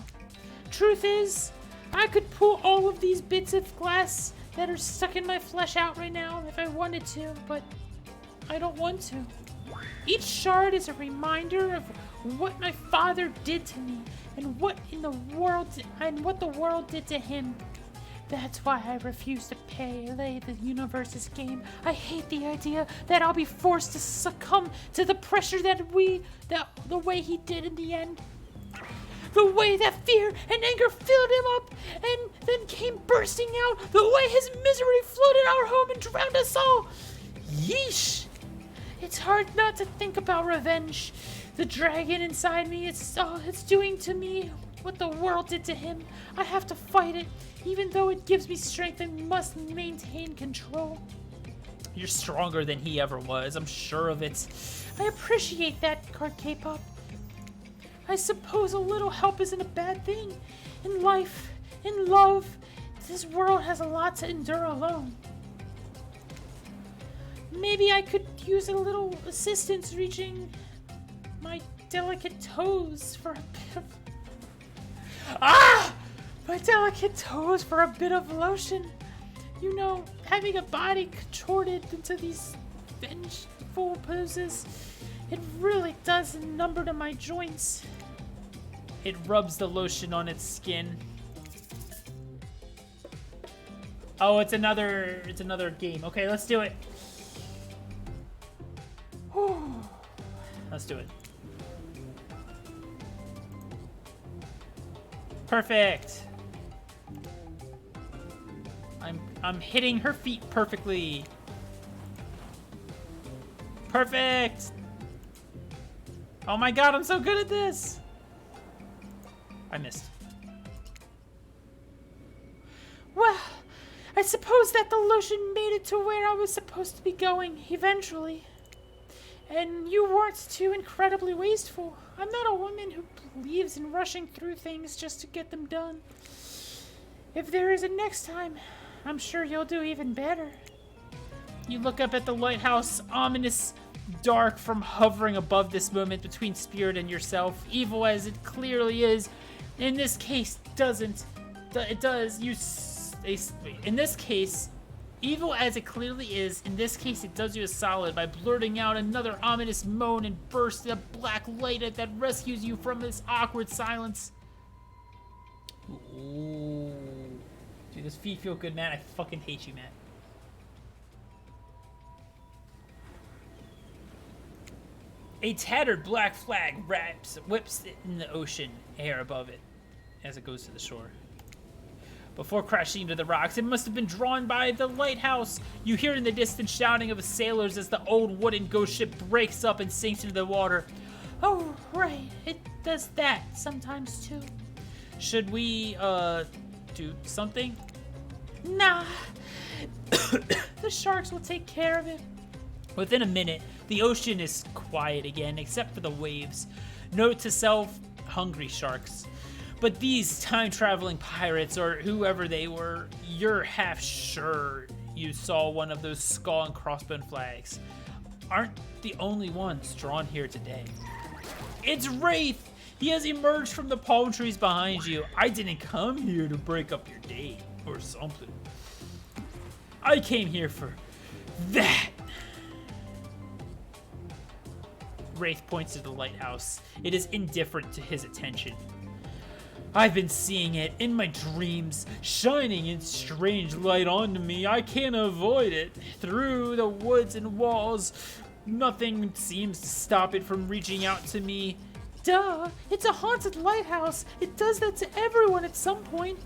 Truth is, I could pull all of these bits of glass that are stuck in my flesh out right now if I wanted to, but I don't want to. Each shard is a reminder of what my father did to me and what the world did to him. That's why I refuse to play the universe's game. I hate the idea that I'll be forced to succumb to the pressure that the way he did in the end. The way that fear and anger filled him up and then came bursting out. The way his misery flooded our home and drowned us all. Yeesh. It's hard not to think about revenge. The dragon inside me, it's doing to me what the world did to him. I have to fight it. Even though it gives me strength, I must maintain control. You're stronger than he ever was. I'm sure of it. I appreciate that, Kpop. I suppose a little help isn't a bad thing. In life, in love, this world has a lot to endure alone. Maybe I could use a little assistance reaching my delicate toes for a bit of... My delicate toes for a bit of lotion. You know, having a body contorted into these vengeful poses, it really does a number to my joints. It rubs the lotion on its skin. Oh, it's another game. Okay, let's do it. Let's do it. Perfect. I'm hitting her feet perfectly. Perfect. Oh my god, I'm so good at this. I missed. Well, I suppose that the lotion made it to where I was supposed to be going eventually. And you weren't too incredibly wasteful. I'm not a woman who believes in rushing through things just to get them done. If there is a next time, I'm sure you'll do even better. You look up at the lighthouse, ominous, dark from hovering above this moment between spirit and yourself. Evil as it clearly is, in this case, doesn't. It does. In this case, evil as it clearly is, in this case, it does you a solid by blurting out another ominous moan and burst of black light that rescues you from this awkward silence. Ooh. Dude, this feet feel good, man. I fucking hate you, man. A tattered black flag whips it in the ocean air above it as it goes to the shore. Before crashing into the rocks, it must have been drawn by the lighthouse. You hear in the distance shouting of the sailors as the old wooden ghost ship breaks up and sinks into the water. Oh, right. It does that sometimes, too. Should we, do something? Nah. The sharks will take care of it. Within a minute, the ocean is quiet again, except for the waves. Note to self, hungry sharks. But these time-traveling pirates, or whoever they were, you're half sure you saw one of those skull and crossbone flags. Aren't the only ones drawn here today. It's Wraith! He has emerged from the palm trees behind you. I didn't come here to break up your day, or something. I came here for that! Wraith points to the lighthouse. It is indifferent to his attention. I've been seeing it in my dreams, shining in strange light onto me. I can't avoid it. Through the woods and walls, nothing seems to stop it from reaching out to me. Duh, it's a haunted lighthouse. It does that to everyone at some point.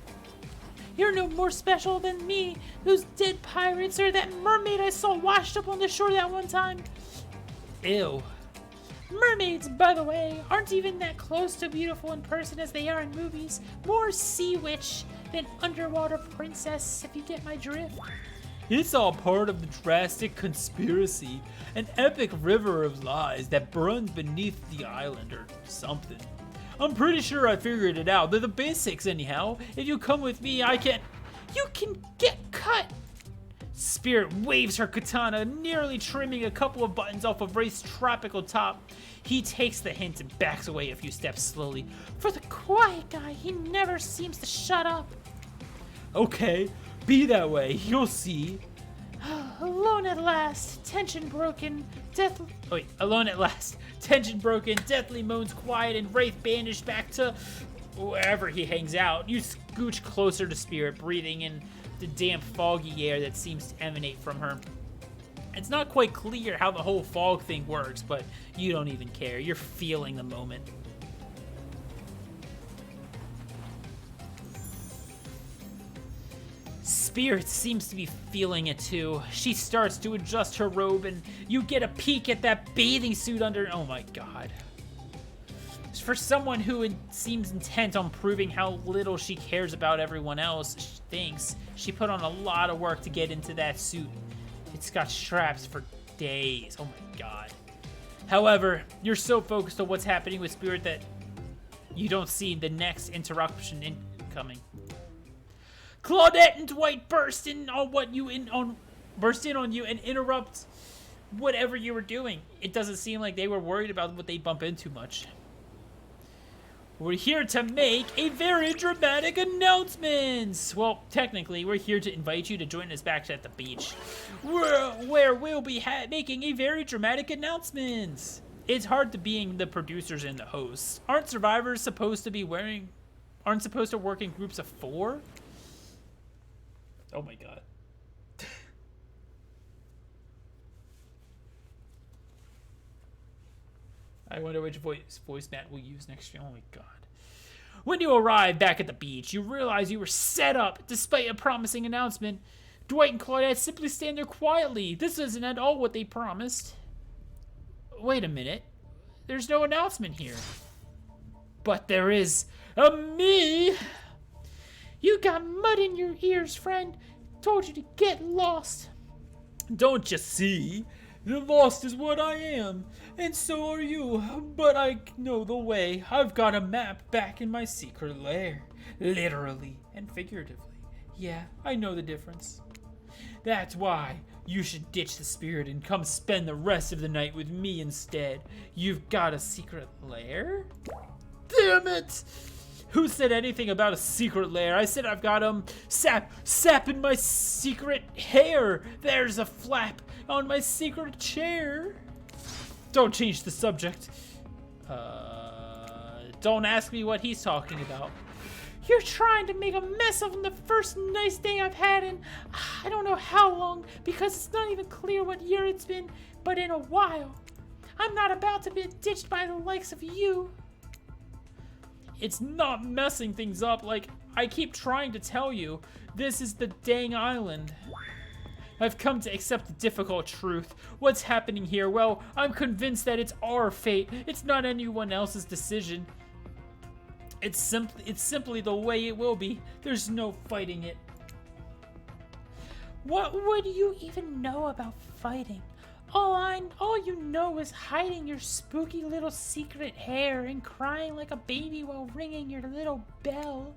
You're no more special than me, those dead pirates, or that mermaid I saw washed up on the shore that one time. Ew. Mermaids, by the way, aren't even that close to beautiful in person as they are in movies. More sea witch than underwater princess, if you get my drift. It's all part of the drastic conspiracy, an epic river of lies that runs beneath the island or something. I'm pretty sure I figured it out. They're the basics anyhow. If you come with me, I can... You can get cut! Spirit waves her katana, nearly trimming a couple of buttons off of Wraith's tropical top. He takes the hint and backs away a few steps slowly. For the quiet guy, he never seems to shut up. Okay, be that way. You'll see. Alone at last, tension broken, alone at last. Tension broken, deathly moans quiet, and Wraith banished back to wherever he hangs out. You scooch closer to Spirit, breathing in the damp, foggy air that seems to emanate from her. It's not quite clear how the whole fog thing works, but you don't even care. You're feeling the moment. Spirit seems to be feeling it too. She starts to adjust her robe and you get a peek at that bathing suit under. Oh my god. For someone who seems intent on proving how little she cares about everyone else, she thinks she put on a lot of work to get into that suit. It's got straps for days. Oh my god. However, you're so focused on what's happening with Spirit that you don't see the next interruption incoming. Claudette and Dwight burst in on you and interrupt whatever you were doing. It doesn't seem like they were worried about what they bump into much. We're here to make a very dramatic announcement. Well, technically, we're here to invite you to join us back at the beach, where we'll be making a very dramatic announcement. It's hard to being the producers and the hosts. Aren't survivors supposed to work in groups of 4? Oh my god. I wonder which voice Matt will use next year. Oh my god. When you arrive back at the beach, you realize you were set up despite a promising announcement. Dwight and Claudette simply stand there quietly. This isn't at all what they promised. Wait a minute. There's no announcement here. But there is a me. You got mud in your ears, friend. Told you to get lost. Don't you see? The lost is what I am, and so are you, but I know the way. I've got a map back in my secret lair, literally and figuratively. Yeah, I know the difference. That's why you should ditch the Spirit and come spend the rest of the night with me instead. You've got a secret lair? Damn it! Who said anything about a secret lair? I said I've got sap in my secret hair. There's a flap on my secret chair. Don't change the subject. Don't ask me what he's talking about. You're trying to make a mess of the first nice day I've had in I don't know how long, because it's not even clear what year it's been, but in a while. I'm not about to be ditched by the likes of you. It's not messing things up. Like, I keep trying to tell you, this is the dang island. I've come to accept the difficult truth. What's happening here? Well, I'm convinced that it's our fate. It's not anyone else's decision. It's simply the way it will be. There's no fighting it. What would you even know about fighting? All you know is hiding your spooky little secret hair and crying like a baby while ringing your little bell.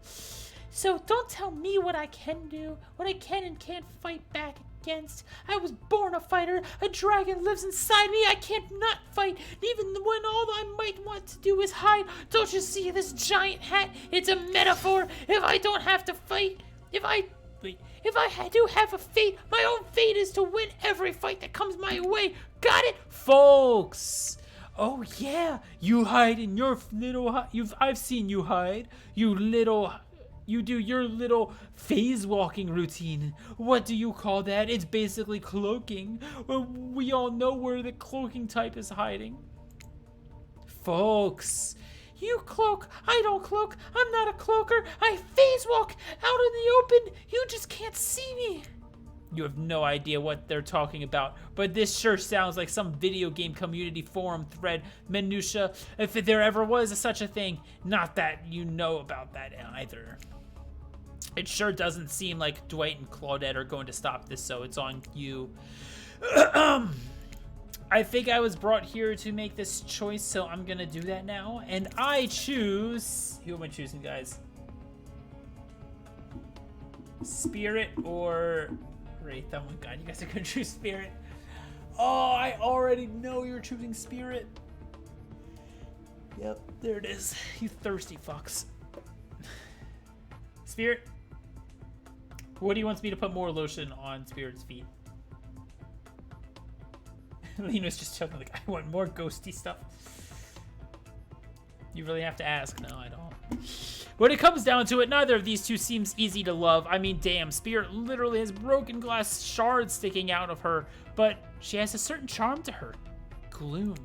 So don't tell me what I can do, what I can and can't fight back against. I was born a fighter. A dragon lives inside me. I can't not fight, even when all I might want to do is hide. Don't you see this giant hat? It's a metaphor. If I don't have to fight, if I do have a fate, my own fate is to win every fight that comes my way. Got it, folks? Oh yeah, you hide in your little. I've seen you hide. You do your little phase walking routine. What do you call that? It's basically cloaking. Well, we all know where the cloaking type is hiding. Folks. You cloak, I don't cloak, I'm not a cloaker, I phase walk out in the open, you just can't see me. You have no idea what they're talking about, but this sure sounds like some video game community forum thread minutia, if there ever was such a thing. Not that you know about that either. It sure doesn't seem like Dwight and Claudette are going to stop this, so it's on you. I think I was brought here to make this choice, so I'm gonna do that now. And I choose... Who am I choosing, guys? Spirit or Wraith? Oh my god, you guys are gonna choose Spirit. Oh, I already know you're choosing Spirit. Yep, there it is. You thirsty fucks. Spirit? Woody wants me to put more lotion on Spirit's feet. Lino's just chuckling like, I want more ghosty stuff. You really have to ask. No, I don't. When it comes down to it, neither of these two seems easy to love. I mean, damn, Spirit literally has broken glass shards sticking out of her, but she has a certain charm to her. Gloom.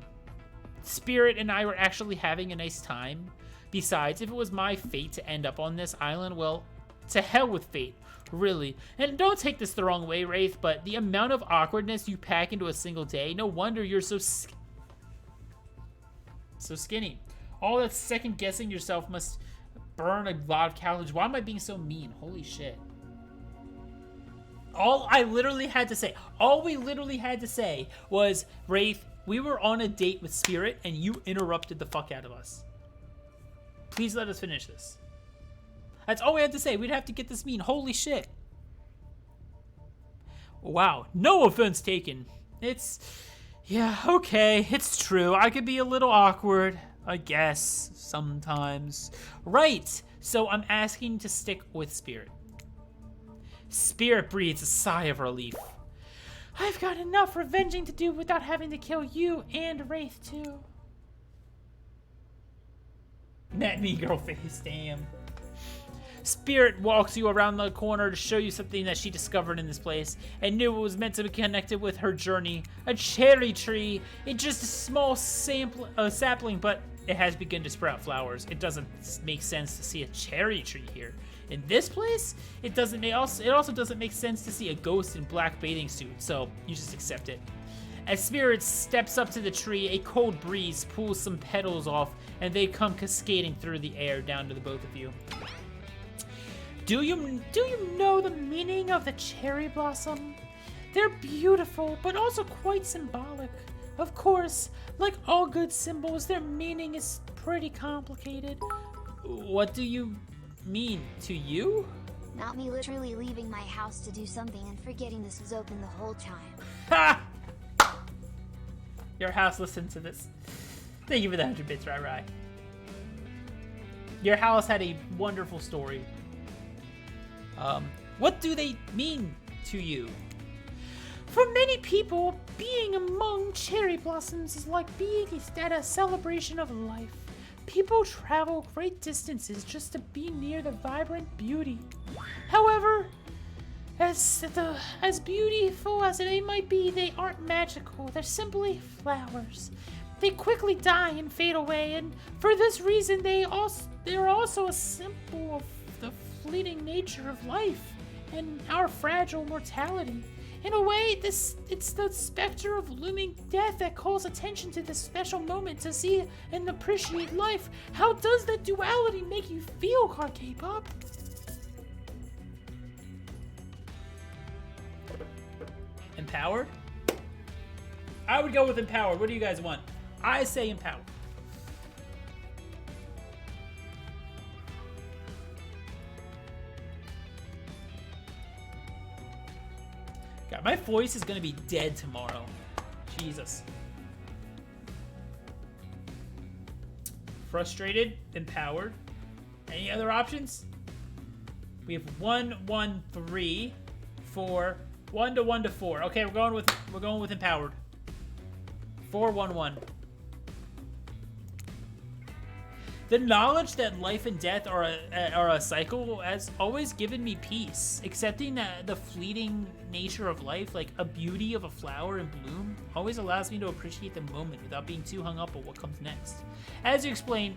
Spirit and I were actually having a nice time. Besides, if it was my fate to end up on this island, well, To hell with fate, really. And don't take this the wrong way, Wraith, but the amount of awkwardness you pack into a single day, no wonder you're so skinny. All that second guessing yourself must burn a lot of calories. Why am I being so mean? Holy shit. All we literally had to say was, Wraith, we were on a date with Spirit and you interrupted the fuck out of us. Please let us finish this. That's all we had to say. We'd have to get this mean. Holy shit. Wow. No offense taken. Yeah, okay. It's true. I could be a little awkward, I guess, sometimes. Right. So I'm asking to stick with Spirit. Spirit breathes a sigh of relief. I've got enough revenging to do without having to kill you and Wraith too. That mean girl face, damn. Spirit walks you around the corner to show you something that she discovered in this place and knew it was meant to be connected with her journey. A cherry tree. It's just a small sapling, but it has begun to sprout flowers. It doesn't make sense to see a cherry tree here. In this place, it also doesn't make sense to see a ghost in black bathing suit, so you just accept it. As Spirit steps up to the tree, a cold breeze pulls some petals off, and they come cascading through the air down to the both of you. Do you know the meaning of the cherry blossom? They're beautiful, but also quite symbolic. Of course, like all good symbols, their meaning is pretty complicated. What do you mean? To you? Not me literally leaving my house to do something and forgetting this was open the whole time. Ha! Your house listened to this. Thank you for the 100 bits, Rai. Your house had a wonderful story. What do they mean to you? For many people, being among cherry blossoms is like being at a celebration of life. People travel great distances just to be near the vibrant beauty. However, as beautiful as they might be, they aren't magical. They're simply flowers. They quickly die and fade away, and for this reason, they're also a symbol of the fleeting nature of life and our fragile mortality. In a way, it's the specter of looming death that calls attention to this special moment to see and appreciate life. How does that duality make you feel, carkpop? Empowered? I would go with empowered. What do you guys want? I say empowered. God, my voice is gonna be dead tomorrow. Jesus. Frustrated, empowered. Any other options? We have 1, 1, 3, 4, 1 to 1 to 4. Okay, we're going with empowered. 4, 1, 1. The knowledge that life and death are a cycle has always given me peace. Accepting that the fleeting nature of life, like a beauty of a flower in bloom, always allows me to appreciate the moment without being too hung up on what comes next. As you explain,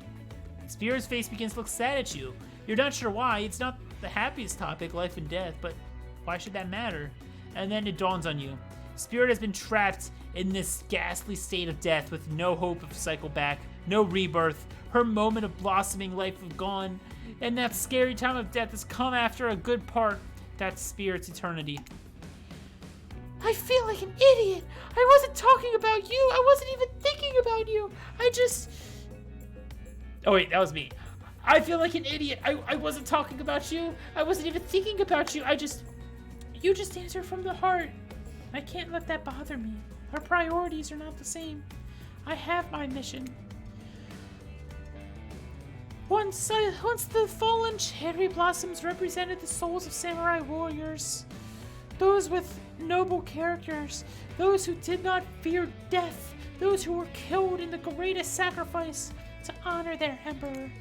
Spirit's face begins to look sad at you. You're not sure why. It's not the happiest topic, life and death, but why should that matter? And then it dawns on you. Spirit has been trapped in this ghastly state of death with no hope of cycle back, no rebirth. Her moment of blossoming life is gone, and that scary time of death has come after a good part. That's Spirit's eternity. I feel like an idiot. I wasn't talking about you. I wasn't even thinking about you. Oh wait, that was me. I feel like an idiot. I wasn't talking about you. I wasn't even thinking about you. You just answer from the heart. I can't let that bother me. Our priorities are not the same. I have my mission. Once the fallen cherry blossoms represented the souls of samurai warriors. Those with noble characters. Those who did not fear death. Those who were killed in the greatest sacrifice to honor their emperor.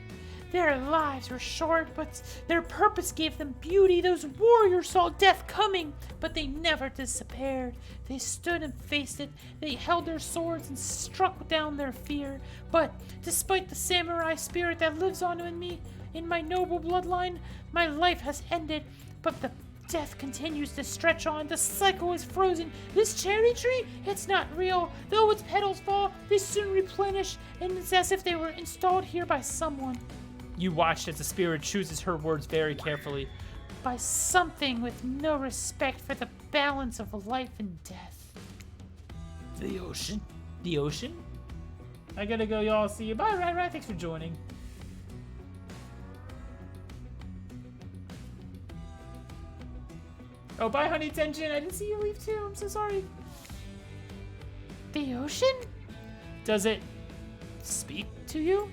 Their lives were short, but their purpose gave them beauty. Those warriors saw death coming, but they never despaired. They stood and faced it. They held their swords and struck down their fear. But despite the samurai spirit that lives on in me, In my noble bloodline, my life has ended, but the death continues to stretch on. The cycle is frozen. This cherry tree, it's not real. Though its petals fall, they soon replenish, and it's as if they were installed here by someone. You watched as the spirit chooses her words very carefully. By something with no respect for the balance of life and death. The ocean? The ocean? I gotta go, y'all. See you. Bye, Rai. Thanks for joining. Oh, bye, Honey Tension. I didn't see you leave too. I'm so sorry. The ocean? Does it speak to you?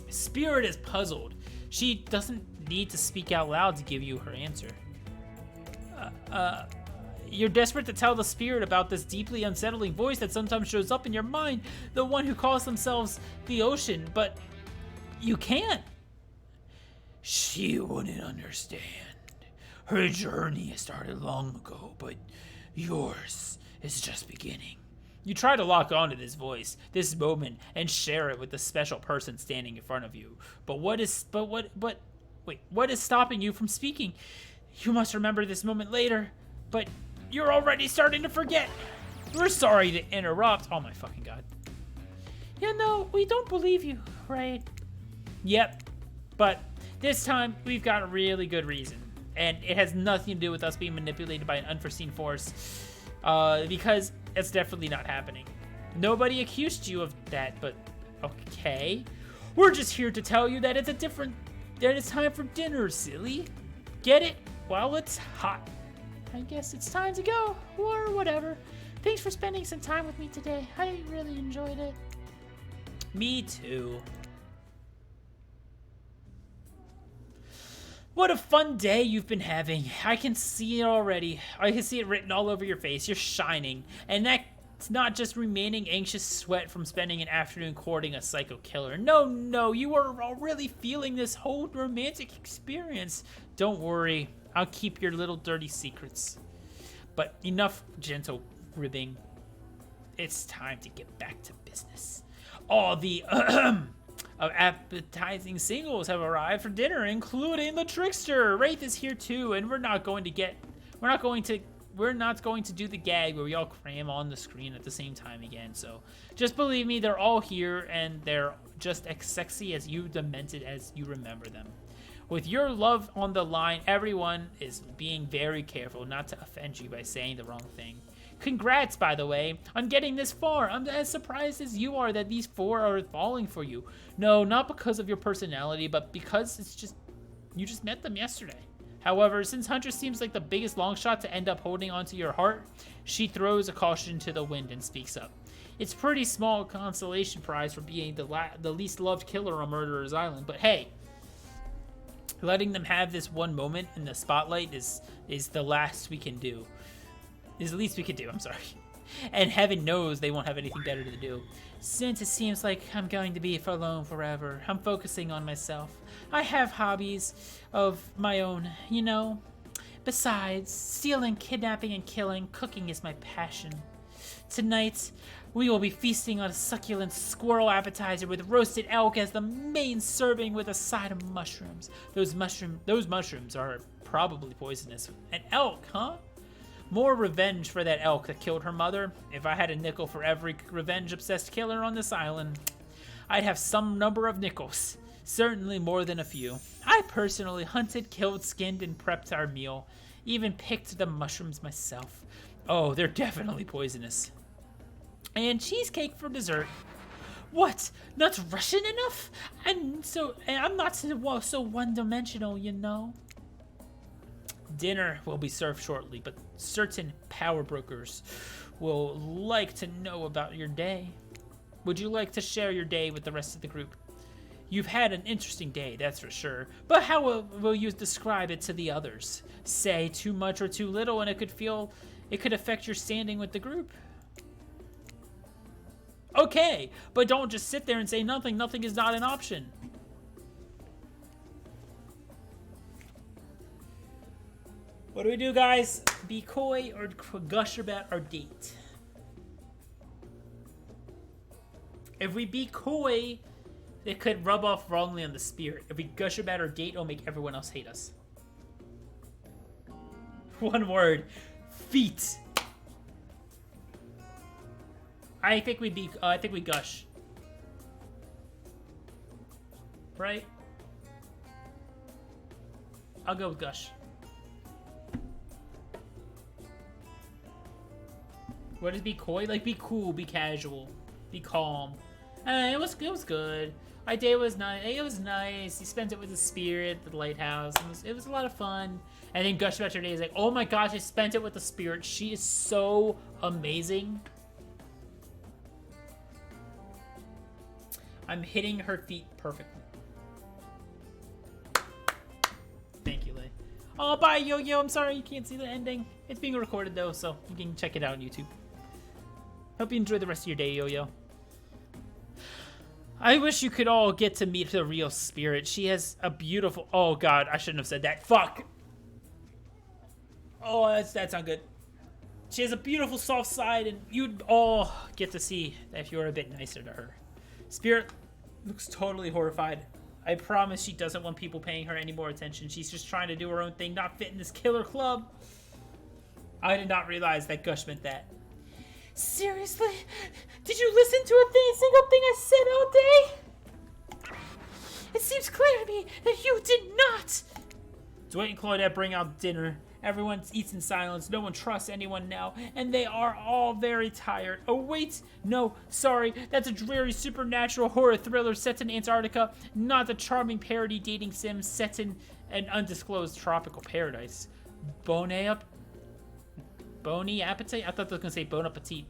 Spirit is puzzled. She doesn't need to speak out loud to give you her answer. You're desperate to tell the spirit about this deeply unsettling voice that sometimes shows up in your mind, the one who calls themselves the ocean, but you can't. She wouldn't understand. Her journey started long ago, but yours is just beginning. You try to lock onto this voice, this moment, and share it with the special person standing in front of you. What is stopping you from speaking? You must remember this moment later, but you're already starting to forget. We're sorry to interrupt. Oh my fucking god. You know, we don't believe you, right? Yep, but this time we've got a really good reason. And it has nothing to do with us being manipulated by an unforeseen force, because it's definitely not happening. Nobody accused you of that, but okay. We're just here to tell you that it's time for dinner, silly. Get it while it's hot. I guess it's time to go, or whatever. Thanks for spending some time with me today. I really enjoyed it. Me too. What a fun day you've been having. I can see it already. I can see it written all over your face. You're shining. And that's not just remaining anxious sweat from spending an afternoon courting a psycho killer. No, you are really feeling this whole romantic experience. Don't worry. I'll keep your little dirty secrets. But enough gentle ribbing. It's time to get back to business. All the of appetizing singles have arrived for dinner, including the Trickster. Wraith is here too, and we're not going to do the gag where we all cram on the screen at the same time again. So just believe me, they're all here, and they're just as sexy as you, demented as you remember them. With your love on the line, everyone is being very careful not to offend you by saying the wrong thing. Congrats, by the way, on getting this far. I'm as surprised as you are that these 4 are falling for you. No, not because of your personality, but because you just met them yesterday. However, since Hunter seems like the biggest long shot to end up holding onto your heart, she throws a caution to the wind and speaks up. It's pretty small consolation prize for being the least loved killer on Murderer's Island, but hey, letting them have this one moment in the spotlight is the least we can do. I'm sorry. And heaven knows they won't have anything better to do. Since it seems like I'm going to be alone forever, I'm focusing on myself. I have hobbies of my own, you know. Besides, stealing, kidnapping, and killing, cooking is my passion. Tonight, we will be feasting on a succulent squirrel appetizer with roasted elk as the main serving with a side of mushrooms. Those mushrooms are probably poisonous. An elk, huh? More revenge for that elk that killed her mother. If I had a nickel for every revenge-obsessed killer on this island, I'd have some number of nickels. Certainly more than a few. I personally hunted, killed, skinned, and prepped our meal. Even picked the mushrooms myself. Oh, they're definitely poisonous. And cheesecake for dessert. What? Not Russian enough? I'm not so one-dimensional, you know. Dinner will be served shortly, but certain power brokers will like to know about your day. Would you like to share your day with the rest of the group? You've had an interesting day, that's for sure, but how will you describe it to the others? Say too much or too little and it could affect your standing with the group. Okay, but don't just sit there and say nothing. Nothing is not an option. What do we do, guys? Be coy or gush about our date? If we be coy, It could rub off wrongly on the spirit. If we gush about our date, it'll make everyone else hate us. One word. Feet. I think we gush. Right? I'll go with gush. What is be coy? Like, be cool, be casual, be calm. It was good. My day was nice. It was nice. He spent it with the spirit, the lighthouse. It was a lot of fun. And then gush about your day. He's like, oh my gosh, I spent it with the spirit. She is so amazing. I'm hitting her feet perfectly. Thank you, Lay. Oh, bye, Yo-Yo. I'm sorry you can't see the ending. It's being recorded, though, so you can check it out on YouTube. Hope you enjoy the rest of your day, Yo-Yo. I wish you could all get to meet the real spirit. She has a beautiful... Oh, God. I shouldn't have said that. Fuck. Oh, that's not good. She has a beautiful soft side, and you'd all get to see if you were a bit nicer to her. Spirit looks totally horrified. I promise she doesn't want people paying her any more attention. She's just trying to do her own thing, not fit in this killer club. I did not realize that gush meant that. Seriously? Did you listen to a single thing I said all day? It seems clear to me that you did not. Dwight and Claudette bring out dinner. Everyone eats in silence. No one trusts anyone now, and they are all very tired. Oh, wait. No, sorry. That's a dreary supernatural horror thriller set in Antarctica, not the charming parody dating sim set in an undisclosed tropical paradise. Bony appetite? I thought they were going to say bon appetit.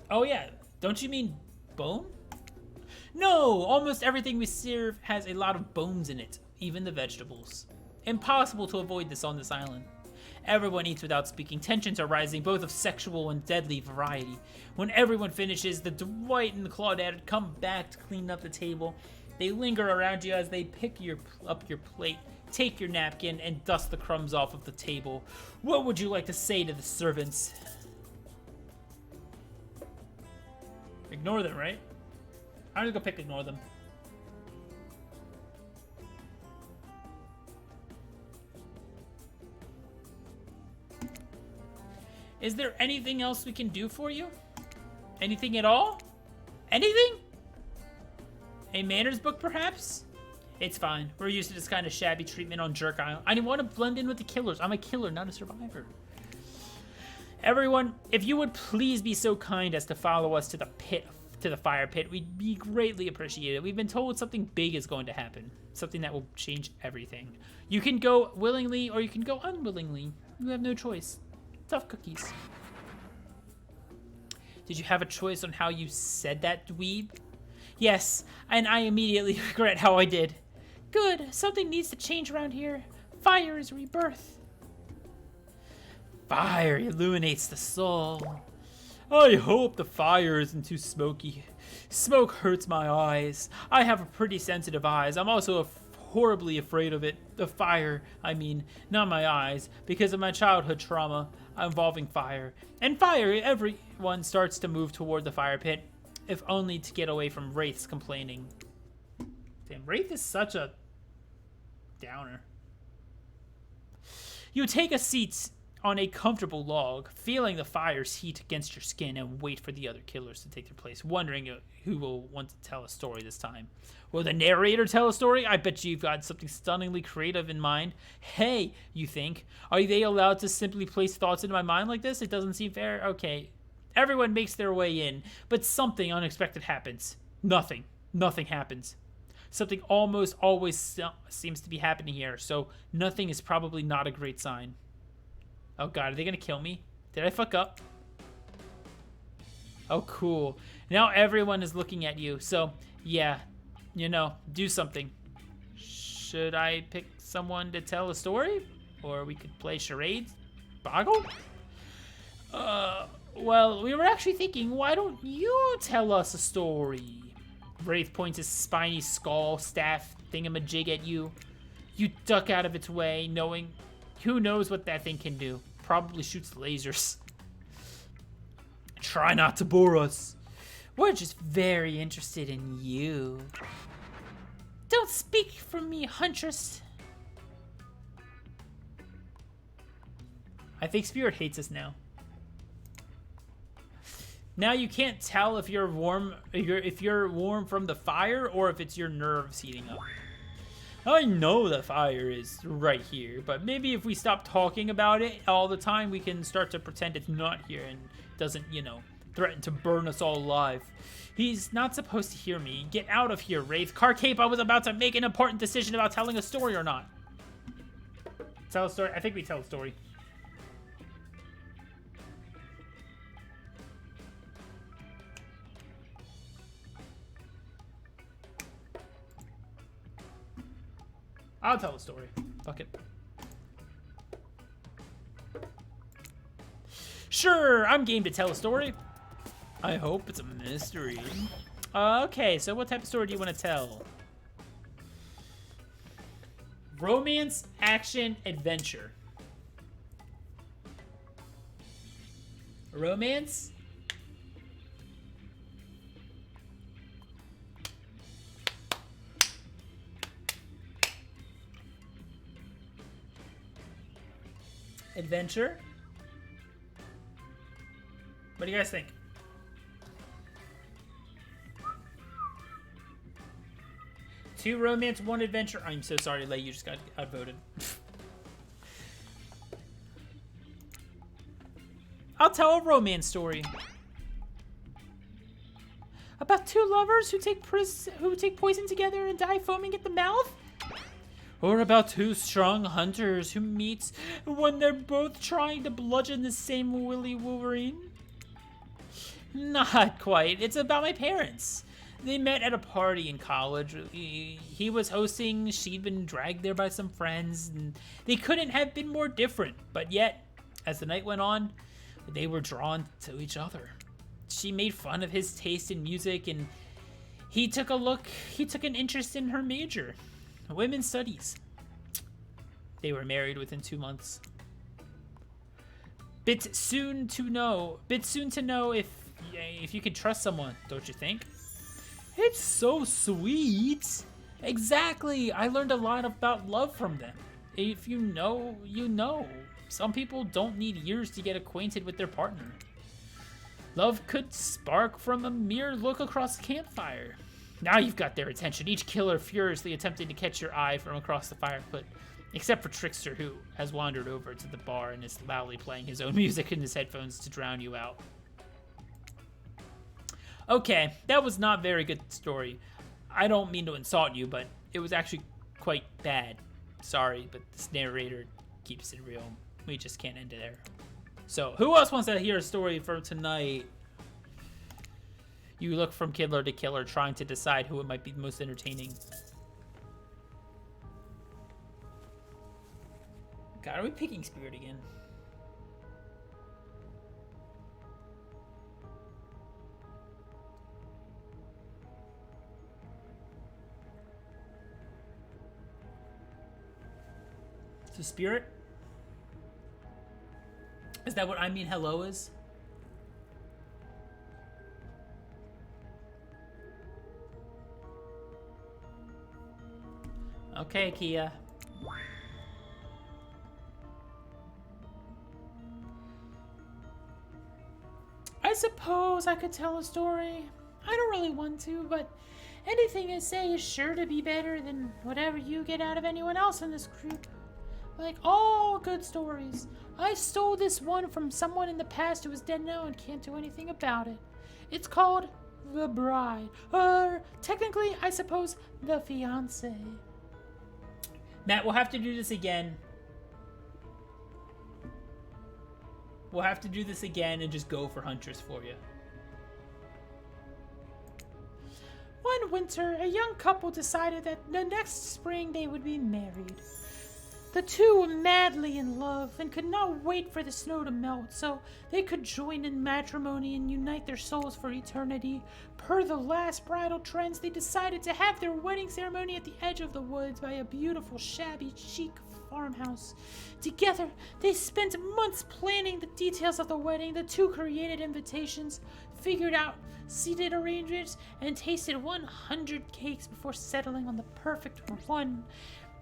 Oh, yeah. Don't you mean bone? No, almost everything we serve has a lot of bones in it, even the vegetables. Impossible to avoid this on this island. Everyone eats without speaking. Tensions are rising, both of sexual and deadly variety. When everyone finishes, the Dwight and Claudette come back to clean up the table. They linger around you as they pick up your plate, take your napkin, and dust the crumbs off of the table. What would you like to say to the servants? Ignore them, right? I'm gonna go pick ignore them. Is there anything else we can do for you? Anything at all? Anything? A manners book, perhaps? It's fine. We're used to this kind of shabby treatment on Jerk Island. I want to blend in with the killers. I'm a killer, not a survivor. Everyone, if you would please be so kind as to follow us to the pit, to the fire pit, we'd be greatly appreciated. We've been told something big is going to happen. Something that will change everything. You can go willingly or you can go unwillingly. You have no choice. Tough cookies. Did you have a choice on how you said that, dweeb? Yes, and I immediately regret how I did. Good, something needs to change around here. Fire is rebirth. Fire illuminates the soul. I hope the fire isn't too smoky. Smoke hurts my eyes. I have pretty sensitive eyes. I'm also horribly afraid of it. The fire, I mean, not my eyes, because of my childhood trauma involving fire. And fire, everyone starts to move toward the fire pit, if only to get away from Wraith's complaining. Damn, Wraith is such a downer. You take a seat on a comfortable log, feeling the fire's heat against your skin, and wait for the other killers to take their place, wondering who will want to tell a story this time. Will the narrator tell a story? I bet you've got something stunningly creative in mind. Hey, you think, are they allowed to simply place thoughts into my mind like this? It doesn't seem fair. Okay, everyone makes their way in, but something unexpected happens. Nothing happens. Something almost always seems to be happening here, so nothing is probably not a great sign. Oh god, are they gonna kill me? Did I fuck up? Oh cool. Now everyone is looking at you, so yeah, you know, do something. Should I pick someone to tell a story? Or we could play charades? Boggle? Well, we were actually thinking, why don't you tell us a story? Wraith points his spiny skull staff thingamajig at you. You duck out of its way, knowing who knows what that thing can do. Probably shoots lasers. Try not to bore us. We're just very interested in you. Don't speak for me, Huntress. I think Spirit hates us now. Now you can't tell if you're warm, if you're warm from the fire or if it's your nerves heating up. I know the fire is right here, but maybe if we stop talking about it all the time, we can start to pretend it's not here and doesn't, you know, threaten to burn us all alive. He's not supposed to hear me. Get out of here, Wraith. Carkpop, I was about to make an important decision about telling a story or not. Tell a story? I think we tell a story. I'll tell a story. Fuck it. Sure, I'm game to tell a story. I hope it's a mystery. Okay, so what type of story do you want to tell? Romance, action, adventure. Romance? Adventure? What do you guys think? Two romance, one adventure. I'm so sorry, Lei, you just got outvoted. I'll tell a romance story. About two lovers who take poison together and die foaming at the mouth? Or about two strong hunters who meet when they're both trying to bludgeon the same Willy Wolverine? Not quite. It's about my parents. They met at a party in college. He was hosting, she'd been dragged there by some friends, and they couldn't have been more different. But yet, as the night went on, they were drawn to each other. She made fun of his taste in music, and he took an interest in her major. Women's studies. They were married within 2 months. Bit soon to know if you could trust someone, don't you think? It's so sweet. Exactly. I learned a lot about love from them. If you know, you know. Some people don't need years to get acquainted with their partner. Love could spark from a mere look across the campfire. Now you've got their attention, each killer furiously attempting to catch your eye from across the fire pit. Except for Trickster, who has wandered over to the bar and is loudly playing his own music in his headphones to drown you out. Okay, that was not a very good story. I don't mean to insult you, but it was actually quite bad. Sorry, but this narrator keeps it real. We just can't end it there. So, who else wants to hear a story from tonight? You look from killer to killer, trying to decide who it might be most entertaining. God, are we picking Spirit again? So Spirit? Is that what I mean hello is? Okay, Kia. I suppose I could tell a story. I don't really want to, but anything I say is sure to be better than whatever you get out of anyone else in this group. Like all good stories, I stole this one from someone in the past who is dead now and can't do anything about it. It's called The Bride, or technically, I suppose, The Fiancé. Matt, we'll have to do this again. We'll have to do this again and just go for Huntress for you. One winter, a young couple decided that the next spring they would be married. The two were madly in love and could not wait for the snow to melt so they could join in matrimony and unite their souls for eternity. Per the last bridal trends, they decided to have their wedding ceremony at the edge of the woods by a beautiful, shabby, chic farmhouse. Together, they spent months planning the details of the wedding. The two created invitations, figured out seated arrangements, and tasted 100 cakes before settling on the perfect one.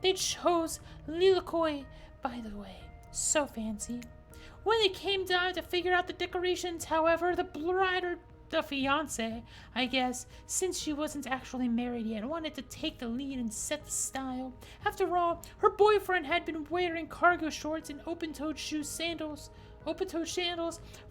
They chose Lilikoi, by the way. So fancy. When it came time to figure out the decorations, however, the bride, or the fiancé, I guess, since she wasn't actually married yet, wanted to take the lead and set the style. After all, her boyfriend had been wearing cargo shorts and open-toed sandals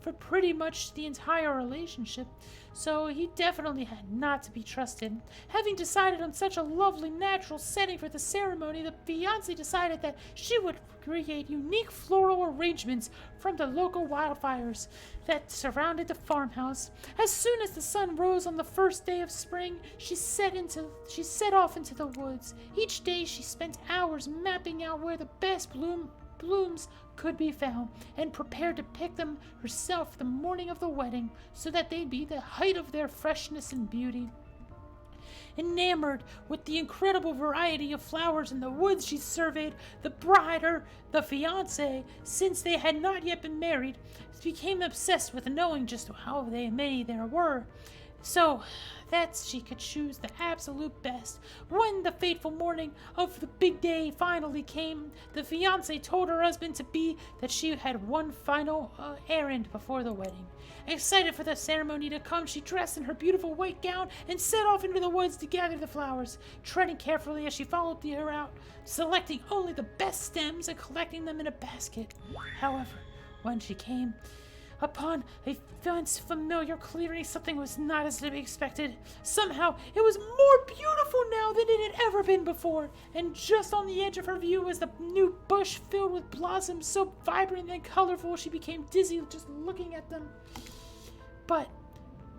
for pretty much the entire relationship, so he definitely had not to be trusted. Having decided on such a lovely natural setting for the ceremony, the fiancé decided that she would create unique floral arrangements from the local wildfires that surrounded the farmhouse. As soon as the sun rose on the first day of spring, she set off into the woods. Each day she spent hours mapping out where the best blooms could be found and prepared to pick them herself the morning of the wedding so that they'd be the height of their freshness and beauty. Enamored with the incredible variety of flowers in the woods she surveyed, the bride, or the fiancé, since they had not yet been married, became obsessed with knowing just how many there were, so that she could choose the absolute best. When the fateful morning of the big day finally came, the fiancé told her husband-to-be that she had one final errand before the wedding. Excited for the ceremony to come, she dressed in her beautiful white gown and set off into the woods to gather the flowers, treading carefully as she followed the route, selecting only the best stems and collecting them in a basket. However, when she came upon a once familiar clearing, something was not as to be expected. Somehow, it was more beautiful now than it had ever been before, and just on the edge of her view was the new bush filled with blossoms so vibrant and colorful she became dizzy just looking at them. But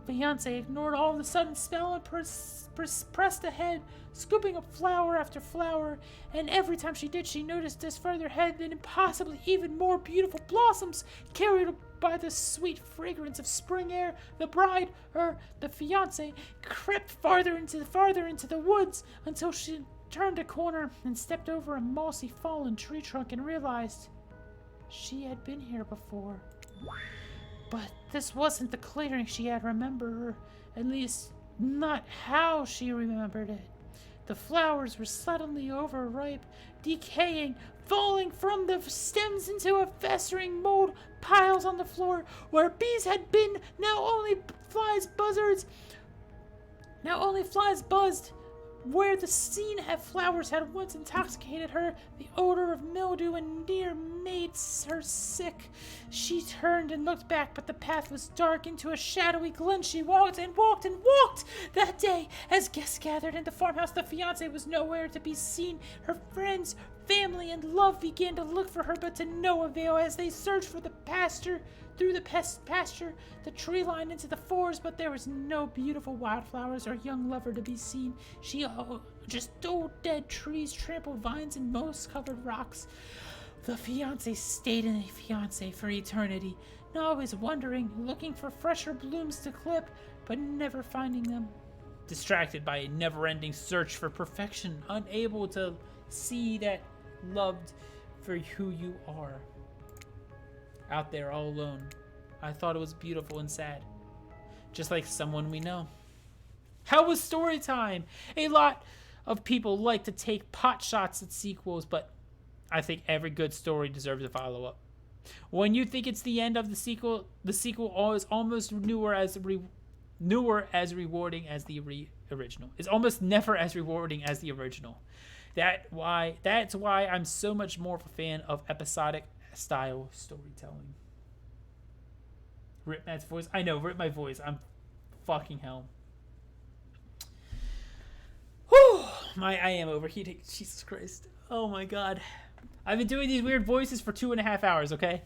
Beyonce ignored all the sudden spell and pressed ahead, scooping up flower after flower, and every time she did, she noticed this further ahead that impossibly even more beautiful blossoms carried by the sweet fragrance of spring air. The bride, or the fiancé, crept farther into the woods until she turned a corner and stepped over a mossy fallen tree trunk and realized she had been here before. But this wasn't the clearing she had remembered, or at least not how she remembered it. The flowers were suddenly overripe, decaying, falling from the stems into a festering mold piles on the floor. Where bees had been, now only flies buzzed. Where the scene of flowers had once intoxicated her, the odor of mildew and near made her sick. She turned and looked back, but the path was dark into a shadowy glen. She walked and walked and walked. That day, as guests gathered in the farmhouse, the fiancé was nowhere to be seen. Her friends, family, and love began to look for her, but to no avail. As they searched for the pasture, through the pasture, the tree line into the forest, but there was no beautiful wildflowers or young lover to be seen. Just old dead trees, trampled vines, and moss-covered rocks. The fiancé stayed in a fiancé for eternity, always wondering, looking for fresher blooms to clip, but never finding them. Distracted by a never-ending search for perfection, unable to see that loved for who you are. Out there all alone, I thought it was beautiful and sad, just like someone we know. How was story time? A lot of people like to take pot shots at sequels, but I think every good story deserves a follow-up. When you think it's the end of the sequel is almost newer as rewarding as the original. It's almost never as rewarding as the original. That's why I'm so much more of a fan of episodic style storytelling. Rip Matt's voice. I know, rip my voice. I'm fucking hell. Whew, I am overheating. Jesus Christ. Oh my god. I've been doing these weird voices for 2.5 hours, okay?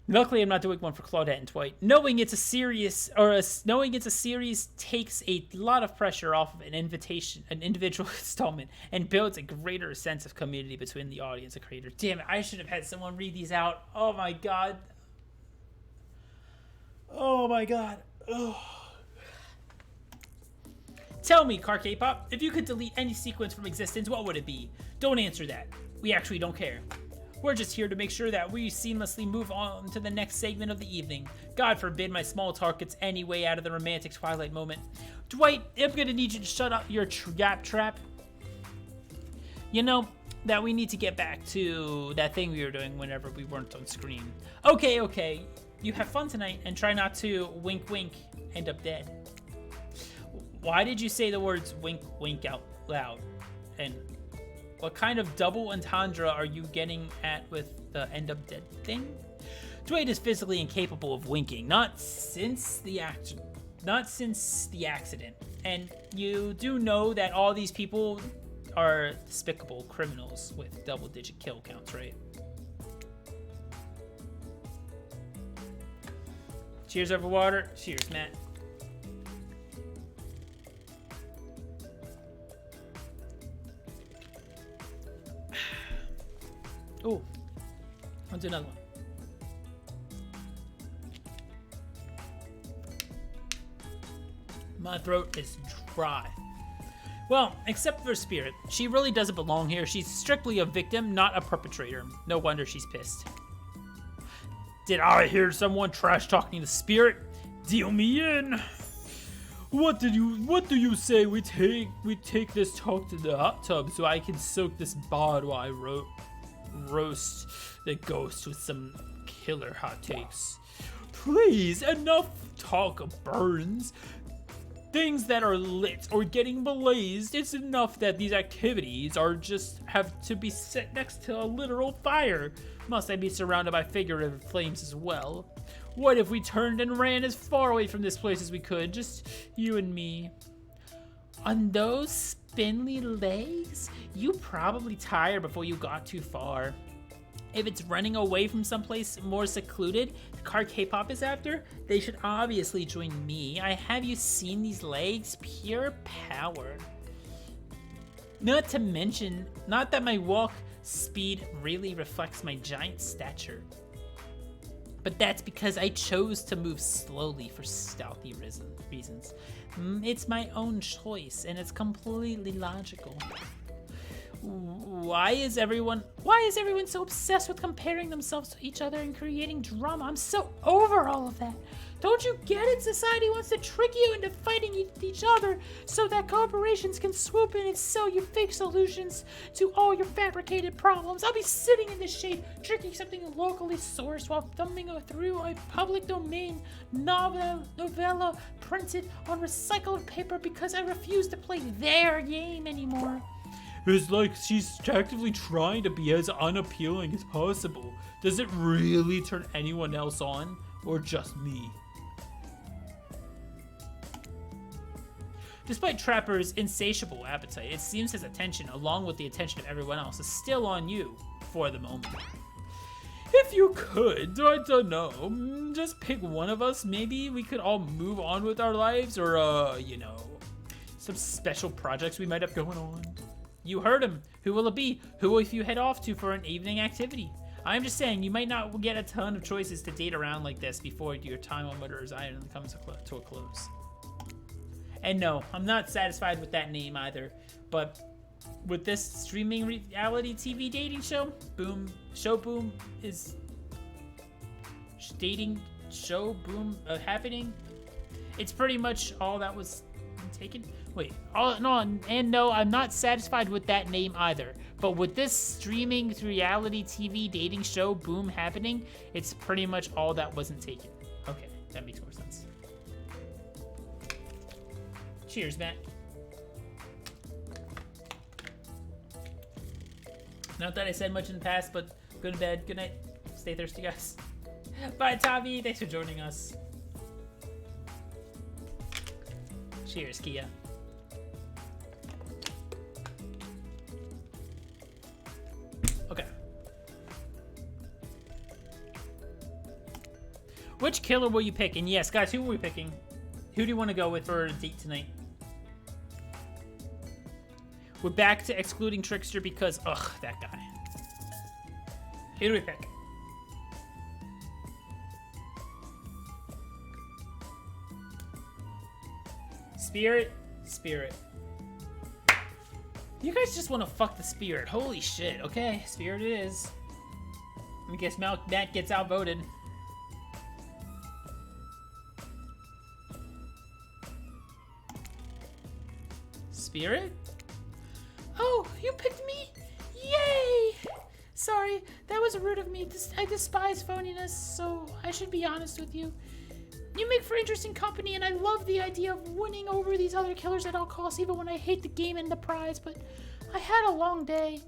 Luckily, I'm not doing one for Claudette and Dwight. Knowing it's a series takes a lot of pressure off of an individual installment, and builds a greater sense of community between the audience and creator. Damn it! I should have had someone read these out. Oh my god. Oh my god. Oh. Tell me, Kpop, if you could delete any sequence from existence, what would it be? Don't answer that. We actually don't care. We're just here to make sure that we seamlessly move on to the next segment of the evening. God forbid my small talk gets any way out of the romantic twilight moment. Dwight, I'm gonna need you to shut up your trap. You know, that we need to get back to that thing we were doing whenever we weren't on screen. Okay. You have fun tonight, and try not to wink end up dead. Why did you say the words wink out loud? And what kind of double entendre are you getting at with the end up dead thing? Dwight is physically incapable of winking, not since the accident. And you do know that all these people are despicable criminals with double-digit kill counts, right? Cheers over water. Cheers, Matt. Oh, I'll do another one. My throat is dry. Well, except for Spirit. She really doesn't belong here. She's strictly a victim, not a perpetrator. No wonder she's pissed. Did I hear someone trash talking the Spirit? Deal me in. What do you say we take this talk to the hot tub so I can soak this bod while I roast the ghost with some killer hot takes? Please, enough talk of burns. Things that are lit or getting blazed. It's enough that these activities are just have to be set next to a literal fire. Must I be surrounded by figurative flames as well? What if we turned and ran as far away from this place as we could, just you and me? On those spindly legs, you probably tired before you got too far. If it's running away from someplace more secluded, the Kpop is after, they should obviously join me. Have you seen these legs? Pure power. Not to mention, not that my walk speed really reflects my giant stature, but that's because I chose to move slowly for stealthy reasons. It's my own choice, and it's completely logical. Why is everyone so obsessed with comparing themselves to each other and creating drama? I'm so over all of that. Don't you get it? Society wants to trick you into fighting each other so that corporations can swoop in and sell you fake solutions to all your fabricated problems. I'll be sitting in the shade, drinking something locally sourced while thumbing through a public domain novella printed on recycled paper because I refuse to play their game anymore. It's like she's actively trying to be as unappealing as possible. Does it really turn anyone else on, or just me? Despite Trapper's insatiable appetite, it seems his attention, along with the attention of everyone else, is still on you for the moment. If you could, I don't know, just pick one of us. Maybe we could all move on with our lives, or, some special projects we might have going on. You heard him. Who will it be? Who will you head off to for an evening activity? I'm just saying, you might not get a ton of choices to date around like this before your time on Murderer's Island comes to a close. And no, I'm not satisfied with that name either, but with this streaming reality TV dating show, Boom is dating show Boom happening. It's pretty much all that was taken. No, I'm not satisfied with that name either. But with this streaming reality TV dating show Boom happening, it's pretty much all that wasn't taken. Okay, that makes more sense. Cheers, Matt. Not that I said much in the past, but go to bed. Good night. Stay thirsty, guys. Bye, Tavi. Thanks for joining us. Cheers, Kia. Okay. Which killer will you pick? And yes, guys, who are we picking? Who do you want to go with for a date tonight? We're back to excluding Trickster because, ugh, that guy. Who do we pick? Spirit? Spirit. You guys just want to fuck the Spirit. Holy shit. Okay, Spirit it is. I guess Matt gets outvoted. Spirit? Oh, you picked me? Yay! Sorry, that was rude of me. I despise phoniness, so I should be honest with you. You make for interesting company, and I love the idea of winning over these other killers at all costs, even when I hate the game and the prize, but I had a long day.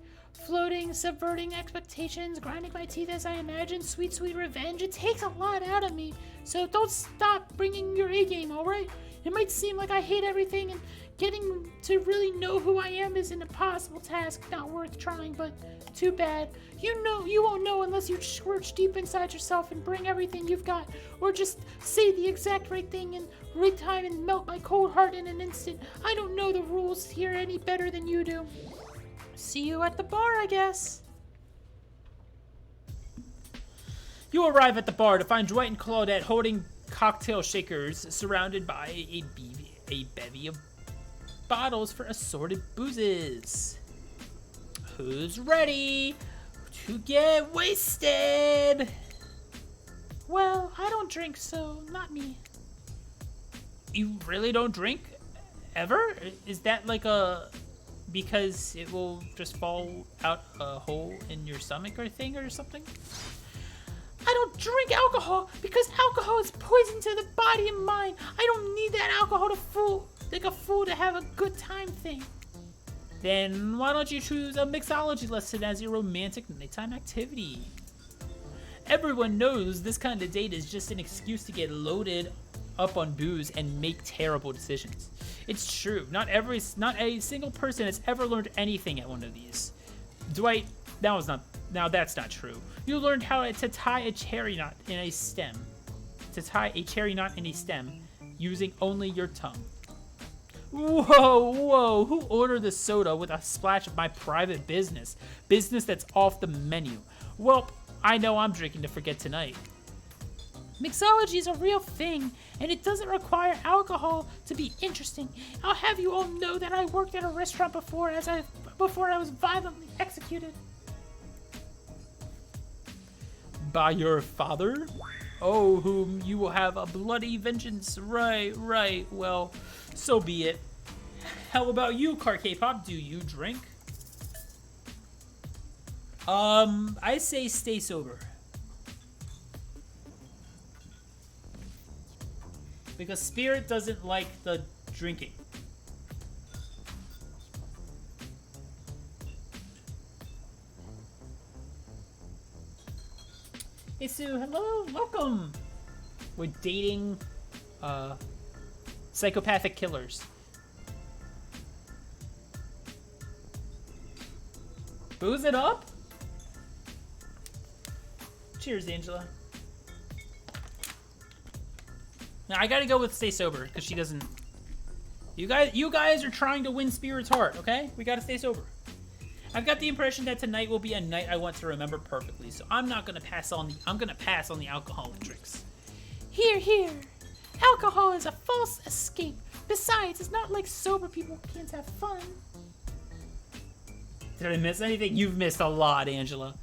Floating, subverting expectations, grinding my teeth as I imagine sweet, sweet revenge. It takes a lot out of me, so don't stop bringing your A-game, alright? It might seem like I hate everything, and getting to really know who I am is an impossible task, not worth trying, but too bad. You won't know unless you squirch deep inside yourself and bring everything you've got, or just say the exact right thing and read time and melt my cold heart in an instant. I don't know the rules here any better than you do. See you at the bar, I guess. You arrive at the bar to find Dwight and Claudette holding cocktail shakers surrounded by a bevy of bottles for assorted boozes. Who's ready to get wasted? Well, I don't drink, so not me. You really don't drink? Ever? Is that like a... because it will just fall out a hole in your stomach or thing or something? I don't drink alcohol because alcohol is poison to the body and mind. I don't need that alcohol to fool, like a fool to have a good time thing. Then why don't you choose a mixology lesson as your romantic nighttime activity? Everyone knows this kind of date is just an excuse to get loaded up on booze and make terrible decisions. It's true. Not a single person has ever learned anything at one of these. Dwight, that's not true. You learned how to tie a cherry knot in a stem. Using only your tongue. Whoa, who ordered the soda with a splash of my private business? Business that's off the menu. Well, I know I'm drinking to forget tonight. Mixology is a real thing, and it doesn't require alcohol to be interesting. I'll have you all know that I worked at a restaurant before I was violently executed. By your father? Oh, whom you will have a bloody vengeance. Right. Well, so be it. How about you, carkpop? Do you drink? I say stay sober. Because Spirit doesn't like the drinking. Hey Sue, hello, welcome! We're dating, psychopathic killers. Booze it up? Cheers, Angela. Now I gotta go with stay sober because she doesn't. You guys are trying to win Spirit's heart, okay? We gotta stay sober. I've got the impression that tonight will be a night I want to remember perfectly, so I'm gonna pass on the alcohol and drinks. Here. Alcohol is a false escape. Besides, it's not like sober people can't have fun. Did I miss anything? You've missed a lot, Angela.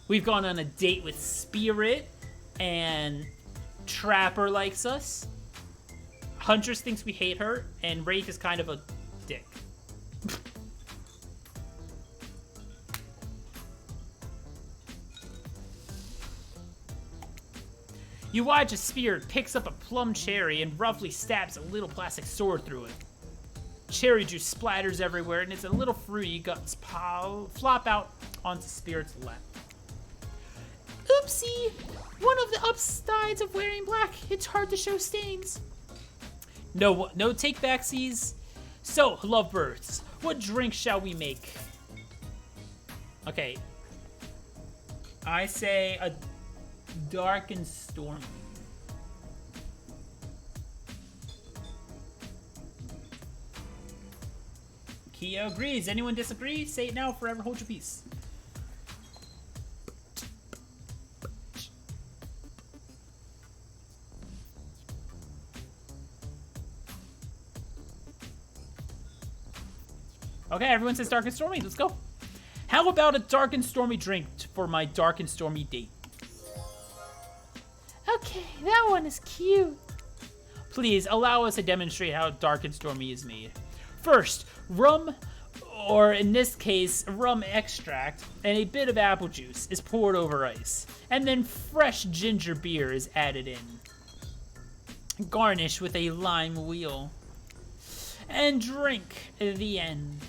We've gone on a date with Spirit, and Trapper likes us. Huntress thinks we hate her, and Wraith is kind of a dick. You watch as Spirit picks up a plum cherry and roughly stabs a little plastic sword through it. Cherry juice splatters everywhere, and its a little fruity guts flop out onto Spirit's lap. Oopsie! One of the upsides of wearing black, it's hard to show stains. No take backsies. So, lovebirds, what drink shall we make? Okay. I say a dark and stormy. He agrees. Anyone disagree? Say it now, forever hold your peace. Okay, everyone says dark and stormy. Let's go. How about a dark and stormy drink for my dark and stormy date? Okay, that one is cute. Please allow us to demonstrate how dark and stormy is made. First, rum, or in this case, rum extract, and a bit of apple juice is poured over ice. And then fresh ginger beer is added in. Garnish with a lime wheel. And drink the end.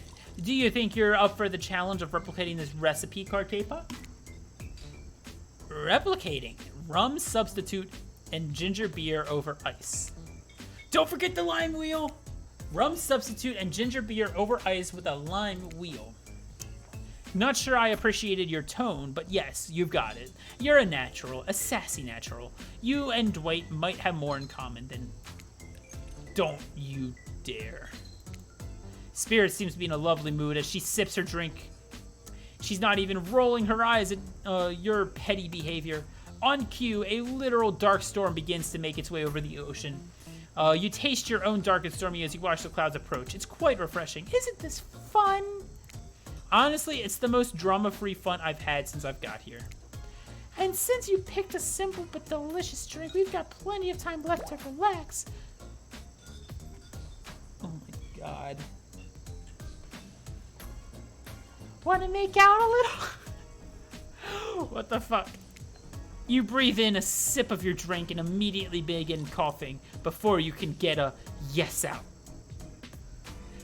Do you think you're up for the challenge of replicating this recipe, carkpop? Replicating rum substitute and ginger beer over ice. Don't forget the lime wheel! Rum substitute and ginger beer over ice with a lime wheel. Not sure I appreciated your tone, but yes, you've got it. You're a natural, a sassy natural. You and Dwight might have more in common than... Don't you dare. Spirit seems to be in a lovely mood as she sips her drink. She's not even rolling her eyes at your petty behavior. On cue, a literal dark storm begins to make its way over the ocean. You taste your own dark and stormy as you watch the clouds approach. It's quite refreshing. Isn't this fun? Honestly, it's the most drama-free fun I've had since I've got here. And since you picked a simple but delicious drink, we've got plenty of time left to relax. Oh my god. Want to make out a little? What the fuck? You breathe in a sip of your drink and immediately begin coughing before you can get a yes out.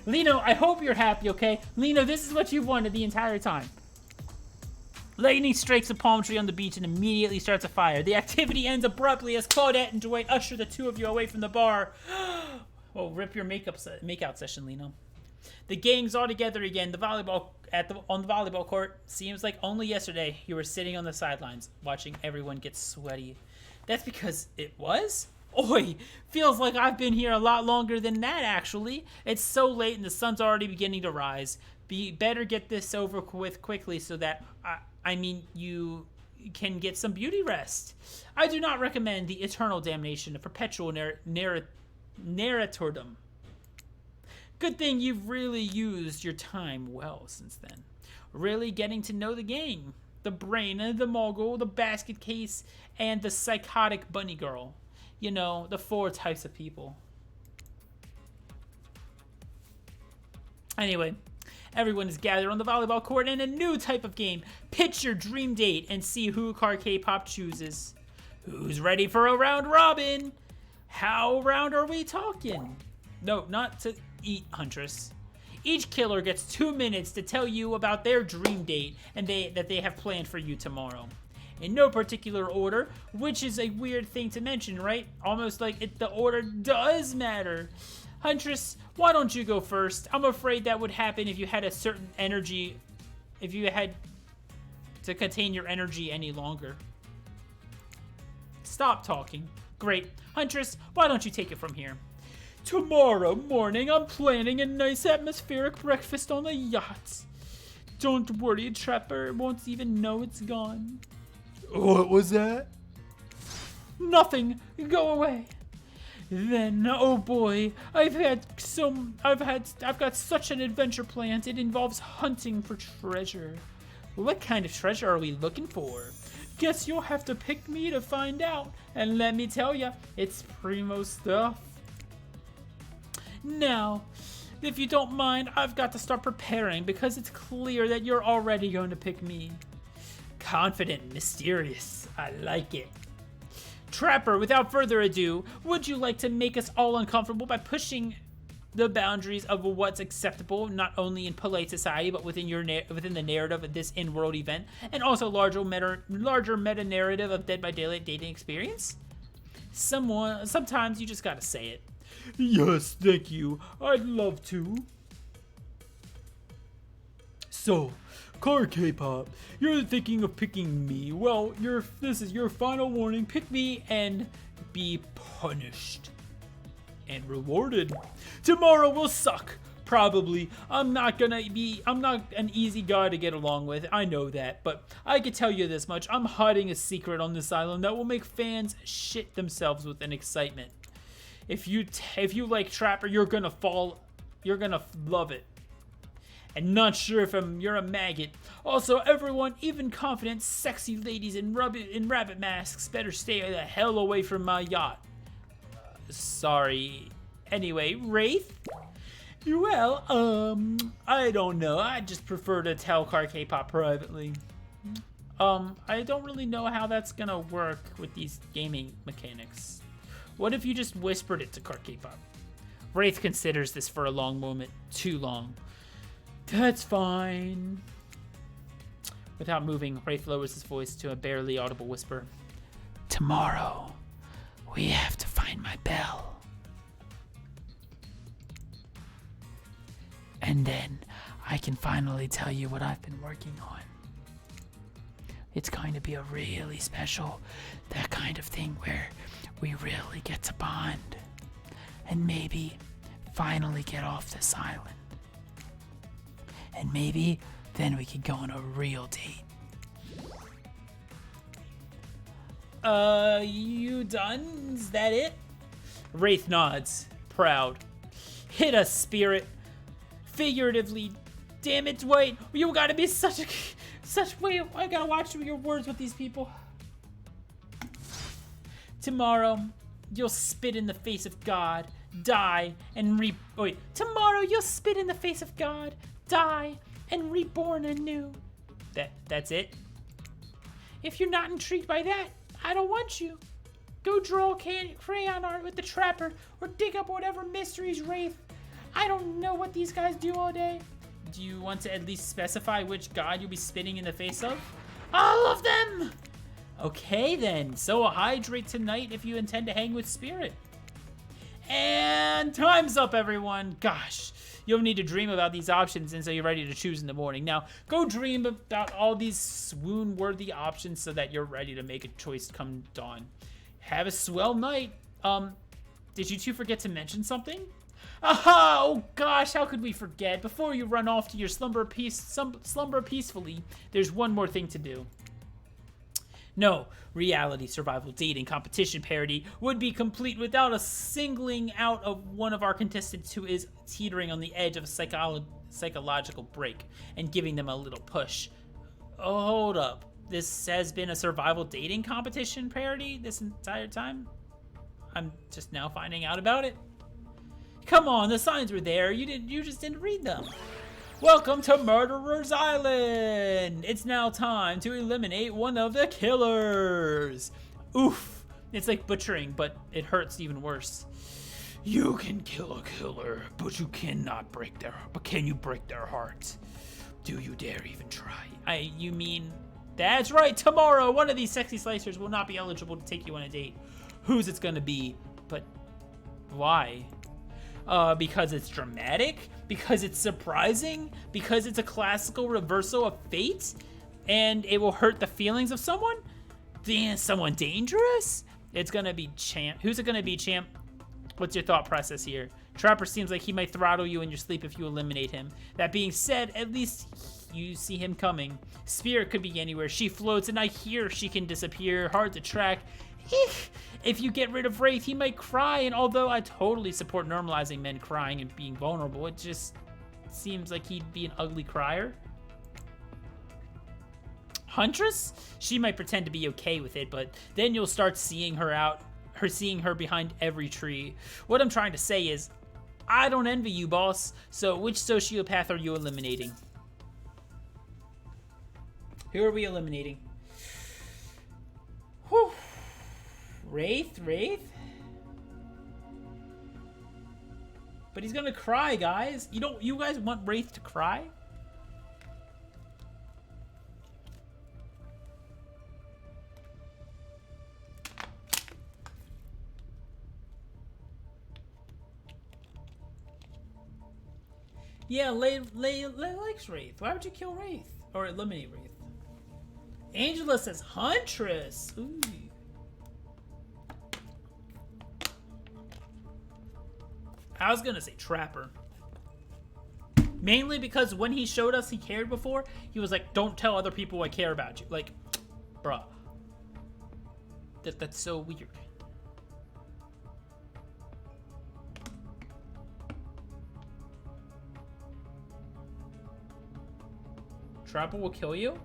Lino, I hope you're happy, okay? Lino, this is what you've wanted the entire time. Lightning strikes a palm tree on the beach and immediately starts a fire. The activity ends abruptly as Claudette and Dwight usher the two of you away from the bar. Oh, rip your makeout session, Lino. The gang's all together again. On the volleyball court. Seems like only yesterday you were sitting on the sidelines watching everyone get sweaty. That's because it was? Oi, feels like I've been here a lot longer than that, actually. It's so late and the sun's already beginning to rise. Better get this over with quickly so that, you can get some beauty rest. I do not recommend the eternal damnation of perpetual narratordom. Good thing you've really used your time well since then. Really getting to know the gang. The brain, the mogul, the basket case, and the psychotic bunny girl. You know, the 4 types of people. Anyway, everyone is gathered on the volleyball court in a new type of game. Pitch your dream date and see who carkpop chooses. Who's ready for a round robin? How round are we talking? No, not to eat, Huntress. Each killer gets 2 minutes to tell you about their dream date and that they have planned for you tomorrow. In no particular order, which is a weird thing to mention, right? Almost like the order does matter. Huntress, why don't you go first? I'm afraid that would happen if you had a certain energy, if you had to contain your energy any longer. Stop talking. Great. Huntress, why don't you take it from here? Tomorrow morning, I'm planning a nice atmospheric breakfast on the yacht. Don't worry, Trapper won't even know it's gone. What was that? Nothing. Go away. Then, oh boy, I've got such an adventure planned. It involves hunting for treasure. What kind of treasure are we looking for? Guess you'll have to pick me to find out. And let me tell ya, it's primo stuff. Now, if you don't mind, I've got to start preparing because it's clear that you're already going to pick me. Confident, mysterious. I like it. Trapper, without further ado, would you like to make us all uncomfortable by pushing the boundaries of what's acceptable, not only in polite society, but within the narrative of this in-world event, and also larger meta-narrative of Dead by Daylight dating experience? Sometimes you just gotta say it. Yes, thank you. I'd love to. So, carkpop, you're thinking of picking me. Well, this is your final warning. Pick me and be punished. And rewarded. Tomorrow will suck. Probably. I'm not an easy guy to get along with. I know that. But I can tell you this much. I'm hiding a secret on this island that will make fans shit themselves with an excitement. If you like Trapper, you're gonna love it. And not sure if you're a maggot. Also, everyone, even confident, sexy ladies in rabbit masks, better stay the hell away from my yacht. Sorry. Anyway, Wraith? Well, I don't know. I just prefer to tell carkpop privately. I don't really know how that's gonna work with these gaming mechanics. What if you just whispered it to carkpop? Wraith considers this for a long moment. Too long. That's fine. Without moving, Wraith lowers his voice to a barely audible whisper. Tomorrow, we have to find my bell. And then I can finally tell you what I've been working on. It's going to be a really special, that kind of thing where we really get to bond. And maybe finally get off this island. And maybe then we could go on a real date. You done? Is that it? Wraith nods, proud. Hit us, spirit. Figuratively. Damn it, Dwight. You gotta be wait, I gotta watch your words with these people. Tomorrow, you'll spit in the face of God, die, and tomorrow you'll spit in the face of God, die, and reborn anew. That's it? If you're not intrigued by that, I don't want you. Go draw crayon art with the Trapper, or dig up whatever mysteries Wraith. I don't know what these guys do all day. Do you want to at least specify which god you'll be spitting in the face of? All of them! Okay then, so hydrate tonight if you intend to hang with Spirit. And time's up, everyone. Gosh, you'll need to dream about these options until you're ready to choose in the morning. Now, go dream about all these swoon-worthy options so that you're ready to make a choice come dawn. Have a swell night. Did you two forget to mention something? Aha! Oh gosh, how could we forget? Before you run off to your slumber peacefully, there's one more thing to do. No, reality survival dating competition parody would be complete without a singling out of one of our contestants who is teetering on the edge of a psychological break and giving them a little push. Oh, hold up. This has been a survival dating competition parody this entire time? I'm just now finding out about it. Come on, the signs were there. You just didn't read them. Welcome to Murderer's Island. It's now time to eliminate one of the killers. Oof. It's like butchering, but it hurts even worse. You can kill a killer, but you cannot break their. But can you break their heart? Do you dare even try? You mean? That's right. Tomorrow, one of these sexy slicers will not be eligible to take you on a date. Whose it's gonna be? But why? Because it's dramatic, because it's surprising, because it's a classical reversal of fate, and it will hurt the feelings of someone? Someone dangerous? It's gonna be Champ. Who's it gonna be, Champ? What's your thought process here? Trapper seems like he might throttle you in your sleep if you eliminate him. That being said, at least you see him coming. Spirit could be anywhere. She floats, and I hear she can disappear. Hard to track. If you get rid of Wraith, he might cry, and although I totally support normalizing men crying and being vulnerable, it just seems like he'd be an ugly crier. Huntress? She might pretend to be okay with it, but then you'll start seeing her behind every tree. What I'm trying to say is, I don't envy you, boss. So which sociopath are you eliminating? Who are we eliminating? Whew. Wraith? But he's gonna cry, guys. You guys want Wraith to cry? Yeah, Lay likes Wraith. Why would you kill Wraith? Or eliminate Wraith? Angela says Huntress. Ooh. I was gonna say Trapper. Mainly because when he showed us he cared before, he was like, don't tell other people I care about you. Like, bruh. That's so weird. Trapper will kill you?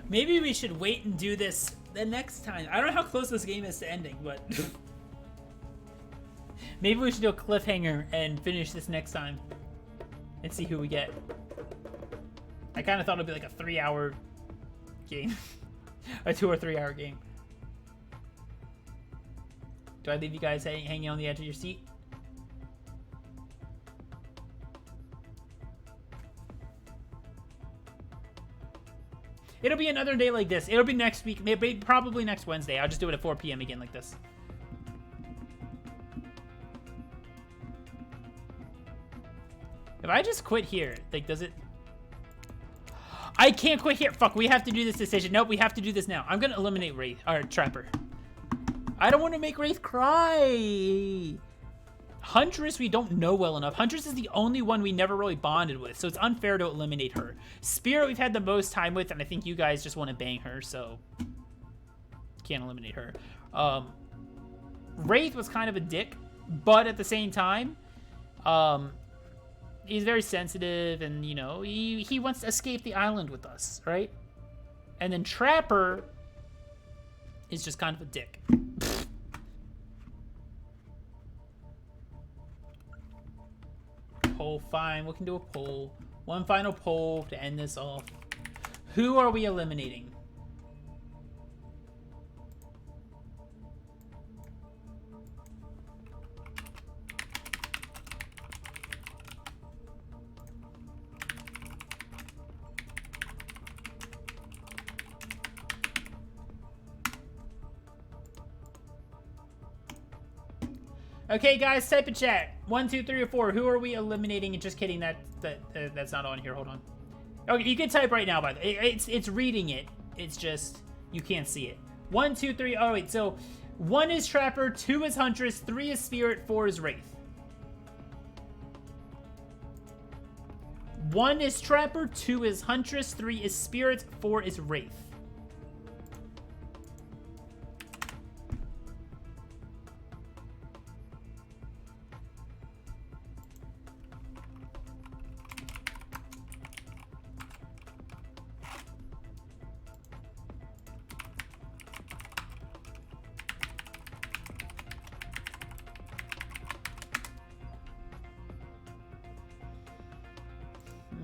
Maybe we should wait and do this the next time. I don't know how close this game is to ending, but... Maybe we should do a cliffhanger and finish this next time. And see who we get. I kind of thought it'd be like a 3-hour game. A 2 or 3 hour game. Do I leave you guys hanging on the edge of your seat? It'll be another day like this. It'll be next week, maybe probably next Wednesday. I'll just do it at 4 p.m. again like this. If I just quit here, like, does it... I can't quit here. Fuck, we have to do this decision. Nope, we have to do this now. I'm gonna eliminate Wraith, or Trapper. I don't want to make Wraith cry. Huntress, we don't know well enough. Huntress is the only one we never really bonded with, so it's unfair to eliminate her. Spirit, we've had the most time with, and I think you guys just want to bang her, so can't eliminate her. Wraith was kind of a dick, but at the same time, he's very sensitive, and, you know, he wants to escape the island with us, right? And then Trapper is just kind of a dick. Poll, fine. We can do a poll. One final poll to end this off. Who are we eliminating? Okay, guys, type in chat. 1, 2, 3, or 4. Who are we eliminating? And just kidding, that's not on here. Hold on. Okay, you can type right now. By the way, it's reading it. It's just you can't see it. 1, 2, 3. Oh wait, so 1 is Trapper, 2 is Huntress, 3 is Spirit, 4 is Wraith. 1 is Trapper, 2 is Huntress, 3 is Spirit, 4 is Wraith.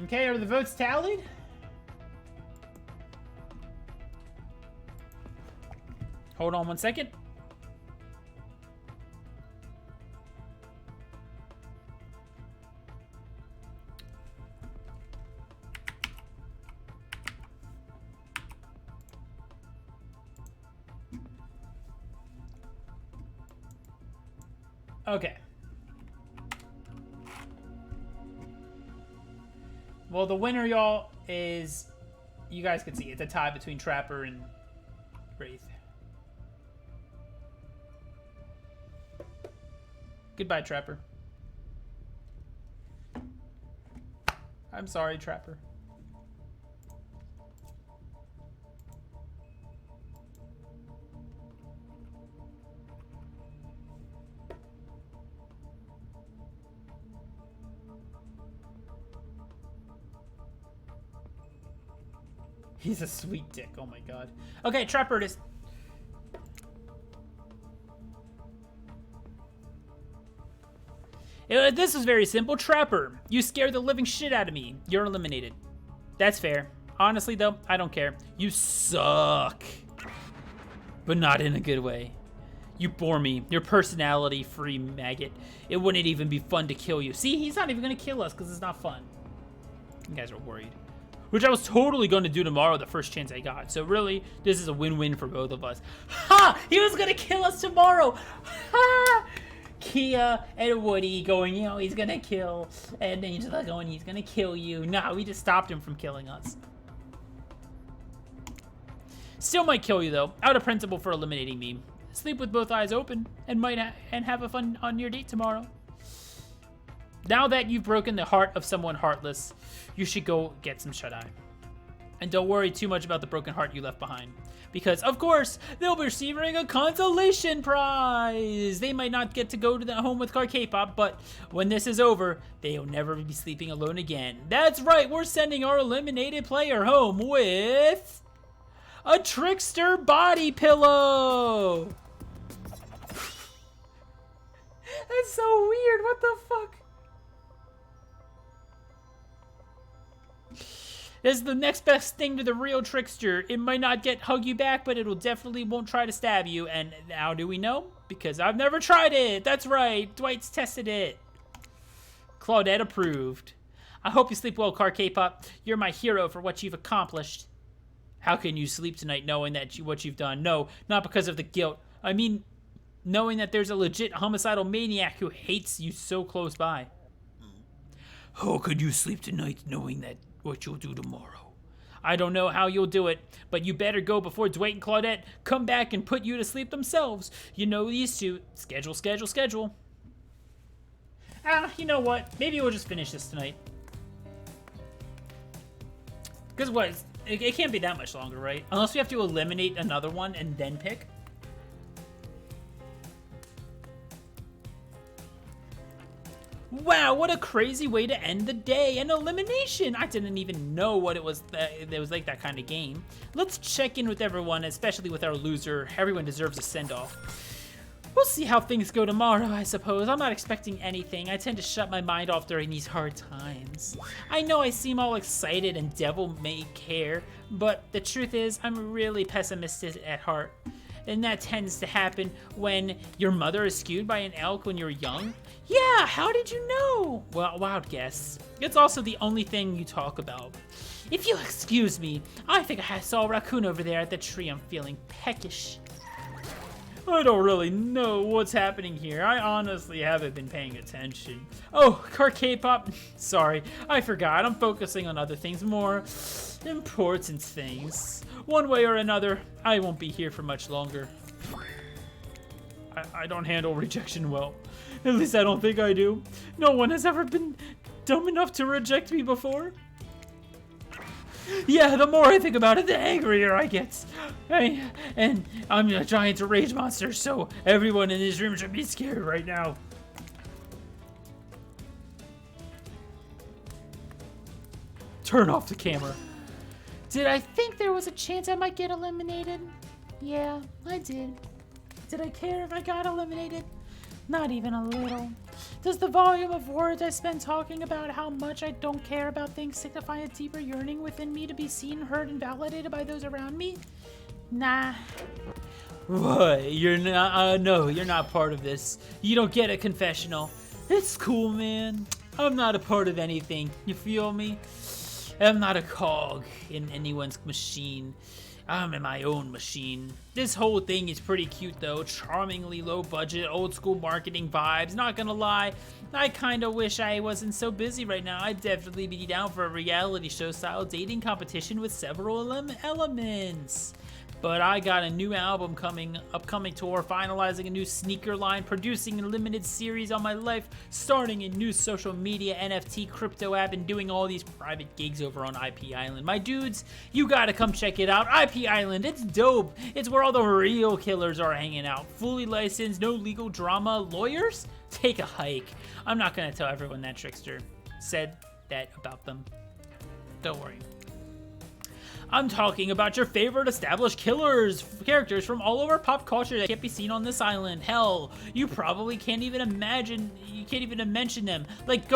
Okay, are the votes tallied? Hold on 1 second. Okay. Well, the winner, y'all, is... You guys can see it's a tie between Trapper and Wraith. Goodbye, Trapper. I'm sorry, Trapper. He's a sweet dick. Oh my god. Okay, Trapper it is. This is very simple. Trapper, you scared the living shit out of me. You're eliminated. That's fair. Honestly, though, I don't care. You suck. But not in a good way. You bore me. Your personality-free maggot. It wouldn't even be fun to kill you. See, he's not even going to kill us because it's not fun. You guys are worried. Which I was totally going to do tomorrow the first chance I got. So really, this is a win-win for both of us. Ha! He was going to kill us tomorrow! Ha! Kia and Woody going, you know, he's going to kill. And Angela going, he's going to kill you. Nah, we just stopped him from killing us. Still might kill you, though. Out of principle for eliminating me. Sleep with both eyes open and and have a fun on your date tomorrow. Now that you've broken the heart of someone heartless, you should go get some shut-eye. And don't worry too much about the broken heart you left behind. Because, of course, they'll be receiving a consolation prize! They might not get to go to the home with kpop, but when this is over, they'll never be sleeping alone again. That's right, we're sending our eliminated player home with a trickster body pillow! That's so weird, what the fuck? This is the next best thing to the real trickster. It might not hug you back, but it'll definitely won't try to stab you. And how do we know? Because I've never tried it. That's right. Dwight's tested it. Claudette approved. I hope you sleep well, carkpop. You're my hero for what you've accomplished. How can you sleep tonight knowing that what you've done? No, not because of the guilt. I mean, knowing that there's a legit homicidal maniac who hates you so close by. How could you sleep tonight knowing that what you'll do tomorrow? I don't know how you'll do it, but you better go before Dwight and Claudette come back and put you to sleep themselves. You know these two. Schedule, schedule, schedule. You know what? Maybe we'll just finish this tonight. Because what? It can't be that much longer, right? Unless we have to eliminate another one and then pick. Wow, what a crazy way to end the day. An elimination. I didn't even know what it was that was like that kind of game. Let's check in with everyone, especially with our loser. Everyone deserves a send-off. We'll see how things go tomorrow, I suppose. I'm not expecting anything. I tend to shut my mind off during these hard times. I know I seem all excited and devil-may-care, but the truth is, I'm really pessimistic at heart. And that tends to happen when your mother is skewed by an elk when you're young. Yeah, how did you know? Well, wild guess. It's also the only thing you talk about. If you'll excuse me, I think I saw a raccoon over there at the tree. I'm feeling peckish. I don't really know what's happening here. I honestly haven't been paying attention. Oh, carkpop. Sorry, I forgot. I'm focusing on other things, more important things. One way or another, I won't be here for much longer. I don't handle rejection well. At least I don't think I do. No one has ever been dumb enough to reject me before. Yeah, the more I think about it, the angrier I get. And I'm a giant rage monster, so everyone in this room should be scared right now. Turn off the camera. Did I think there was a chance I might get eliminated? Yeah, I did. Did I care if I got eliminated? Not even a little. Does the volume of words I spend talking about how much I don't care about things signify a deeper yearning within me to be seen, heard, and validated by those around me? Nah. What? You're not, no, you're not part of this. You don't get a confessional. It's cool, man. I'm not a part of anything. You feel me? I'm not a cog in anyone's machine. I'm in my own machine. This whole thing is pretty cute though. Charmingly low budget, old school marketing vibes. Not gonna lie, I kinda wish I wasn't so busy right now. I'd definitely be down for a reality show style dating competition with several elements. But I got a new album upcoming tour, finalizing a new sneaker line, producing a limited series on my life, starting a new social media NFT crypto app, and doing all these private gigs over on IP Island. My dudes, you gotta come check it out. IP Island, it's dope. It's where all the real killers are hanging out. Fully licensed, no legal drama. Lawyers? Take a hike. I'm not gonna tell everyone that Trickster said that about them. Don't worry. I'm talking about your favorite established characters from all over pop culture that can't be seen on this island. Hell, you probably can't even mention them. Like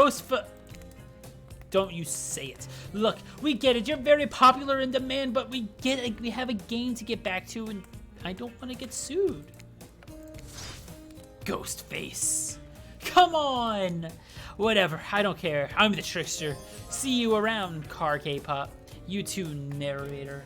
don't you say it. Look, we get it. You're very popular in demand, but we have a game to get back to, and I don't want to get sued. Ghostface. Come on. Whatever, I don't care. I'm the Trickster. See you around, carkpop. You too, narrator.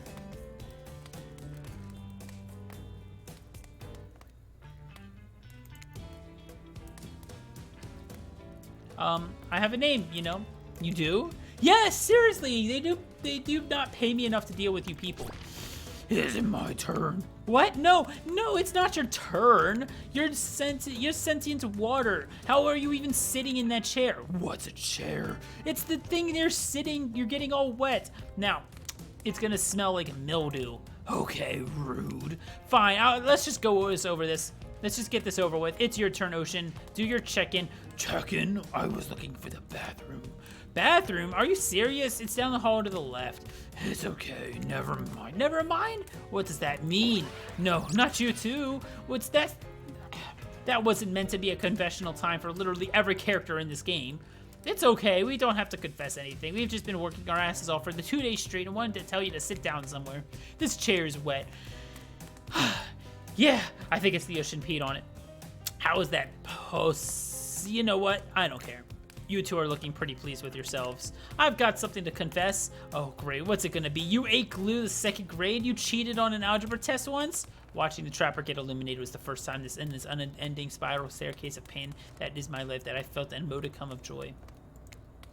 I have a name, you know. You do? Yes, seriously, they do not pay me enough to deal with you people. Is it my turn? What? No, no, it's not your turn. You're sentient water. How are you even sitting in that chair? What's a chair? It's the thing you're sitting, you're getting all wet. Now, it's gonna smell like mildew. Okay, rude. Fine, let's just go over this. Let's just get this over with. It's your turn, Ocean. Do your check-in. Check-in? I was looking for the bathroom. Bathroom? Are you serious? It's down the hall to the left. It's okay, never mind. Never mind? What does that mean? No, not you too. What's that? That wasn't meant to be a confessional time for literally every character in this game. It's okay, we don't have to confess anything. We've just been working our asses off for the 2 days straight and wanted to tell you to sit down somewhere. This chair is wet. Yeah, I think it's the ocean peed on it. How is that post? You know what? I don't care. You two are looking pretty pleased with yourselves. I've got something to confess. Oh, great. What's it gonna be? You ate glue the 2nd grade? You cheated on an algebra test once? Watching the trapper get eliminated was the first time in this unending spiral staircase of pain that is my life that I felt an modicum of joy.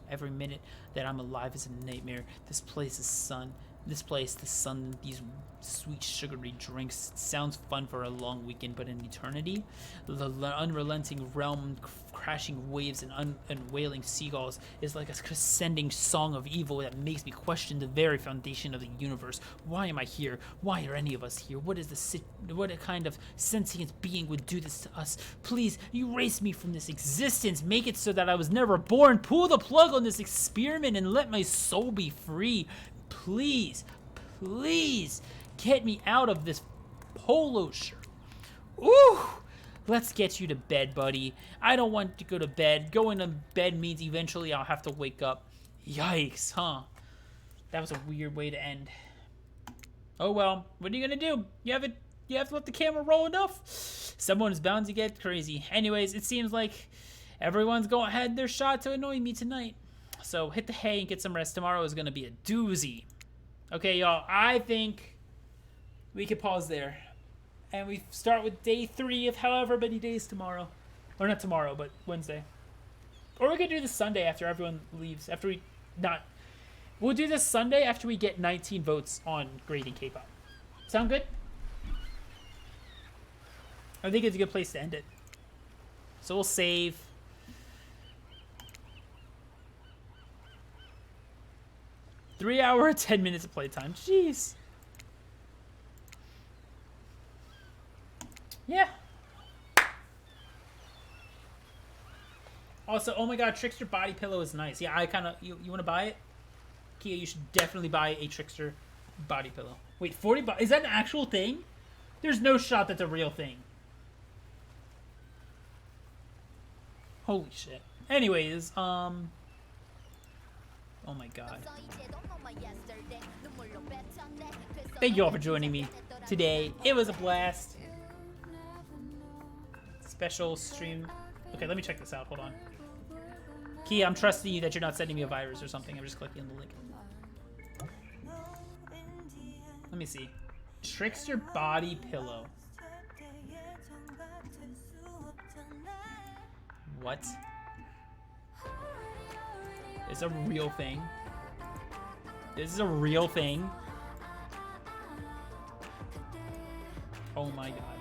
Every minute that I'm alive is a nightmare. This place is sun. This place, the sun, these sweet sugary drinks. It sounds fun for a long weekend, but in eternity, the unrelenting realm, crashing waves and wailing seagulls is like a ascending song of evil that makes me question the very foundation of the universe. Why am I here? Why are any of us here? What kind of sentient being would do this to us? Please, erase me from this existence. Make it so that I was never born. Pull the plug on this experiment and let my soul be free. Please, please get me out of this polo shirt. Ooh, let's get you to bed, buddy. I don't want to go to bed. Going to bed means eventually I'll have to wake up. Yikes, huh? That was a weird way to end. Oh well, what are you gonna do? You have to let the camera roll enough. Someone is bound to get crazy. Anyways, it seems like everyone's had their shot to annoy me tonight. So hit the hay and get some rest. Tomorrow is gonna be a doozy. Okay, y'all, I think we could pause there. And we start with day 3 of however many days tomorrow. Or not tomorrow, but Wednesday. Or we could do this Sunday after everyone leaves. We'll do this Sunday after we get 19 votes on grading K-pop. Sound good? I think it's a good place to end it. So we'll save. Three hour, 10 minutes of playtime. Jeez. Yeah. Also, oh my god, Trickster body pillow is nice. Yeah, I kind of... You want to buy it? Kia, you should definitely buy a Trickster body pillow. Wait, 40 bucks? Is that an actual thing? There's no shot that's a real thing. Holy shit. Anyways, oh my god. Thank you all for joining me today. It was a blast. Special stream. Okay, let me check this out. Hold on. Kia, I'm trusting you that you're not sending me a virus or something. I'm just clicking the link. Let me see. Trickster body pillow. What? It's a real thing. This is a real thing. Oh my god.